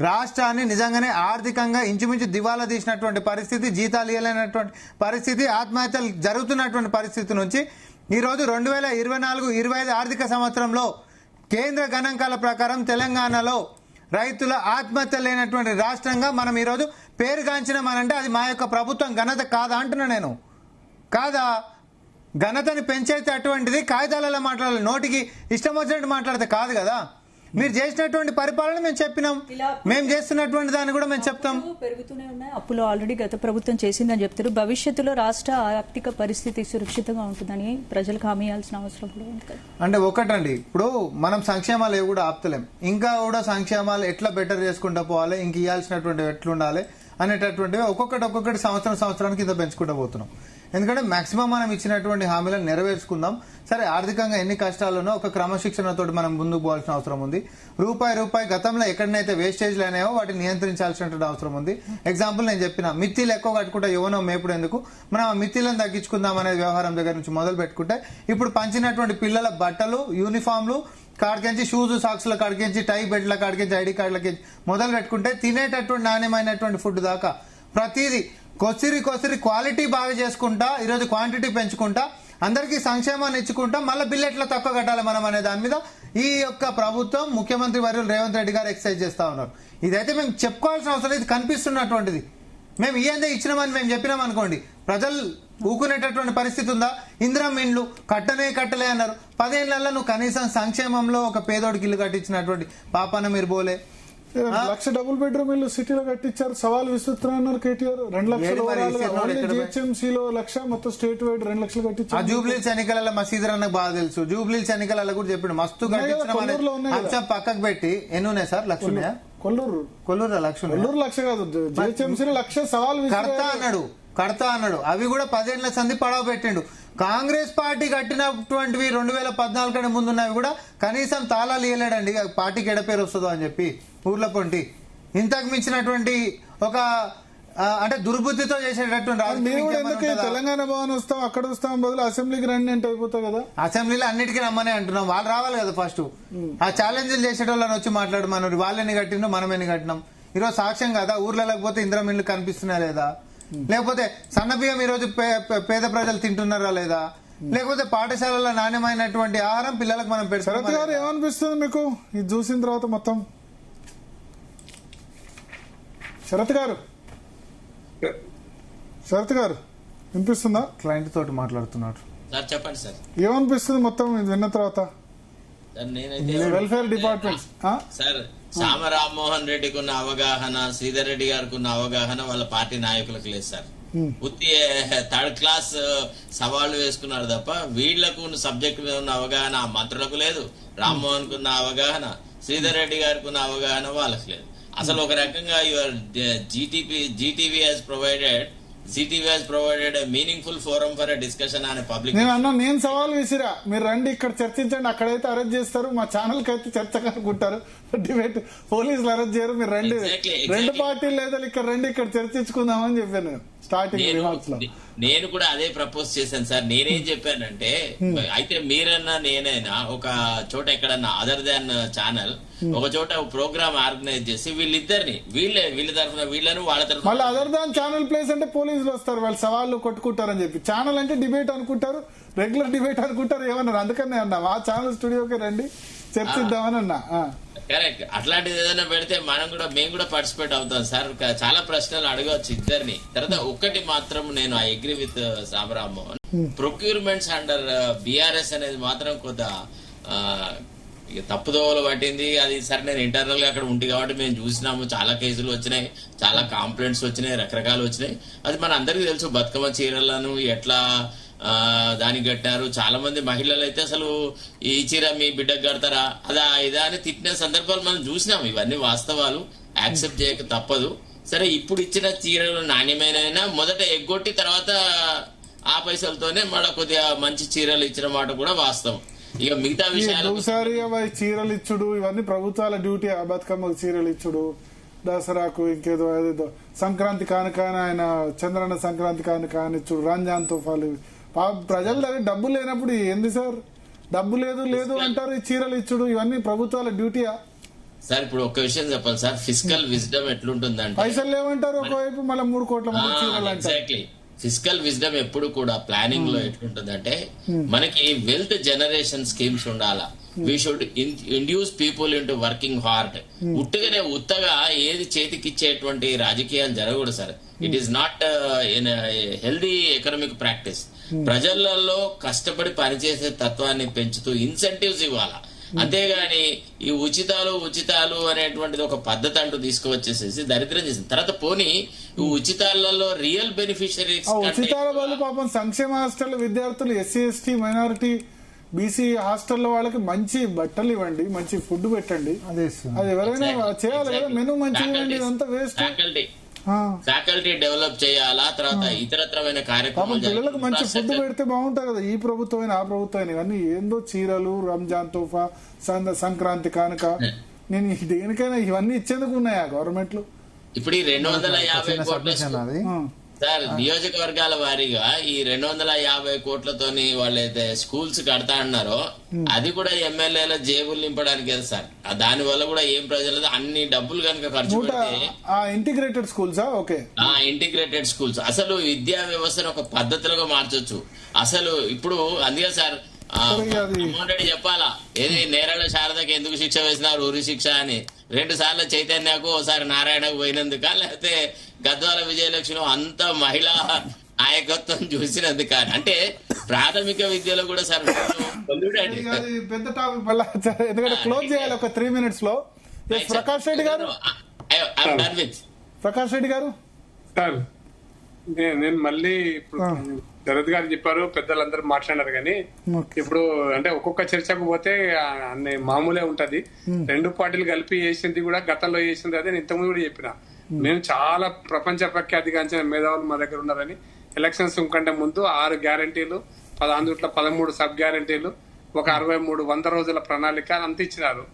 Speaker 4: రాష్ట్రాన్ని నిజంగానే ఆర్థికంగా ఇంచుమించు దివాలా తీసినటువంటి పరిస్థితి, జీతాలు ఇవ్వలేనటువంటి పరిస్థితి, ఆత్మహత్యలు జరుగుతున్నటువంటి పరిస్థితి నుంచి ఈరోజు 2024-25 ఆర్థిక సంవత్సరంలో కేంద్ర గణాంకాల ప్రకారం తెలంగాణలో రైతుల ఆత్మహత్య లేనటువంటి రాష్ట్రంగా మనం ఈరోజు పేరుగాంచినామనంటే అది మా యొక్క ప్రభుత్వం ఘనత కాదా అంటున్నా నేను. కాదా? ఘనతని పెంచేస్తే అటువంటిది కాగితాలలో మాట్లాడాలి, నోటికి ఇష్టం వచ్చినట్టు మాట్లాడితే కాదు కదా. మీరు చేసినటువంటి పరిపాలన మేము చెప్పినాం, మేము చేస్తున్నటువంటి దాన్ని కూడా మేము చెప్తాం.
Speaker 1: పెరుగుతూనే ఉన్నాయి, అప్పులు ఆల్రెడీ గత ప్రభుత్వం చేసిందని చెప్తారు. భవిష్యత్తులో రాష్ట్ర ఆర్థిక పరిస్థితి సురక్షితంగా ఉంటుందని ప్రజలకు హామీ ఇవ్వాల్సిన అవసరం కూడా ఉంది.
Speaker 4: అంటే ఒకటండి, ఇప్పుడు మనం సంక్షేమాలు ఏవి కూడా ఆపుతలేం, ఇంకా కూడా సంక్షేమాలు ఎట్లా బెటర్ చేసుకుంటూ పోవాలి, ఇంక ఇవ్వాల్సినటువంటి ఎట్లుండాలి అనేటటువంటివి ఒక్కొక్కటి సంవత్సరానికి ఇంత పెంచుకుంటూ పోతున్నాం. ఎందుకంటే మాక్సిమం మనం ఇచ్చినటువంటి హామీలను నెరవేర్చుకుందాం. సరే, ఆర్థికంగా ఎన్ని కష్టాలున్నా ఒక క్రమశిక్షణతో మనం ముందుకు పోవాల్సిన అవసరం ఉంది. రూపాయి గతంలో ఎక్కడనైతే వేస్టేజ్లు అనేవో వాటిని నియంత్రించాల్సినటువంటి అవసరం ఉంది. ఎగ్జాంపుల్ నేను చెప్పిన, మిత్తిలు ఎక్కువ కట్టుకుంటే యువనో మేపుడు ఎందుకు, మనం ఆ మిత్తిలను తగ్గించుకుందాం అనే వ్యవహారం దగ్గర నుంచి మొదలు పెట్టుకుంటే ఇప్పుడు పంచినటువంటి పిల్లల బట్టలు, యూనిఫామ్లు కాడికించి, షూస్ సాక్స్ల కాడికించి, టై బెల్ట్ల కాడికించి, ఐడి కార్డులకి మొదలు పెట్టుకుంటే తినేటటువంటి నాణ్యమైనటువంటి ఫుడ్ దాకా ప్రతిదీ కొసిరి క్వాలిటీ బాగా చేసుకుంటా, ఈరోజు క్వాంటిటీ పెంచుకుంటా, అందరికీ సంక్షేమాన్ని ఇచ్చుకుంటా, మళ్ళీ బిల్లు ఎట్లా తక్కువ కట్టాలి మనం అనే దాని మీద ఈ యొక్క ప్రభుత్వం, ముఖ్యమంత్రి వర్యులు రేవంత్ రెడ్డి గారు ఎక్సర్సైజ్ చేస్తా ఉన్నారు. ఇదైతే మేము చెప్పుకోవాల్సిన అవసరం, ఇది కనిపిస్తున్నటువంటిది. మేము ఇయ్యందే ఇచ్చినామని మేము చెప్పినాం అనుకోండి, ప్రజలు ఊకునేటటువంటి పరిస్థితి ఉందా? ఇందిరం ఇండ్లు కట్టలే అన్నారు. 10 ఏళ్లలో నువ్వు కనీసం సంక్షేమంలో ఒక పేదోడికి ఇల్లు కట్టించినటువంటి పాపన మీరు పోలే.
Speaker 2: 1 లక్ష డబుల్ బెడ్రూమ్ ఇల్లు సిటీలో కట్టించారు, సవాల్ విసురుతున్నారు కేటీఆర్. 2 లక్షలు జిహెచ్ఎంసీలో 1 లక్ష, మొత్తం స్టేట్ వైడ్ 2 లక్షలు కట్టించారు.
Speaker 4: ఆ జూబ్లీస్ ఎన్నికలలో మసీదర్ అన్నకు బాగా తెలుసు. జూబ్లీస్ ఎన్నికలలో కూడా చెప్పాడు మస్తు కట్టించడం అంశం పక్కకు పెట్టి ఎన్ని ఉన్నాయి సార్? లక్ష ఉన్నాయా? కొల్లూరు లక్ష కాదు, జిహెచ్ఎంసీలో 1 లక్ష సవాల్ కడతా అన్నాడు. అవి కూడా 10 ఏళ్ల సంది పడవ పెట్టిండు. కాంగ్రెస్ పార్టీ కట్టినటువంటివి 2014 కంటే ముందున్నవి కూడా కనీసం తాళాలు ఇవ్వలేడండి, పార్టీకి ఎడపేరు వస్తుందో అని చెప్పి ఊర్ల పొంటి. ఇంతకు మించినటువంటి ఒక అంటే దుర్బుద్ధితో చేసేటటువంటి
Speaker 2: తెలంగాణ భవన్ వస్తాం, అక్కడ వస్తాం బదులు అసెంబ్లీకి రండి అంటే అయిపోతాయి కదా.
Speaker 4: అసెంబ్లీలో అన్నిటికీ రమ్మనే అంటున్నాం, వాళ్ళు రావాలి కదా ఫస్ట్. ఆ ఛాలెంజ్లు చేసేటోళ్ళని వచ్చి మాట్లాడమన్నారు. వాళ్ళని కట్టినాం, మనం ఎన్ని కట్టినాం? ఈరోజు సాక్ష్యం కదా, ఊర్లో లేకపోతే ఇందిరం ఇళ్ళు కనిపిస్తున్నాయా లేదా? లేకపోతే సన్నబియ్యం ఈరోజు పేద ప్రజలు తింటున్నారా లేదా? లేకపోతే పాఠశాలలో నాణ్యమైనటువంటి ఆహారం పిల్లలకు మనం
Speaker 2: శరత్ గారు
Speaker 4: పెడతాం.
Speaker 2: ఏమనిపిస్తుంది మీకు ఇది చూసిన తర్వాత మొత్తం? శరత్ గారు వినిపిస్తుందా?
Speaker 4: క్లయింట్ తోటి మాట్లాడుతున్నారు.
Speaker 3: సార్ చెప్పండి సార్.
Speaker 2: ఏమనిపిస్తుంది మొత్తం ఇది విన్న తర్వాత?
Speaker 3: సార్ నేనైతే
Speaker 2: వెల్ఫేర్ డిపార్ట్మెంట్
Speaker 3: సార్ సామ రామ్మోహన్ రెడ్డికి ఉన్న అవగాహన, శ్రీధర్ రెడ్డి గారికి ఉన్న అవగాహన వాళ్ళ పార్టీ నాయకులకు లేదు సార్. ఉత్తి థర్డ్ క్లాస్ సవాళ్లు వేసుకున్నారు తప్ప వీళ్లకు ఉన్న సబ్జెక్ట్ మీద ఉన్న అవగాహన ఆ మంత్రులకు లేదు, రామ్మోహన్ కు ఉన్న అవగాహన, శ్రీధర్ రెడ్డి గారికి ఉన్న అవగాహన వాళ్ళకి లేదు. అసలు ఒక రకంగా your Zee TV has provided meaningful forum for a discussion అనే పబ్లిక్.
Speaker 2: నేను సవాల్ విసిరా, మీరు రండి ఇక్కడ చర్చించండి, అక్కడైతే అరెస్ట్ చేస్తారు, మా ఛానల్ కి అయితే చర్చ కనుక్కుంటారు, డిబేట్ పోలీసులు అరెస్ట్ చేయరు, మీరు రండి, రెండు పార్టీలు లేదా ఇక్కడ రండి, ఇక్కడ చర్చించుకుందామని చెప్పాను నేను స్టార్టింగ్ రిమార్క్స్ లో.
Speaker 3: నేను కూడా అదే ప్రపోజ్ చేశాను సార్. నేనేం చెప్పానంటే అయితే మీరన్నా నేనైనా ఒక చోట ఎక్కడన్నా అదర్ దాన్ ఛానల్ ఒక చోట ప్రోగ్రామ్ ఆర్గనైజ్ చేసి వీళ్ళిద్దరిని వీళ్ళ తరఫున వీళ్ళను వాళ్ళ తరఫున
Speaker 2: మళ్ళీ అదర్ దాన్ ఛానల్ ప్లేస్ అంటే పోలీసులు వస్తారు, వాళ్ళు సవాళ్ళు కొట్టుకుంటారని చెప్పి. ఛానల్ అంటే డిబేట్ అనుకుంటారు, రెగ్యులర్ డిబేట్ అనుకుంటారు, ఏమన్నారు. అందుకనే అన్నా మా ఛానల్ స్టూడియోకి రండి చర్చిద్దామని అన్నా.
Speaker 3: కరెక్ట్. అట్లాంటిది ఏదైనా పెడితే మేము కూడా పార్టిసిపేట్ అవుతాం సార్. చాలా ప్రశ్నలు అడగవచ్చు ఇద్దరిని. తర్వాత ఒక్కటి మాత్రం నేను I agree with Sama Rammohan, procurements under BRS అనేది మాత్రం కొంత తప్పుదోవలు పట్టింది. అది సరే నేను ఇంటర్నల్ గా అక్కడ ఉంటే కాబట్టి మేము చూసినాము, చాలా కేసులు వచ్చినాయి, చాలా కంప్లైంట్స్ వచ్చినాయి, రకరకాలు వచ్చినాయి. అది మన అందరికీ తెలుసు. బతుకమ్మ చీరలను ఎట్లా దానికి కట్టారు. చాలా మంది మహిళలు అయితే అసలు ఈ చీర మీ బిడ్డకు కడతారా అదా ఇదా అని తిట్టిన సందర్భాలు మనం చూసినాం. ఇవన్నీ వాస్తవాలు, యాక్సెప్ట్ చేయక తప్పదు. సరే ఇప్పుడు ఇచ్చిన చీరలు నాణ్యమైన మొదట ఎగ్గొట్టి తర్వాత ఆ పైసలతోనే మళ్ళీ కొద్దిగా మంచి చీరలు ఇచ్చిన మాట కూడా వాస్తవం. ఇక మిగతా విషయాలు
Speaker 2: చీరలు ఇచ్చుడు ఇవన్నీ ప్రభుత్వాల డ్యూటీ. బతుకమ్మకు చీరలు ఇచ్చుడు, దసరాకు ఇంకేదో ఏదేదో సంక్రాంతి కానుక ఆయన చంద్రన్న సంక్రాంతి కానుక అని ఇచ్చుడు, రంజాన్ తోఫాలు. ప్రజల దగ్గర డబ్బు లేనప్పుడు ఏంది సార్, డబ్బు లేదు అంటారు, ఈ చీరలు ఇచ్చుడు ఇవన్నీ ప్రభుత్వాల డ్యూటీయా
Speaker 3: సార్? ఇప్పుడు ఒక్క విషయం చెప్పాలి సార్, ఫిజికల్ విజ్డమ్ ఎట్లుంటుందంటే
Speaker 2: పైసలు లేవంటారు ఒకవైపు, మళ్ళీ 3 కోట్ల మంది చీరలు అంటారు.
Speaker 3: ఎగ్జాక్ట్లీ. ఫిజికల్ విజ్డమ్ ఎప్పుడు కూడా ప్లానింగ్ లో ఎట్లుంటుందంటే మనకి వెల్త్ జనరేషన్ స్కీమ్స్ ఉండాలా. We should induce people into working hard. ఉత్తగా ఏది చేతికిచ్చేటువంటి రాజకీయాలు జరగకూడదు sir. It is not in healthy economic practice. ప్రజలలో కష్టపడి పనిచేసే తత్వాన్ని పెంచుతూ ఇన్సెంటివ్స్ ఇవ్వాలా. అంతేగాని ఈ ఉచితాలు అనేటువంటిది ఒక పద్ధతి అంటూ తీసుకువచ్చేసేసి దరిద్రం చేసింది. తర్వాత పోనీ ఈ ఉచితాలలో రియల్ బెనిఫిషరీస్
Speaker 2: ఉచితాల వల్ల పాపం సంక్షేమ హాస్టల్ విద్యార్థులు, ఎస్సీ ఎస్టీ మైనారిటీ బీసీ హాస్టల్లో వాళ్ళకి మంచి బట్టలు ఇవ్వండి, మంచి ఫుడ్ పెట్టండి. అది ఎవరైనా చేయాలి కదా, మెనూ మంచిగా ఇవ్వండి, ఇదంతా వేస్ట్.
Speaker 3: ఫ్యాకల్టీ డెవలప్ చేయాలా, తర్వాత ఇతరత్రమైన కార్యక్రమాలు
Speaker 2: పిల్లలకు మంచి ఫుడ్ పెడితే బాగుంటాయి కదా. ఈ ప్రభుత్వం ఆ ప్రభుత్వం ఇవన్నీ ఏందో చీరలు, రంజాన్ తోఫా, సంక్రాంతి కానుక, నేను దేనికైనా ఇవన్నీ ఇచ్చేందుకు ఉన్నాయా గవర్నమెంట్ లో?
Speaker 3: ఇప్పుడు ఈ 250 కోట్ల సార్ నియోజకవర్గాల వారీగా ఈ 250 కోట్లతోని వాళ్ళైతే స్కూల్స్ కడతా అన్నారో అది కూడా ఎమ్మెల్యేల జేబులు నింపడానికి కదా సార్. దాని వల్ల కూడా ఏం ప్రజలు అన్ని డబ్బులు కనుక ఖర్చు పెడితే
Speaker 2: ఇంటిగ్రేటెడ్ స్కూల్స్
Speaker 3: ఇంటిగ్రేటెడ్ స్కూల్స్ అసలు విద్యా వ్యవస్థను ఒక పద్ధతిలో మార్చొచ్చు. అసలు ఇప్పుడు అందుకే సార్ జగన్మోహన్ రెడ్డి చెప్పాలా, ఏది నేరాల శారదకి ఎందుకు శిక్ష వేసినారు ఊరి శిక్ష అని. 2 సార్లు చైతన్యకు, ఒకసారి నారాయణకు పోయినందుక, లేకపోతే గద్వాల విజయలక్ష్మి అంత మహిళా నాయకత్వం చూసినందుక. అంటే ప్రాథమిక విద్యలో కూడా సార్
Speaker 2: పెద్ద టాపిక్ మళ్ళీ ఎందుకంటే క్లోజ్ చేయాలి ఒక 3 minutes లో. ప్రకాష్ రెడ్డి గారు
Speaker 5: సార్ నేను మళ్ళీ శరత్ గారు చెప్పారు, పెద్దలందరూ మాట్లాడారు. కానీ ఇప్పుడు అంటే ఒక్కొక్క చర్చకు పోతే అన్ని మామూలే ఉంటది. 2 పార్టీలు కలిపి చేసింది కూడా గతంలో చేసింది అదే. నేను ఇంతకుముందు కూడా చెప్పిన, నేను చాలా ప్రపంచ ప్రఖ్యాతిగాంచిన మేధావులు మా దగ్గర ఉన్నారని. ఎలక్షన్స్ కంటే ముందు 6 గ్యారంటీలు, 13 సబ్ గ్యారంటీలు, ఒక 63 100 రోజుల ప్రణాళిక అంత ఇచ్చినారు.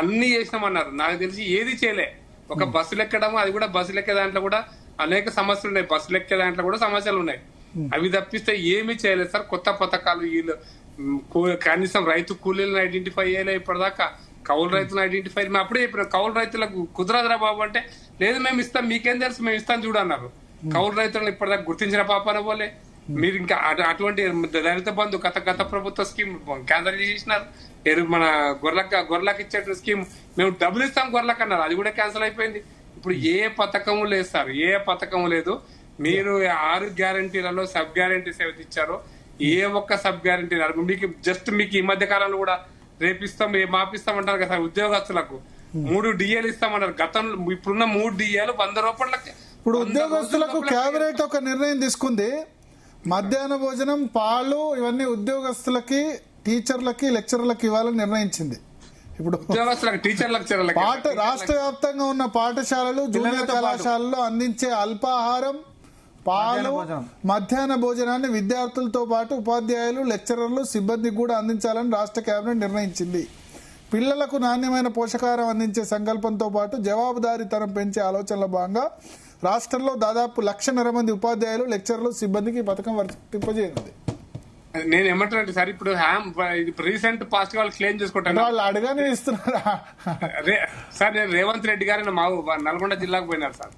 Speaker 5: అన్ని చేసినామన్నారు. నాకు తెలిసి ఏది చేయలే. ఒక బస్సులు ఎక్కడం, అది కూడా బస్సులు ఎక్కే దాంట్లో కూడా అనేక సమస్యలు ఉన్నాయి. బస్సులు ఎక్కే దాంట్లో కూడా సమస్యలు ఉన్నాయి. అవి తప్పిస్తే ఏమీ చేయలేదు సార్. కొత్త పథకాలు వీళ్ళు కనీసం రైతు కూలీలను ఐడెంటిఫై చేయలే ఇప్పటిదాకా. కౌలు రైతులను ఐడెంటిఫై, మేము అప్పుడే చెప్పినాం కౌలు రైతులకు కుదరదురా బాబు అంటే, లేదు మేము ఇస్తాం, మీకేం తెలుసు మేము ఇస్తాం చూడన్నారు. కౌలు రైతులను ఇప్పటిదాకా గుర్తించిన పాపన పోలే. మీరు ఇంకా అటువంటి దళిత బంధు గత ప్రభుత్వ స్కీమ్ క్యాన్సల్ చేసినారు. మన గొర్రెలకు ఇచ్చే స్కీమ్ మేము డబ్బులు ఇస్తాం గొర్రెలకు అన్నారు, అది కూడా క్యాన్సిల్ అయిపోయింది. ఇప్పుడు ఏ పథకము లేదు సార్, ఏ పథకం లేదు. మీరు 6 గ్యారంటీలలో సబ్ గ్యారంటీస్ ఏవైతే ఇచ్చారో ఏ ఒక్క సబ్ గ్యారంటీ మీకు ఈ మధ్య కాలంలో కూడా రేపిస్తాం మాపిస్తామంటారు కదా ఉద్యోగస్తులకు 3 డిఏలు ఇస్తామన్నారు. గతంలో ఇప్పుడున్న 3 డిఏలు 100 రూపాయలకి.
Speaker 2: ఇప్పుడు ఉద్యోగస్తులకు క్యాబినెట్ ఒక నిర్ణయం తీసుకుంది, మధ్యాహ్న భోజనం, పాలు ఇవన్నీ ఉద్యోగస్తులకి, టీచర్లకి, లెక్చరర్లకి ఇవ్వాలని నిర్ణయించింది. ఇప్పుడు రాష్ట్ర వ్యాప్తంగా ఉన్న పాఠశాలలు, జూనియర్ కళాశాలలు అందించే అల్పాహారం, పాలు, మధ్యాహ్న భోజనాన్ని విద్యార్థులతో పాటు ఉపాధ్యాయులు, లెక్చరర్లు, సిబ్బందికి కూడా అందించాలని రాష్ట్ర కేబినెట్ నిర్ణయించింది. పిల్లలకు నాణ్యమైన పోషకాహారం అందించే సంకల్పంతో పాటు జవాబుదారీతనం పెంచే ఆలోచనలో భాగంగా రాష్ట్రంలో దాదాపు 1,00,000 మంది ఉపాధ్యాయులు, లెక్చరర్లు, సిబ్బందికి ఈ పథకం వర్తింపజేయనుంది.
Speaker 5: నేను ఏమంటానంటే సార్, ఇప్పుడు రీసెంట్ పాస్ట్ వాళ్ళు క్లెయిమ్ చేసుకుంటాను,
Speaker 2: వాళ్ళు అడగానే ఇస్తున్నారా
Speaker 5: సార్? నేను రేవంత్ రెడ్డి గారు మా నల్గొండ జిల్లాకు పోయినారు సార్.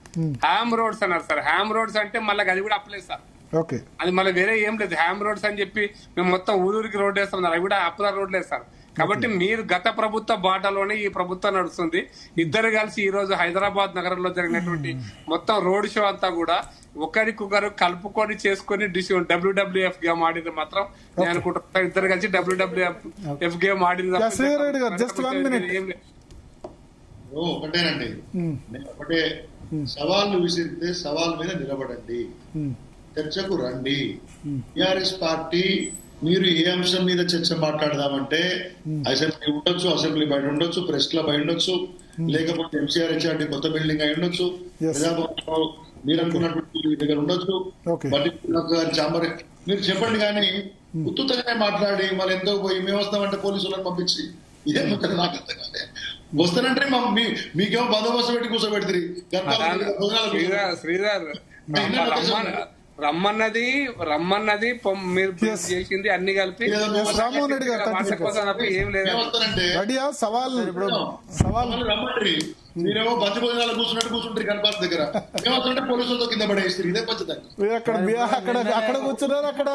Speaker 5: హ్యామ్ రోడ్స్ అన్నారు సార్. హ్యామ్ రోడ్స్ అంటే మళ్ళీ అది కూడా అప్పలేదు సార్.
Speaker 2: ఓకే,
Speaker 5: అది మళ్ళీ వేరే ఏం లేదు. హ్యామ్ రోడ్స్ అని చెప్పి మేము మొత్తం ఊరికి రోడ్ వేస్తాం, అవి కూడా అప్పుల రోడ్ లేదు సార్. కాబట్టి మీరు గత ప్రభుత్వ బాటలోనే ఈ ప్రభుత్వం నడుస్తుంది. ఇద్దరు కలిసి ఈ రోజు హైదరాబాద్ నగరంలో జరిగినటువంటి మొత్తం రోడ్ షో అంతా కూడా ఒకరికొకరు కలుపుకొని చేసుకుని WWF గేమ్ ఆడింది మాత్రం నేను అనుకుంటున్నా. ఇద్దరు కలిసి WWF గేమ్ ఆడింది.
Speaker 6: ఒకటేనండి, ఒకటే సవాళ్ళు విసిరితే సవాల్ మీద నిలబడండి, చర్చకు రండి. టిఆర్ఎస్ పార్టీ మీరు ఏ అంశం మీద చర్చ మాట్లాడదామంటే అసెంబ్లీ ఉండొచ్చు, అసెంబ్లీ బయట ఉండొచ్చు, ప్రెస్ క్లబ్ అయి ఉండొచ్చు, లేకపోతే MCRHRD కొత్త బిల్డింగ్ అయి ఉండొచ్చు, మీరు అనుకున్నటువంటి దగ్గర ఉండొచ్చు, చాంబర్. మీరు చెప్పండి కానీ ఉత్తుతగానే మాట్లాడి మళ్ళీ ఎంతో పోయి మేము వస్తామంటే పోలీసులను పంపించి ఇదే ముఖ్యం నాకు అర్థం కాలే. వస్తానంటే మీకేమో బందోబస్తు పెట్టి కూర్చోబెడుతుంది.
Speaker 5: శ్రీధర్ రమ్మన్నది మీరు చేసింది అన్ని కలిపి
Speaker 2: రామ్మోహన్ రెడ్డి గారు
Speaker 5: ఏం లేదు.
Speaker 6: రమ్మంటారు, మీరేమో బంతి భోజనాలు కూర్చుంటారు గణపాల దగ్గర, ఏమవుతుంటే పోలీసులతో కింద పడేస్తారు. ఇదే పద్ధతి.
Speaker 2: అక్కడ కూర్చున్నారు, అక్కడ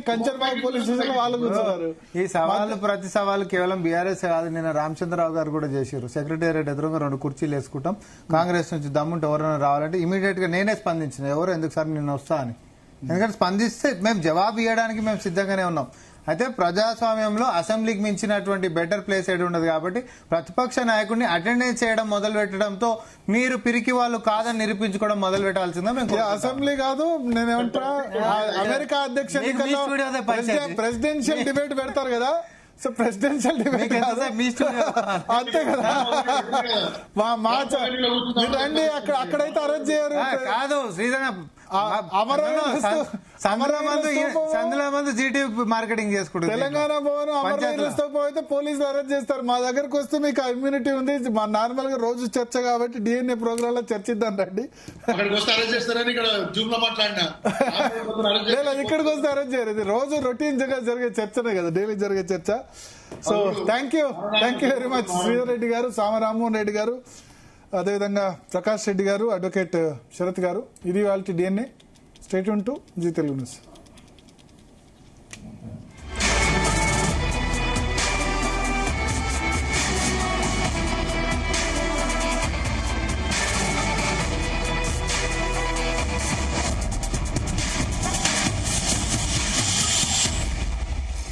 Speaker 2: కంచర్బాగ్ పోలీస్ స్టేషన్ వాళ్ళు కూర్చున్నారు.
Speaker 4: ఈ సవాళ్ళు ప్రతి సవాళ్ళు కేవలం బీఆర్ఎస్ కాదు, నిన్న రామచంద్రరావు గారు కూడా చేశారు. సెక్రటేరియట్ ఎదురుగా 2 కుర్చీలు వేసుకుంటాం, కాంగ్రెస్ నుంచి దమ్ముంటే ఎవరైనా రావాలంటే ఇమీడియట్ గా నేనే స్పందించిన, ఎవరు ఎందుకు సార్ నిన్న వస్తా అని. ఎందుకంటే స్పందిస్తే మేము జవాబు ఇవ్వడానికి మేము సిద్ధంగానే ఉన్నాం. అయితే ప్రజాస్వామ్యంలో అసెంబ్లీకి మించినటువంటి బెటర్ ప్లేస్ ఏది ఉండదు కాబట్టి ప్రతిపక్ష నాయకుడిని అటెండెన్స్ చేయడం మొదలు పెట్టడంతో మీరు పిరికి వాళ్ళు కాదని నిరూపించుకోవడం మొదలు పెట్టాల్సిందా? మేము
Speaker 2: అసెంబ్లీ కాదు, నేనేమంటా అమెరికా అధ్యక్ష ప్రెసిడెన్షియల్ డిబేట్ పెడతారు కదా, సో ప్రెసిడెన్షియల్ డిబేట్ అంతే కదా. రండి, అక్కడైతే అరెస్ట్ చేయరు
Speaker 4: కాదు. శ్రీధర్ సందులమందు జీటీ మార్కెటింగ్ చేసుకుంటారు.
Speaker 2: తెలంగాణ భవన్ అమర్నాథ్ పోతే పోలీసులు అరెస్ట్ చేస్తారు. మా దగ్గరకు వస్తే మీకు ఇమ్యూనిటీ ఉంది, మా నార్మల్ గా రోజు చర్చ కాబట్టి DNA ప్రోగ్రామ్ లో చర్చిద్దాం రండి.
Speaker 6: ఇక్కడికి వస్తే అరెస్ట్
Speaker 2: చేయరు, ఇది రోజు రొటీన్ జరిగే చర్చనే కదా, డైలీ జరిగే చర్చ. So thank you very much Sridhar Reddy గారు, రామ్మోహన్ రెడ్డి గారు, అదేవిధంగా ప్రకాష్ రెడ్డి గారు, అడ్వకేట్ శరత్ గారు. ఇది వాళ్ళ DNA. Stay tune to Zee Telugu news.